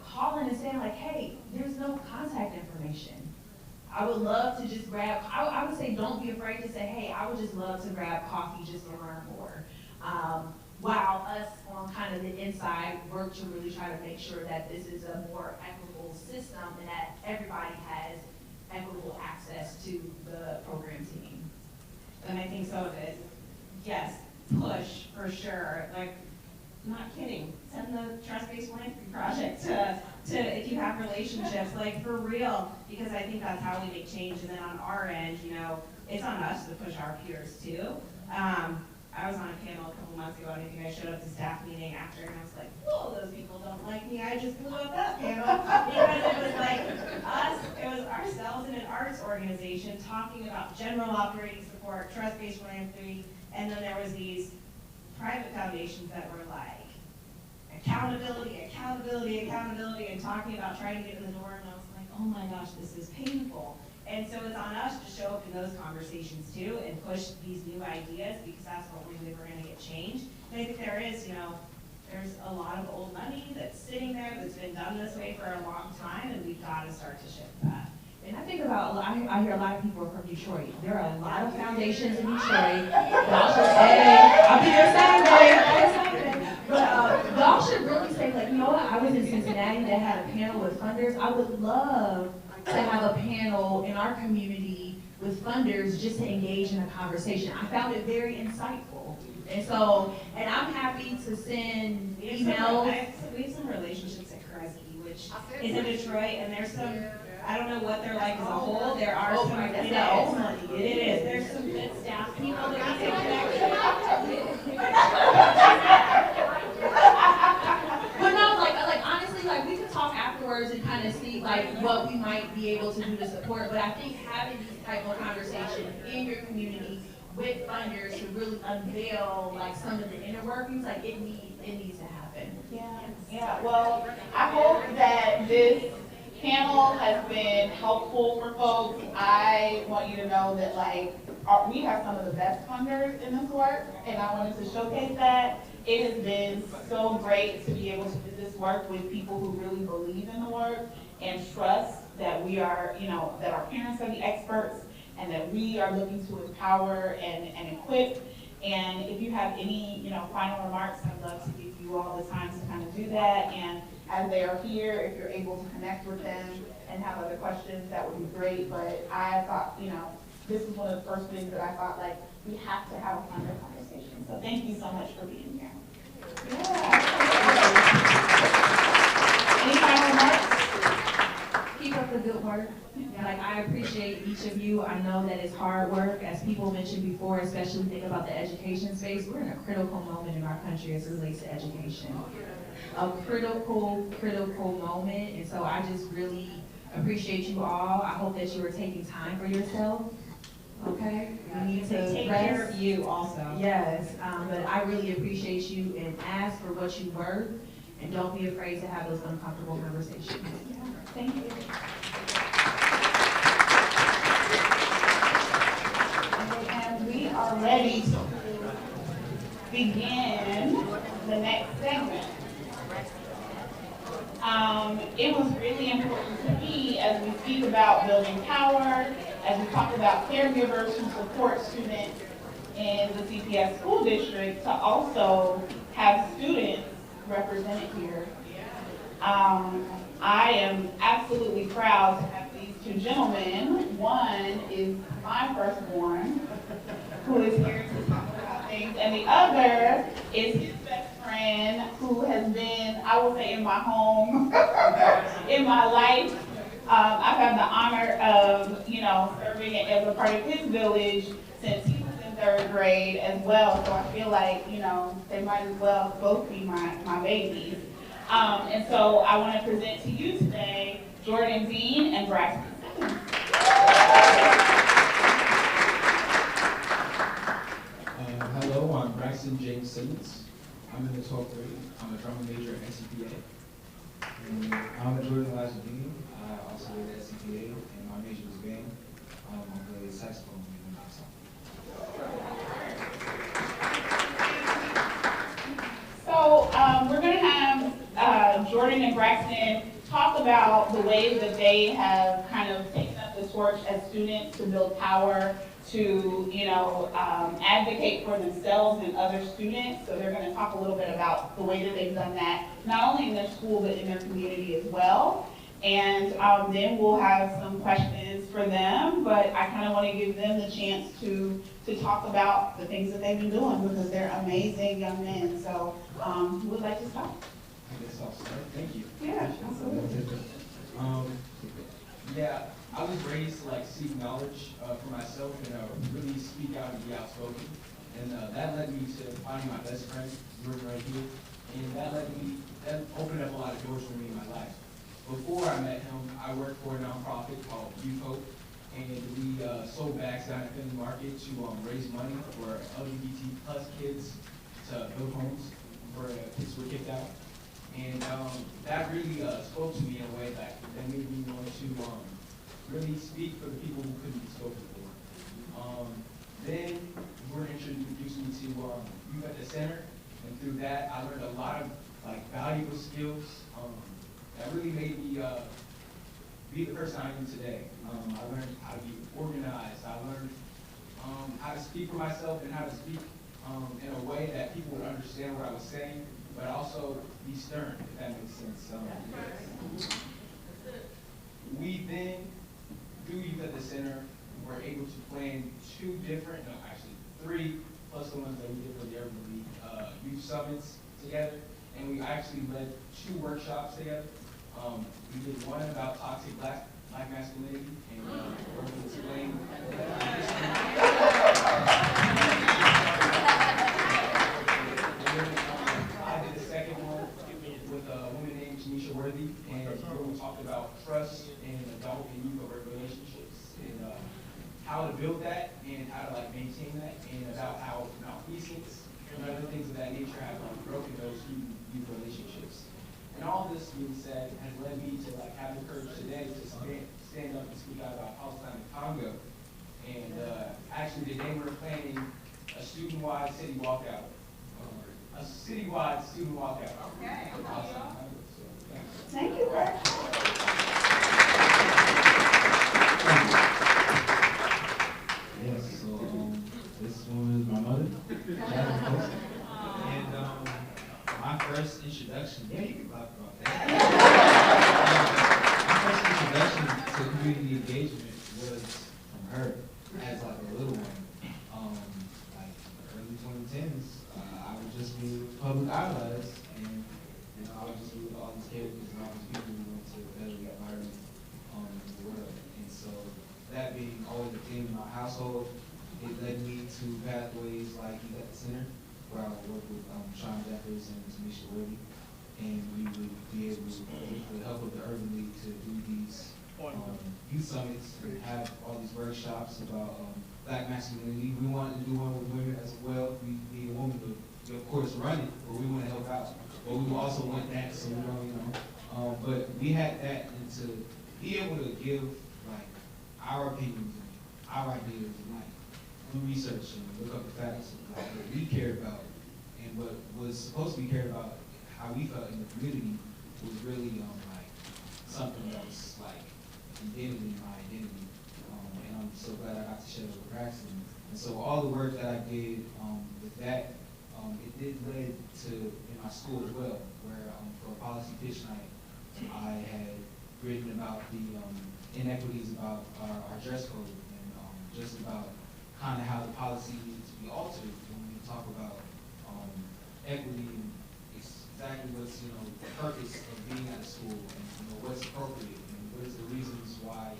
[SPEAKER 11] calling and saying like, hey, there's no contact information. I would love to just grab, I would say don't be afraid to say, hey, I would just love to grab coffee just to learn more. While us on kind of the inside work to really try to make sure that this is a more equitable system and that everybody has equitable access to the program team.
[SPEAKER 12] And I think so that, yes, push for sure. Like, not kidding. Send the trust-based philanthropy project to if you have relationships, like for real, because I think that's how we make change. And then on our end, you know, it's on us to push our peers too. I was on a panel a couple months ago, and I think I showed up to staff meeting after, and I was like, whoa, those people don't like me. I just blew up that panel. Because it was like us, it was ourselves in an arts organization talking about general operating support, trust-based philanthropy, and then there was these private foundations that were like, accountability, accountability, accountability, and talking about trying to get in the door, and I was like, oh my gosh, this is painful. And so it's on us to show up in those conversations too and push these new ideas, because that's what we believe we're going to get change. And I think there is, you know, there's a lot of old money that's sitting there that's been done this way for a long time, and we've got to start to shift that.
[SPEAKER 11] And I think about, I hear a lot of people from Detroit. There are a lot of foundations in Detroit. Y'all should, hey, I'll be there Saturday. But y'all should really say, like, you know what, I was in Cincinnati that had a panel with funders. I would love to have a panel in our community with funders just to engage in a conversation. I found it very insightful. And so, and I'm happy to send emails.
[SPEAKER 12] We have some relationships at Kresge, which is in Detroit, and there's some, I don't know what they're like as a whole. There are some,
[SPEAKER 11] that's the old money.
[SPEAKER 12] It is. There's some good staff people that we can connect.
[SPEAKER 11] But no, like honestly, like we could talk afterwards and kind of see like what we might be able to do to support. But I think having these type of conversations in your community with funders to really unveil like some of the inner workings, like it needs to happen.
[SPEAKER 2] Yeah. Well, I hope that this panel has been helpful for folks. I want you to know that like we have some of the best funders in this work, and I wanted to showcase that. It has been so great to be able to do this work with people who really believe in the work and trust that we are, you know, that our parents are the experts and that we are looking to empower and equip. And if you have any, you know, final remarks, I'd love to give you all the time to kind of do that. And as they are here, if you're able to connect with them and have other questions, that would be great. But I thought, you know, this is one of the first things that I thought, like, we have to have a funder conversation. So thank you so much for being here. Any final remarks?
[SPEAKER 11] Keep up the good work. Like, I appreciate each of you. I know that it's hard work. As people mentioned before, especially think about the education space, we're in a critical moment in our country as it relates to education. A critical moment. And so I just really appreciate you all. I hope that you are taking time for yourself. Okay? You need to
[SPEAKER 12] take
[SPEAKER 11] rest.
[SPEAKER 12] care of you also.
[SPEAKER 11] Yes, but I really appreciate you, and ask for what you worth, and don't be afraid to have those uncomfortable conversations.
[SPEAKER 2] Thank you. And we are ready to begin the next segment. It was really important to me as we speak about building power, as we talk about caregivers who support students in the CPS school district, to also have students represented here. I am absolutely proud to have these two gentlemen. One is my firstborn, who is here to talk about things, and the other is his best friend, who has been, I will say, in my home, in my life. I've had the honor of, you know, serving as a part of his village since he was in 3rd grade as well. So I feel like, you know, they might as well both be my babies. And so I want to present to you today Jordan Dean and Braxton Simmons.
[SPEAKER 20] Hello, I'm Braxton James Simmons. I'm in the 12th grade. I'm a drama major at SCPA. And I'm Jordan Elijah. I also did SCPA, and my major was band. I played saxophone.
[SPEAKER 2] So we're going to have Jordan and Braxton talk about the ways that they have kind of taken up the torch as students to build power, to advocate for themselves and other students. So they're going to talk a little bit about the way that they've done that, not only in their school but in their community as well. And then we'll have some questions for them, but I kind of want to give them the chance to talk about the things that they've been doing because they're amazing young men. So who would like to start?
[SPEAKER 20] I guess I'll start. Thank you.
[SPEAKER 2] Yeah, absolutely.
[SPEAKER 20] Yeah, I was raised to seek knowledge for myself and really speak out and be outspoken. And that led me to finding my best friend, Jordan right here. And that opened up a lot of doors for me in my life. Before I met him, I worked for a nonprofit called Youth Hope, and we sold bags down at Finley Market to raise money for LGBT plus kids to build homes for kids who were kicked out. And that really spoke to me in a way that made me want to really speak for the people who couldn't be spoken for. Then Jordan introduced me to Youth at the Center, and through that I learned a lot of valuable skills that really made me be the person I am today. I learned how to be organized. I learned how to speak for myself and how to speak in a way that people would understand what I was saying, but also be stern, if that makes sense. We then, through Youth at the Center, were able to plan three, plus the ones that we did for the Urban League, youth summits together, and we actually led 2 workshops together. We did one about toxic black masculinity, and we're going to explain I did the second one with a woman named Tanisha Worthy, and we talked about trust in adult and youth relationships, and how to build that, and how to maintain that, and about how malfeasance and other things of that nature have broken those youth relationships. And all this being said has led me to have the courage today to stand up and speak out about Palestine and Congo. And actually today we're planning a student-wide city walkout. A citywide student walkout. Okay.
[SPEAKER 2] Thank you, Brett.
[SPEAKER 20] Yes, so this one is my mother. And my first introduction, yeah, you can talk about that. My first introduction to community engagement was from her as a little one. Early 2010s, I would just be public idolized, and I would just be with all these characters and all these people who went to a better environment in the world. And so that being always a theme in my household, it led me to pathways like Youth at the Center, where I would work with Sean Jeffers and Tanisha Worthy, and we would be able to, with the help of the Urban League, to do these youth summits and have all these workshops about black masculinity. We wanted to do one with women as well. We need a woman to, of course, run it, but we want to help out. But we also want that, so we don't, but we had that, and to be able to give our opinions, our ideas, and do research and look up the facts of what we cared about and what was supposed to be cared about, how we felt in the community, was really something that was embedded in my identity. And I'm so glad I got to share it with Braxton. And so all the work that I did with that, it did lead to in my school as well, where for a policy pitch night, I had written about the inequities about our dress code and just about kind of how the policy needs to be altered when we talk about equity and exactly what's the purpose of being at a school and what's appropriate and what is the reasons why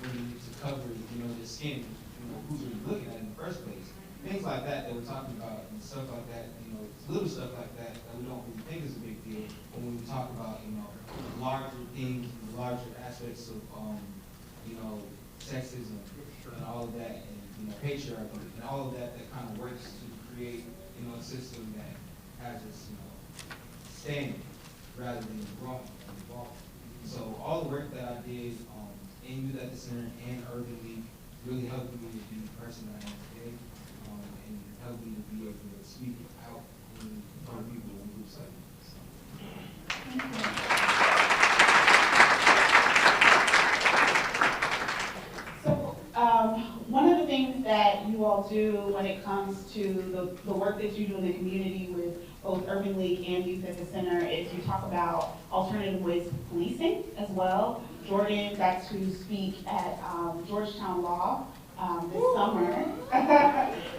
[SPEAKER 20] women need to cover their skin, who's really looking at it in the first place. Things like that we're talking about and stuff like that, little stuff like that we don't really think is a big deal. But when we talk about larger things, larger aspects of sexism and all of that, and patriarchy and all of that kind of works to create a system that has us standing. rather than growing and evolving. So all the work that I did in Youth at the Center and Urban League really helped me to be the person that I am today, and helped me to be able to speak out in front of people in groups like this.
[SPEAKER 2] So, one of the things that you all do when it comes to the work that you do in the community with both Urban League and Youth at the Center is you talk about alternative ways of policing as well. Jordan got to speak at Georgetown Law this summer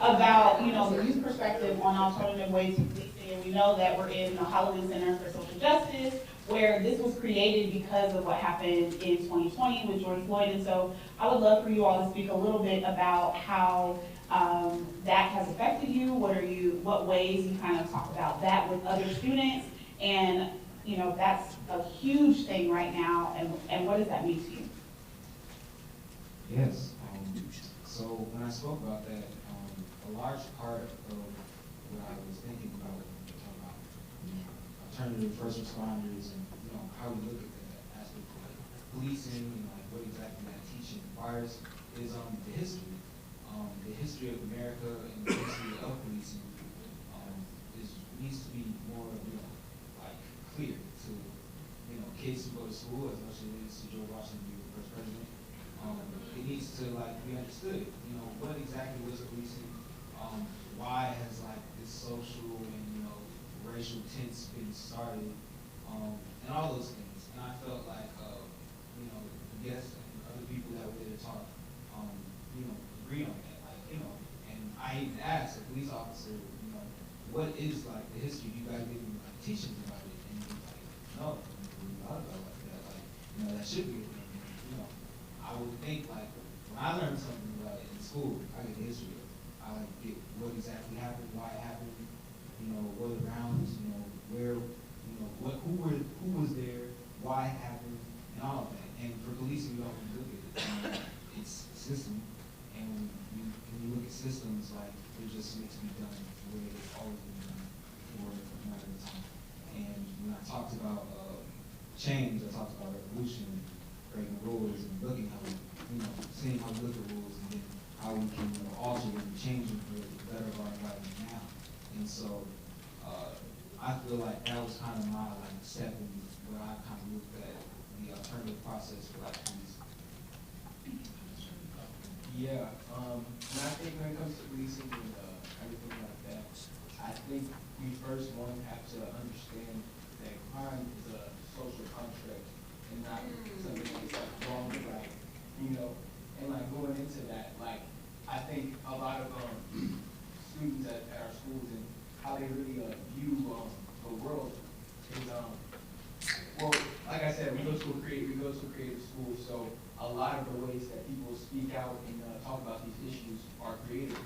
[SPEAKER 2] about, you know, the youth perspective on alternative ways of policing. And we know that we're in the Holloman Center for Social Justice, where this was created because of what happened in 2020 with George Floyd. And so I would love for you all to speak a little bit about how that has affected you. What ways you kind of talk about that with other students, and you know, that's a huge thing right now, and what does that mean to you?
[SPEAKER 20] Yes. So when I spoke about that, a large part of what I was thinking about when we talk about alternative first responders and how we look at that aspect of like policing and like what exactly that teaching requires is the history. The history of America and the history of policing needs to be more like clear to kids who go to school, as much as it is to George Washington being the first president. It needs to like be understood. What exactly was policing? Why has like this social and racial tense been started? And all those things. And I felt like guests and other people that were there to talk, agreed on that. Like and I even asked a police officer, what is like the history? You guys didn't like teaching about it, and he was like, no, we thought about it like that. Like that should be a thing. I would think like when I learned something about it in school, I get the history of it. I like get what exactly happened, why it happened, what the rounds, where, who was there, why it happened, and all of that. And for policing, we don't really look at it. It's a system, and when you look at systems, like they're just meant to be done the way they've always been done for a matter of time. And when I talked about change, I talked about revolution, breaking rules, and looking how we, seeing how we look at rules, and then how we can alter them and change them for the better of our environment now. And so I feel like that was kind of my like step in where I kind of looked at the alternative process for like police.
[SPEAKER 21] Yeah, and I think when it comes to policing and everything like that, I think we first one have to understand that crime is a social construct and not something that's like wrong or right, and like going into that, like I think a lot of students at our schools and how they really view the world is well, like I said, we go to a creative school, so a lot of the ways that people speak out and talk about these issues are creative.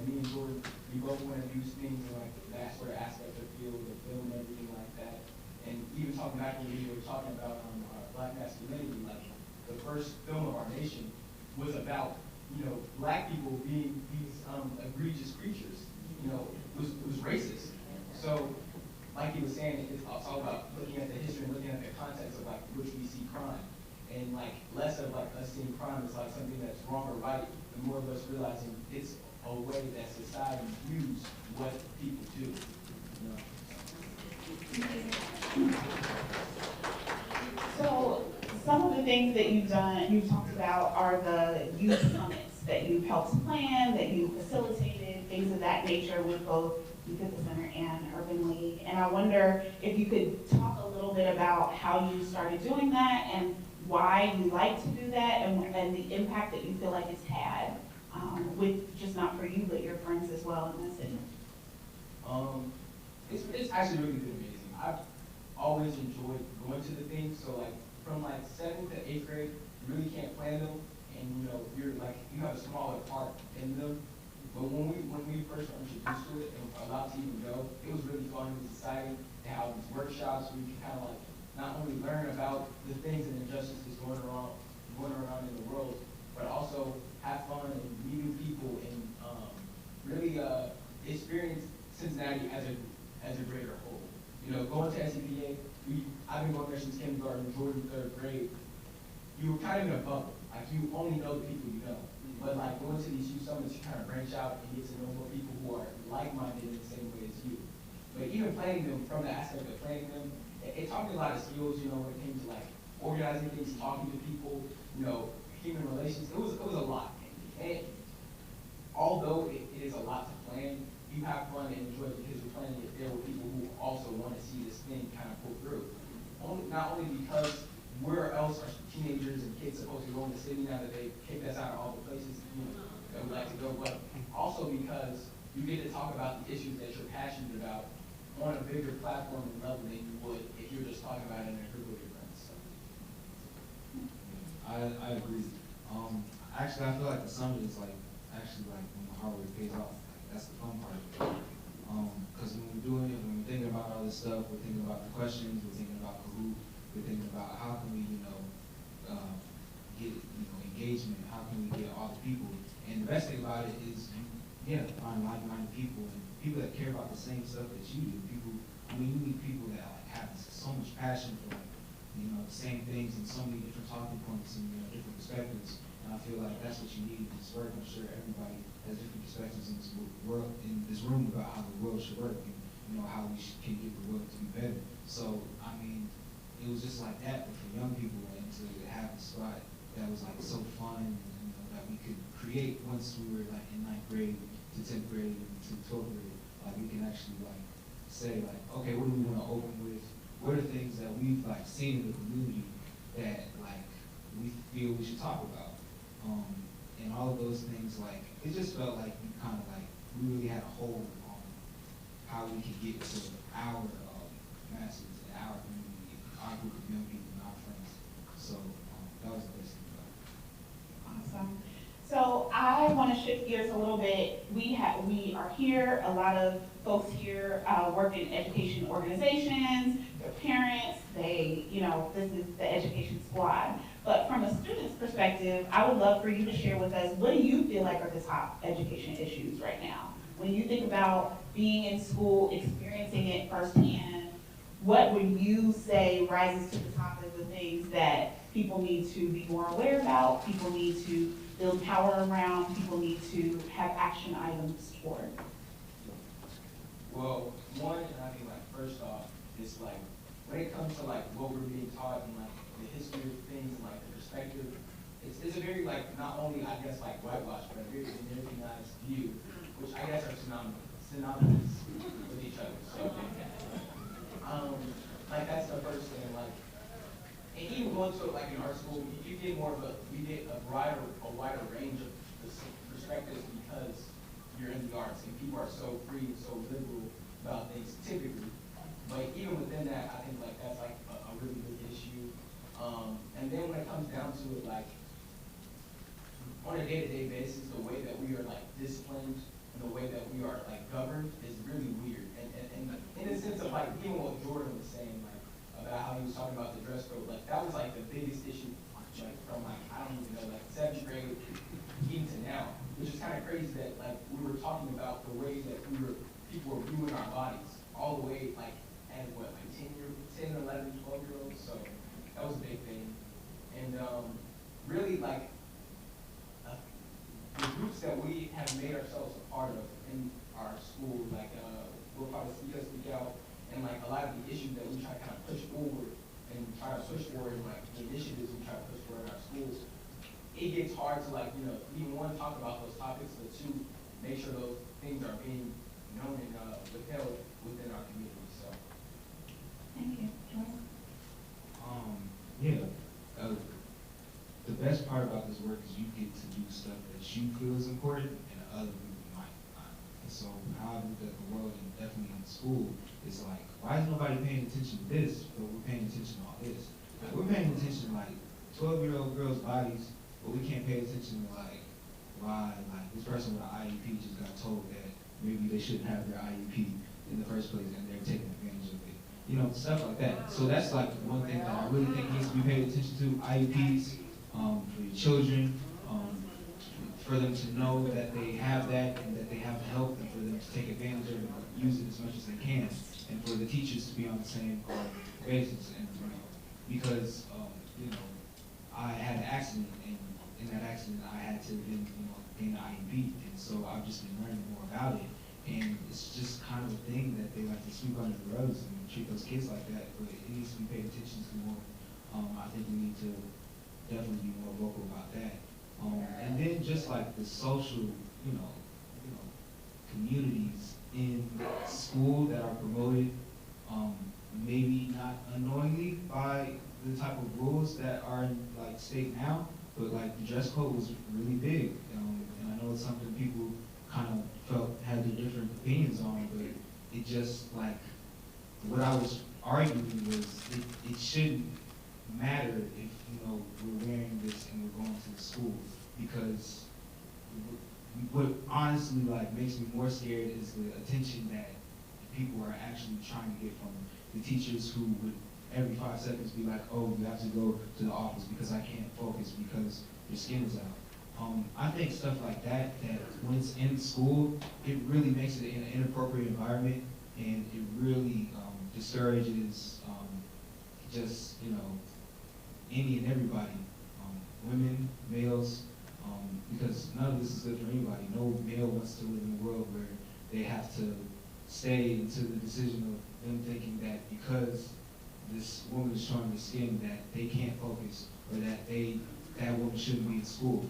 [SPEAKER 21] Me and Jordan, we both want to use things like that sort of aspect of field, the film and everything like that. And even talking back when we were talking about Black masculinity, like the first film of our nation was about Black people being these egregious creatures. It was racist. So, like he was saying, it's all about looking at the history and looking at the context of like which we see crime, and like less of like us seeing crime as like something that's wrong or right, and more of us realizing it's a way that society views what people do.
[SPEAKER 2] So some of the things that you've talked about are the youth summits that you've helped plan, that you facilitated, things of that nature with both Youth at the Center and Urban League. And I wonder if you could talk a little bit about how you started doing that and why you like to do that, and the impact that you feel like it's had with just not for you, but your friends as well in the city.
[SPEAKER 21] It's actually really been amazing. I've always enjoyed going to the things. So like from like 7th to 8th grade, you really can't plan them, and you have a smaller part in them. But when we first were introduced to it and allowed to even go, it was really fun. It was exciting to have these workshops where you can kind of like not only learn about the things and injustices going around in the world, but also have fun and meet new people and really experience Cincinnati as a greater whole.
[SPEAKER 20] You know, going to SEPA, I've been going there since kindergarten, Jordan, third grade. You were kind of in a bubble. Like, you only know the people you know. But like going to these youth summits, you kind of branch out and get to know more people who are like-minded in the same way as you. But even planning them, from the aspect of planning them, it taught me a lot of skills, you know, when it came to like organizing things, talking to people, you know, human relations. It was a lot. And although it is a lot to plan, you have fun and enjoy it because you're planning it there with people who also want to see this thing kind of pull through. Not only because where else are teenagers and kids supposed to go in the city now that they've kicked us out of all the places, you know, that we like to go, but also because you get to talk about the issues that you're passionate about on a bigger platform and level than you would if you're just talking about it in a group of your friends. I agree. Actually, I feel like the summit is like actually like when the hard work pays off. Like, that's the fun part of it. Because when we're doing it, when we're thinking about all this stuff, we're thinking about the questions, we're thinking about Kahoot, we're thinking about how can we, get engagement, how can we get all the people. And the best thing about it is, find like-minded people and people that care about the same stuff that you do. You meet people that like have so much passion for the same things and so many different talking points and different perspectives. And I feel like that's what you need in this work. I'm sure everybody has different perspectives in this world, in this room about how the world should work and how we can get the world to be better. So I mean, it was just like that, but for young people, and to have a spot that was like so fun, that we could create once we were like in 9th grade to 10th grade to 12th grade. Like we can actually like say like, okay, what do we want to open with? What are things that we've like seen in the community that like we feel we should talk about? And all of those things, like it just felt like we kind of like we really had a hold on how we could get to our masses and our community, our group of young people and our friends. So that was the best thing about it.
[SPEAKER 2] Awesome. So I want to shift gears a little bit. We are here, a lot of folks here work in education organizations, they're parents, this is the education squad. But from a student's perspective, I would love for you to share with us, what do you feel like are the top education issues right now? When you think about being in school, experiencing it firsthand, what would you say rises to the top as the things that people need to be more aware about, people need to build power around, people need to have action items toward?
[SPEAKER 20] Well, one, and I think like first off, it's like when it comes to like what we're being taught and like the history of things and like the perspective, it's a very like not only I guess like whitewash, but a very Americanized view, which I guess are synonymous with each other. So like that's the first thing. Like, and even going to like in our school, you get we get a wider range of perspectives because you're in the arts and people are so free and so liberal about things typically. But even within that, I think like that's like a really big issue. And then when it comes down to it, like on a day-to-day basis, the way that we are like disciplined and the way that we are like governed is really weird. And in the sense of like even what Jordan was saying, like about how he was talking about the dress code, like that was like the biggest issue, like from like I don't even know, like 7th grade even to now, which is kind of crazy that like we were talking about the way that people were viewing our bodies all the way like at what like 10, 11, 12-year-olds. So that was a big thing. And really like the groups that we have made ourselves a part of in our school, like we'll probably speak out, and like a lot of the issues that we try to kind of push forward and try to push forward, like the initiatives we try to push forward in our schools, it gets hard to like, even one, talk about those topics, but two, make sure those things are being known and withheld within our community. So.
[SPEAKER 2] Thank you. Jordan?
[SPEAKER 20] The best part about this work is you get to do stuff that you feel is important and other people might not. And so how I look at the world, and definitely in school, is like, why is nobody paying attention to this, but we're paying attention to all this? Like, we're paying attention to like 12-year-old girls' bodies, but we can't pay attention to like why like this person with an IEP just got told that maybe they shouldn't have their IEP in the first place and they're taking advantage of it. Stuff like that. So that's like one thing that I really think needs to be paid attention to. IEPs for your children, for them to know that they have that and that they have the help, and for them to take advantage of it and use it as much as they can, and for the teachers to be on the same basis. And because I had an accident, and in that accident I had to gain an IEP, and so I've just been learning more about it. And it's just kind of a thing that they like to sweep under the rugs and treat those kids like that, but it needs to be paid attention to more. I think we need to definitely be more vocal about that. And then just like the social, communities in school that are promoted, maybe not unknowingly by the type of rules that are in like state now, but like the dress code was really big, and I know it's something people kind of had their different opinions on, but it just like, what I was arguing was it shouldn't matter if, we're wearing this and we're going to the school, because what honestly like makes me more scared is the attention that people are actually trying to get from the teachers, who would every 5 seconds be like, oh, you have to go to the office because I can't focus because your skin is out. I think stuff like that when it's in school, it really makes it an inappropriate environment, and it really discourages just, any and everybody, women, males, because none of this is good for anybody. No male wants to live in a world where they have to stay into the decision of them thinking that because this woman is showing the skin that they can't focus, or that woman shouldn't be in school.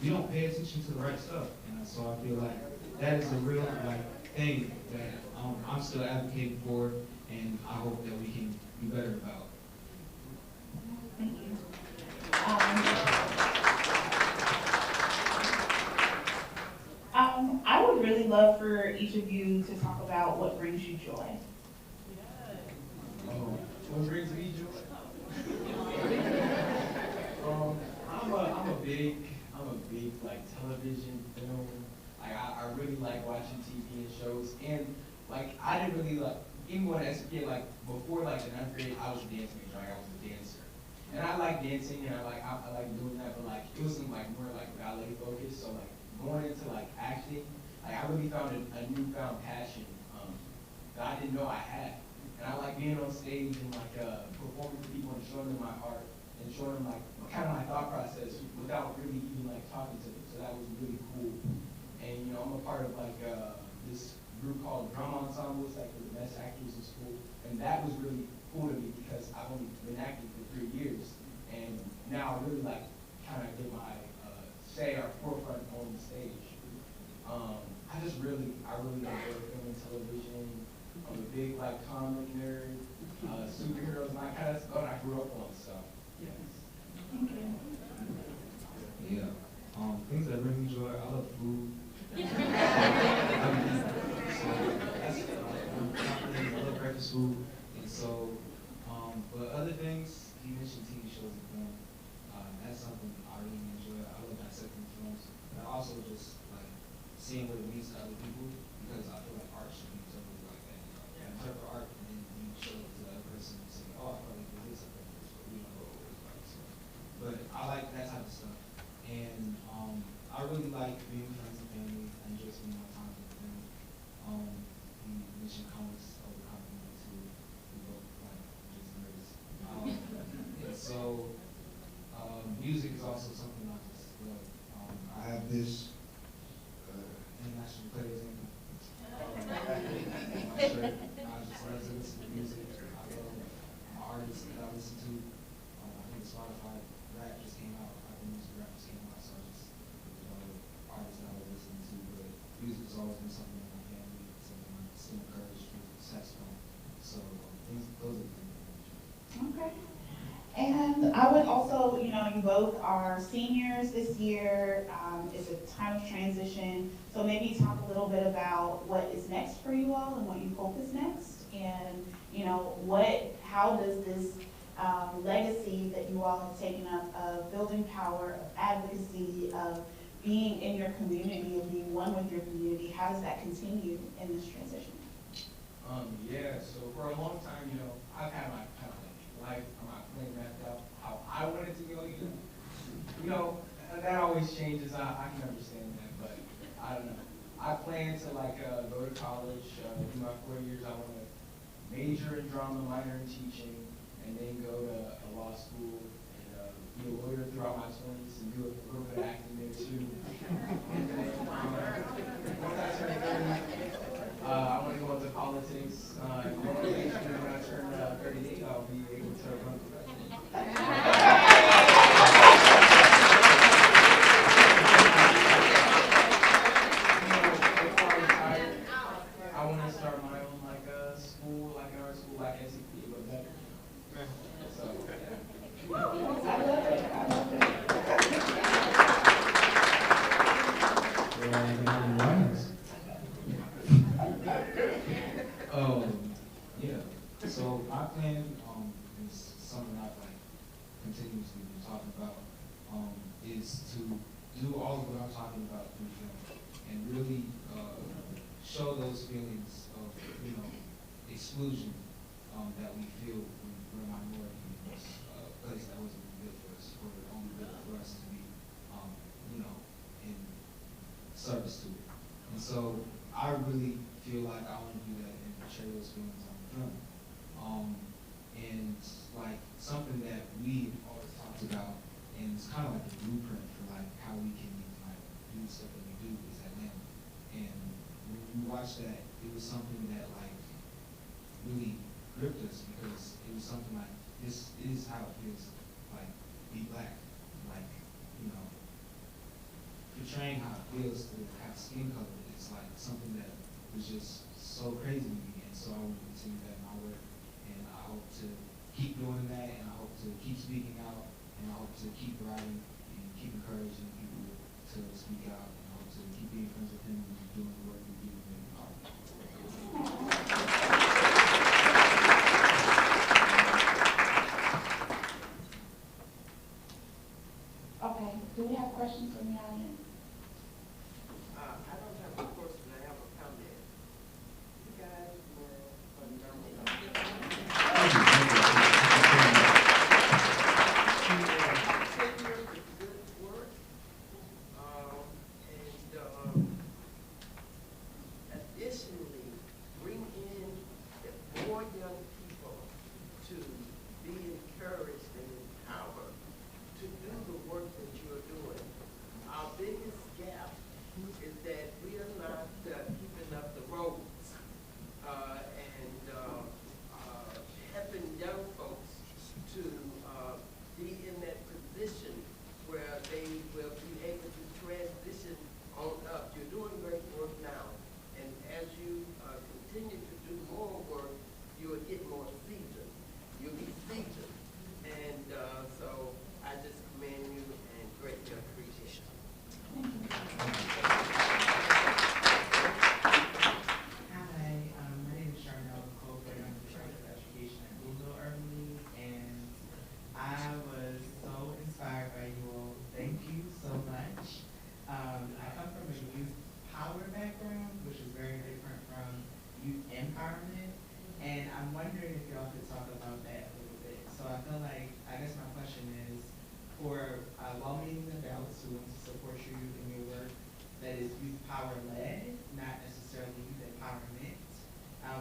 [SPEAKER 20] We don't pay attention to the right stuff, and so I feel like that is a real thing that I'm still advocating for, and I hope that we can do better about.
[SPEAKER 2] Thank you. I would really love for each of you to talk about what brings you joy.
[SPEAKER 21] What brings me joy? I'm a big like television, film. Like I really like watching TV and shows, and like I didn't really like, even when I was a kid, like before like the 9th grade, I was a dance major. Like I was a dancer, and I like dancing, and I like doing that, but like it wasn't like more like ballet focused. So like going into like acting, like I really found a newfound passion that I didn't know I had. And I like being on stage and like performing to people and showing them my art and showing them like kind of my thought process without really even like talking to them. So that was really cool. And I'm a part of like this group called Drum Ensemble. It's like for the best actors in school. And that was really cool to me because I've only been acting for 3 years. And now I really like kind of get my say or forefront on the stage. I really enjoy film and television. I'm a big like comic nerd, superheroes, and that kind of stuff I grew up on. So yes.
[SPEAKER 2] Thank you.
[SPEAKER 20] Yeah. Things that bring me joy, I love food. I love breakfast food, and so, but other things, you mentioned TV shows and film. That's something I really enjoy. I love dissecting films, and I also just like seeing what it means to other people, because I feel like art should be something like that. Interpret art, and then you show it to the other person and say, oh, I probably did this, I probably did this, but we don't know what it was like. So, but I like that type of stuff, and I really like being with friends and family. I enjoy spending my time with them. We mentioned comics over compliments, who we both like just nerds. And so music is also something I just love. I have this international players anthem. My shirt. I just love to listen to music. I love artists that I listen to. I think Spotify rap just came out. Apple Music rap just came out, so I just artists that I was listening to. But music has always been something in my family, something I still encourage with saxophone. So those are the things that I enjoy.
[SPEAKER 2] Okay. And I would also, you both are seniors this year. It's a time of transition. So maybe talk a little bit about what is next for you all and what you hope is next. And, how does this legacy that you all have taken up of building power, of advocacy, of being in your community, of being one with your community, how does that continue in this transition?
[SPEAKER 21] So for a long time, I've had my kind of like life, my plan mapped out how I wanted to go,
[SPEAKER 20] that always changes. I can understand that, but I don't know. I plan to go to college, do my 4 years. I want to major in drama, minor in teaching, and then go to a law school and be a lawyer throughout my 20s and do a little bit of acting there too. And then, once I turn 30, I want to go into politics. And eventually when I turn 38, I'll be able to run for president. I want to start my own school, like an art school, like SCP, but better. So, yeah.
[SPEAKER 2] I love it. I love it.
[SPEAKER 20] Yeah. So my plan is something I've continuously been talking about, is to do all of what I'm talking about through film and really show those feelings of exclusion that we feel when we're a minority in this place that wasn't built for us, or only built for us to be in service to it. And so I really feel like I want to do that and share those feelings on film. And something that we always talked about, and it's kind of like a blueprint for how we can do stuff that we do is Atlanta. And when we watched that, it was something that really gripped us, because it was something this is how it feels to be black, portraying how it feels to have skin color is something that was just so crazy to me. And so I want to continue that in my work, and I hope to keep doing that, and I hope to keep speaking out, and I hope to keep writing and keep encouraging people to speak out, and I hope to keep being friends with him and doing the work we do in art.
[SPEAKER 2] Okay, do we have questions from the audience?
[SPEAKER 1] I don't have a question, I have a comment. You guys were phenomenal. Continue the good work, and additionally, bring in more young people to be encouraged and empowered to do the work that you're doing. Our biggest gap is that we are not keeping up the roads and helping young folks to be in that position where they will be able to transition on up. You're doing great work now, and as you continue to do more work, you will get more seasoned. You'll be seasoned, and so I just commend you and greatly appreciate it.
[SPEAKER 22] Hi, my name is Charnel Colbert. I'm the Director of Education at Google Early, and I was so inspired by you all. Thank you so much. I come from a youth power background, which is very different from youth empowerment, and I'm wondering if y'all could talk about that a little bit. So I feel like, I guess my question is, for well-meaning adults who want to support you in your work that is youth power led, not necessarily youth empowerment,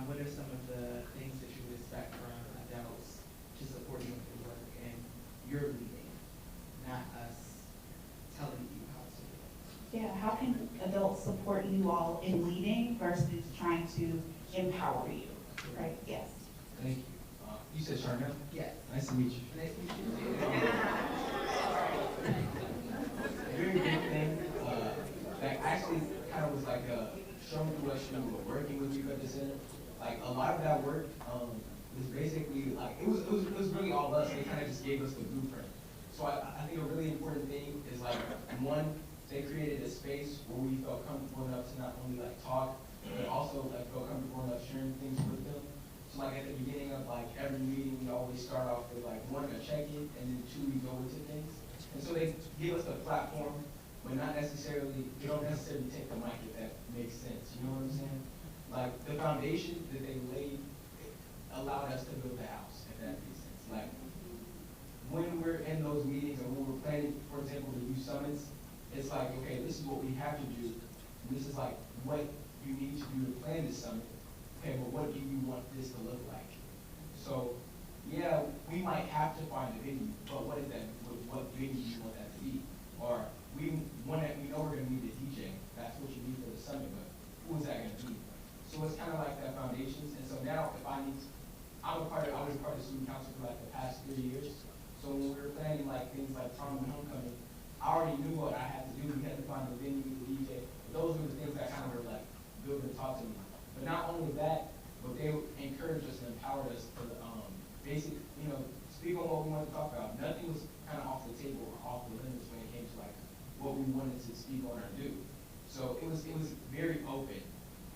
[SPEAKER 22] what are some of the things that you would expect from adults to support you in your work and your leading, not us telling you how to do it?
[SPEAKER 2] Yeah, how can adults support you all in leading versus trying to empower you, right? Yes.
[SPEAKER 20] Thank you. You said Charnel?
[SPEAKER 22] Yes.
[SPEAKER 20] Nice to meet you.
[SPEAKER 22] Nice to meet you.
[SPEAKER 20] A very big thing that actually kind of was showing through us when we were working with you at the center. A lot of that work was basically it was really all us. They kind of just gave us the blueprint. So I think a really important thing is one, they created a space where we felt comfortable enough to not only talk, but also felt comfortable enough sharing things with them. So at the beginning of every meeting, we always start off with one, a check-in, and then two, we go into things. And so they give us a platform, but not necessarily, they don't necessarily take the mic if that makes sense. You know what I'm saying? The foundation that they laid allowed us to build the house, if that makes sense. When we're in those meetings and when we're planning
[SPEAKER 21] planning, for example, the youth summits, it's like, okay, this is what we have to do, and this is like what you need to do to plan this summit. Okay, but what do you want this to look like? So, yeah, we might have to find a venue, but what is that? What venue do you want that to be? Or we know we're gonna need a DJ. That's what you need for the summit, but who is that gonna be? So it's kind of like that foundations. And so now, if I was part of the student council for like the past 3 years. So when we were planning like things like prom and homecoming, I already knew what I had to do. We had to find a venue, the DJ. Those were the things that kind of were like good to talk to me. But not only that, but they encouraged us and empowered us to basic, speak on what we wanted to talk about. Nothing was kind of off the table or off the limits when it came to like what we wanted to speak on or do. So it was very open,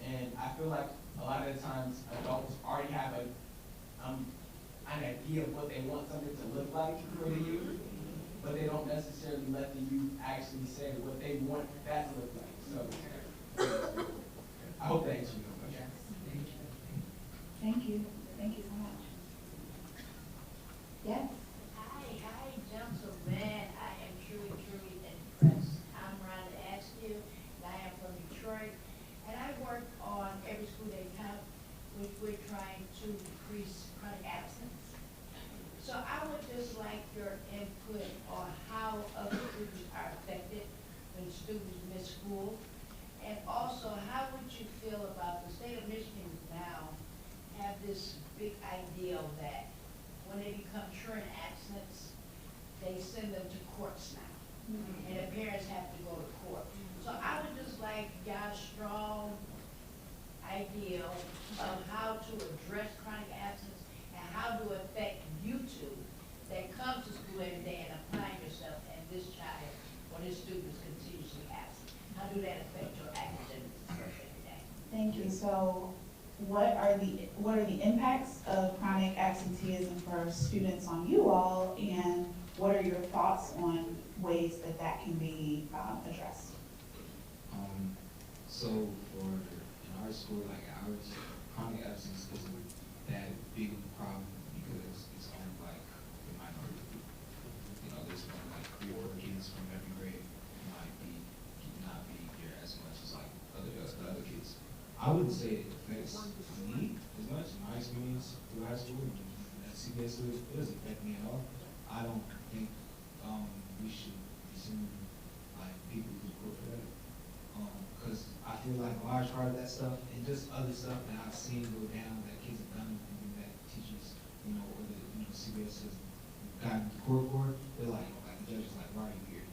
[SPEAKER 21] and I feel like a lot of the times adults already have an idea of what they want something to look like for the youth, but they don't necessarily let the youth actually say what they want that to look like. So I hope that answers your question.
[SPEAKER 2] Thank you. Thank you so much. Yes?
[SPEAKER 3] Hi, gentlemen. I am truly impressed. I'm Rhonda Askew, and I am from Detroit, and I work on Every School Day Count, which we're trying to decrease chronic absence. So I would just like your input on how other students are affected when students miss school, and also how would you feel about the state of Michigan now have this big ideal that when they become truant absence, they send them to courts now. And the parents have to go to court. So I would just like y'all's strong idea of how to address chronic absence and how to affect you two that come to school every day and apply yourself and this child or this student is continuously absent. How do that affect your academics every day?
[SPEAKER 2] Thank you. So what are the impacts of chronic absenteeism for students on you all, and what are your thoughts on ways that that can be addressed?
[SPEAKER 20] So for in our school, like ours, chronic absence isn't that big of a problem because it's only like the minority group. There's only like 3 or 4 kids from every grade not be here as much as like the other kids. I wouldn't say it affects me as much. In my experience through high school and at CBS, it doesn't affect me at all. I don't think we should assume like people who go for that. Because I feel like a large part of that stuff and just other stuff that I've seen go down that kids have done and that teachers, or the CBS has gotten to court for, they're like the judge is like, why are you here?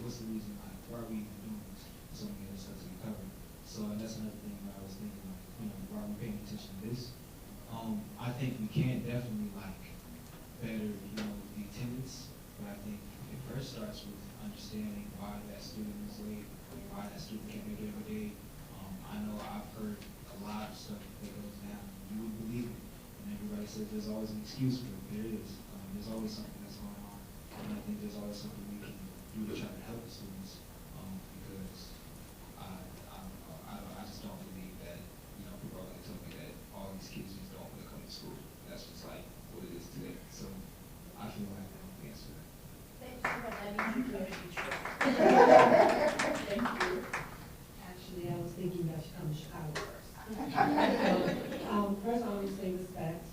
[SPEAKER 20] What's the reason? Like, why are we even doing this? So many other stuff to be covered. So and that's another thing where I was thinking, like, why are we paying attention to this? I think we can definitely better, the attendance, but I think it first starts with understanding why that student is late, why that student can't make it every day. I know I've heard a lot of stuff that goes down. You would believe it, and everybody says there's always an excuse for it. There is. There's always something that's going on, and I think there's always something we can do to try to help the students, because I just don't believe that, people are going to tell me that all these kids just don't want to come to school. That's just like what it is today. So I feel like I don't answer that.
[SPEAKER 3] Thank you, but I need you to be sure.
[SPEAKER 2] Thank you.
[SPEAKER 8] Actually, I was thinking that should come to Chicago first. First, I want to say respect.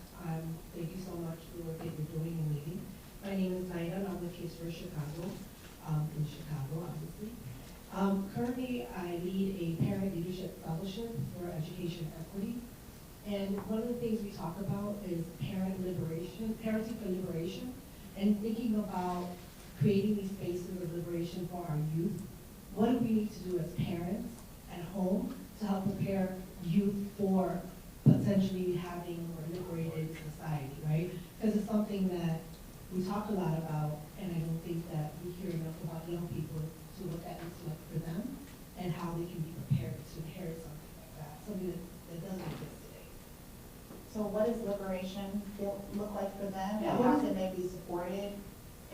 [SPEAKER 8] Thank you so much for the work that you're doing and leading. My name is Naida, and I'm with Kids for Chicago, in Chicago, obviously. Currently, I lead a parent leadership fellowship for education equity. And one of the things we talk about is parenting for liberation, and thinking about creating these spaces of liberation for our youth. What do we need to do as parents at home to help prepare youth for potentially having a liberated society, right? Because it's something that we talk a lot about, and I don't think that we hear enough about young people to look at what's left for them and how they can be prepared to inherit something like that, something that doesn't exist today.
[SPEAKER 2] So what does liberation look like for them?
[SPEAKER 8] Yeah,
[SPEAKER 2] and how can they be supported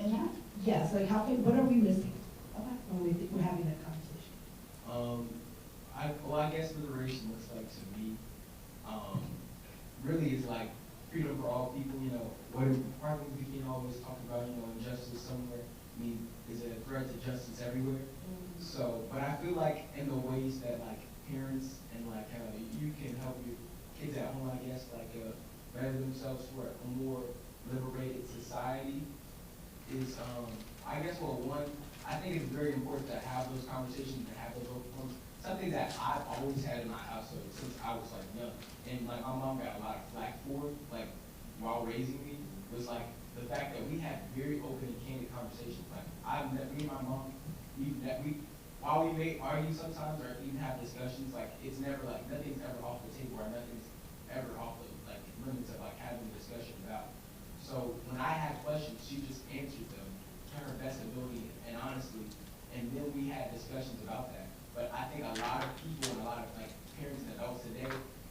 [SPEAKER 2] in that?
[SPEAKER 8] Yes, like what are we missing
[SPEAKER 2] Okay.
[SPEAKER 8] when we're having that conversation?
[SPEAKER 21] I guess liberation looks like to me, really is like freedom for all people. What Martin Luther King always talked about, injustice somewhere. I mean,
[SPEAKER 20] is a threat to justice everywhere. So, but I feel like in the ways that like parents and like you can help your kids at home, I guess, like better themselves for a more liberated society is, I guess, well, one, I think it's very important to have those conversations and have those open forums. Something that I've always had in my household since I was like young, and like my mom got a lot of flack for, like while raising me, was like the fact that we had very open and candid conversations. Like me and my mom, while we may argue sometimes or even have discussions, like it's never like nothing's ever off the table or nothing's ever off the like limits of like having a discussion about. So when I had questions, she just answered them to her best ability and honestly, and then we had discussions about that. But I think a lot of people and a lot of like parents and adults today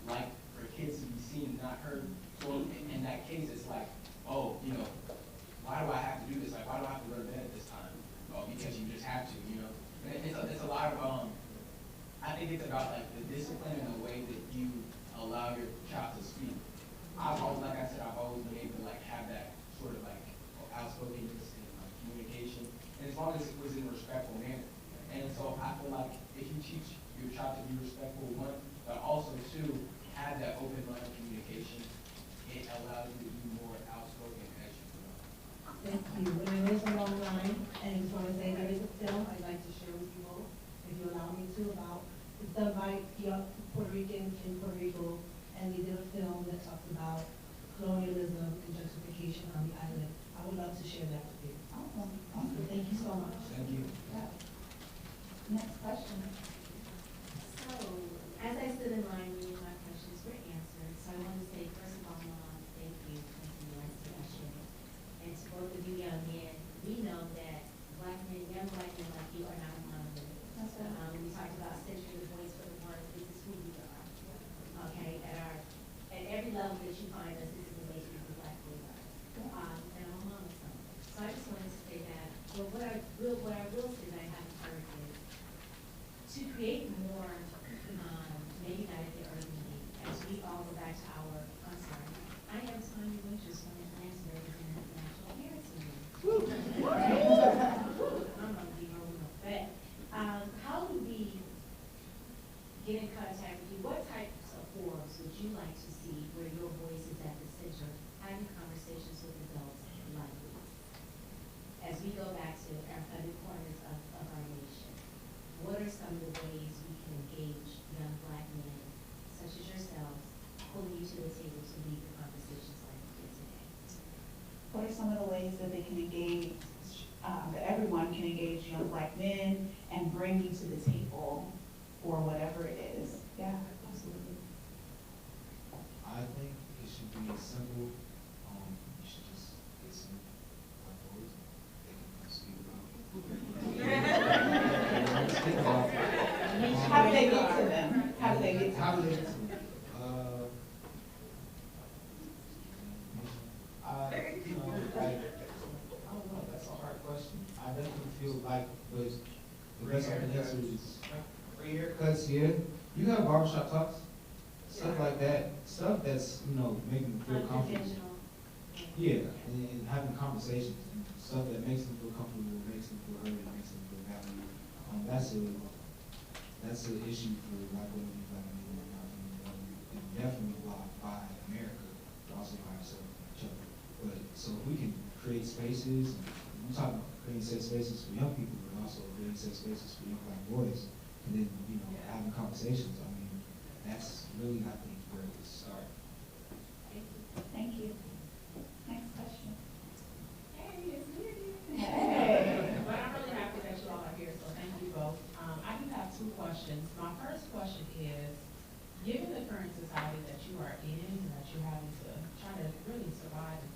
[SPEAKER 20] like for kids to be seen, not heard. So in that case, it's like, oh, you know, why do I have to do this? Like, why do I have to go to bed at this time? Oh, because you just have to, you know. And it's a lot of I think it's about like the discipline and the way that you allow your child to speak. I've always, like I said, I've always been able to like have that sort of like outspokenness and like communication, and as long as it was in a respectful manner. And so I feel like if you teach your child to be respectful, one, but also two, have that open line of communication, it allows you to be more outspoken as you grow.
[SPEAKER 8] Thank you. And I know it's a long line, and I just want to say there is a film I'd like to share with you all, if you allow me to, about, it's done by young Puerto Ricans in Puerto Rico, and they did a film that talks about colonialism and gentrification on the island. I would love to share that with you.
[SPEAKER 2] Awesome.
[SPEAKER 8] Thank you so much.
[SPEAKER 20] Thank you.
[SPEAKER 2] Yeah. Next question.
[SPEAKER 4] So, as I stood in line, many of my questions were answered. So I want to say, first of all, Mom, thank you for the discussion. And to both of you young men, we know that black men, young black men like you are not a monolith. We talked about centering the voice for the ones, this is who we are. Okay, at every level that you find us, this is the way people black we are. And I'm a mom of some. So I just wanted to say that, well, what I will say that I haven't heard is, to create more, maybe not at the early meeting, as we all go back to our, I'm sorry, I am Tanya Winters from Atlanta, representing the National Parents Union. I'm gonna be rolling up that. How do we get in contact with you? What types of forums would you like to see where your voice is at the center, having conversations with adults like this? As we go back to other corners of our nation, what are some of the ways we can engage young black men, such as yourselves, pulling you to the table to lead the conversations like we did today?
[SPEAKER 2] What are some of the ways that they can engage, that everyone can engage young black men and bring you to the table for whatever it is? Yeah, absolutely.
[SPEAKER 20] I think it should be simple. You should just get some white boys. They can speak about
[SPEAKER 2] How do they get to them? How do they get to them?
[SPEAKER 20] I don't know, that's a hard question. I definitely feel like the best answer is free haircuts, yeah. You have barbershop talks, stuff like that, stuff that's, making them feel comfortable. Yeah, and having conversations, and stuff that makes them feel comfortable, makes them feel heard, makes them feel valued. That's an issue for black women, black men, and definitely blocked by America, but also by ourselves and each other. But so if we can create spaces, and I'm talking about creating safe spaces for young people, but also creating safe spaces for young black boys, and then having conversations. I mean, that's really, I think, where it would start.
[SPEAKER 2] Thank you. Next question.
[SPEAKER 10] Hey, it's Lydia.
[SPEAKER 2] Hey.
[SPEAKER 10] But I'm really happy that you all are here, so thank you both. I do have two questions. My first question is, given the current society that you are in and that you're having to try to really survive and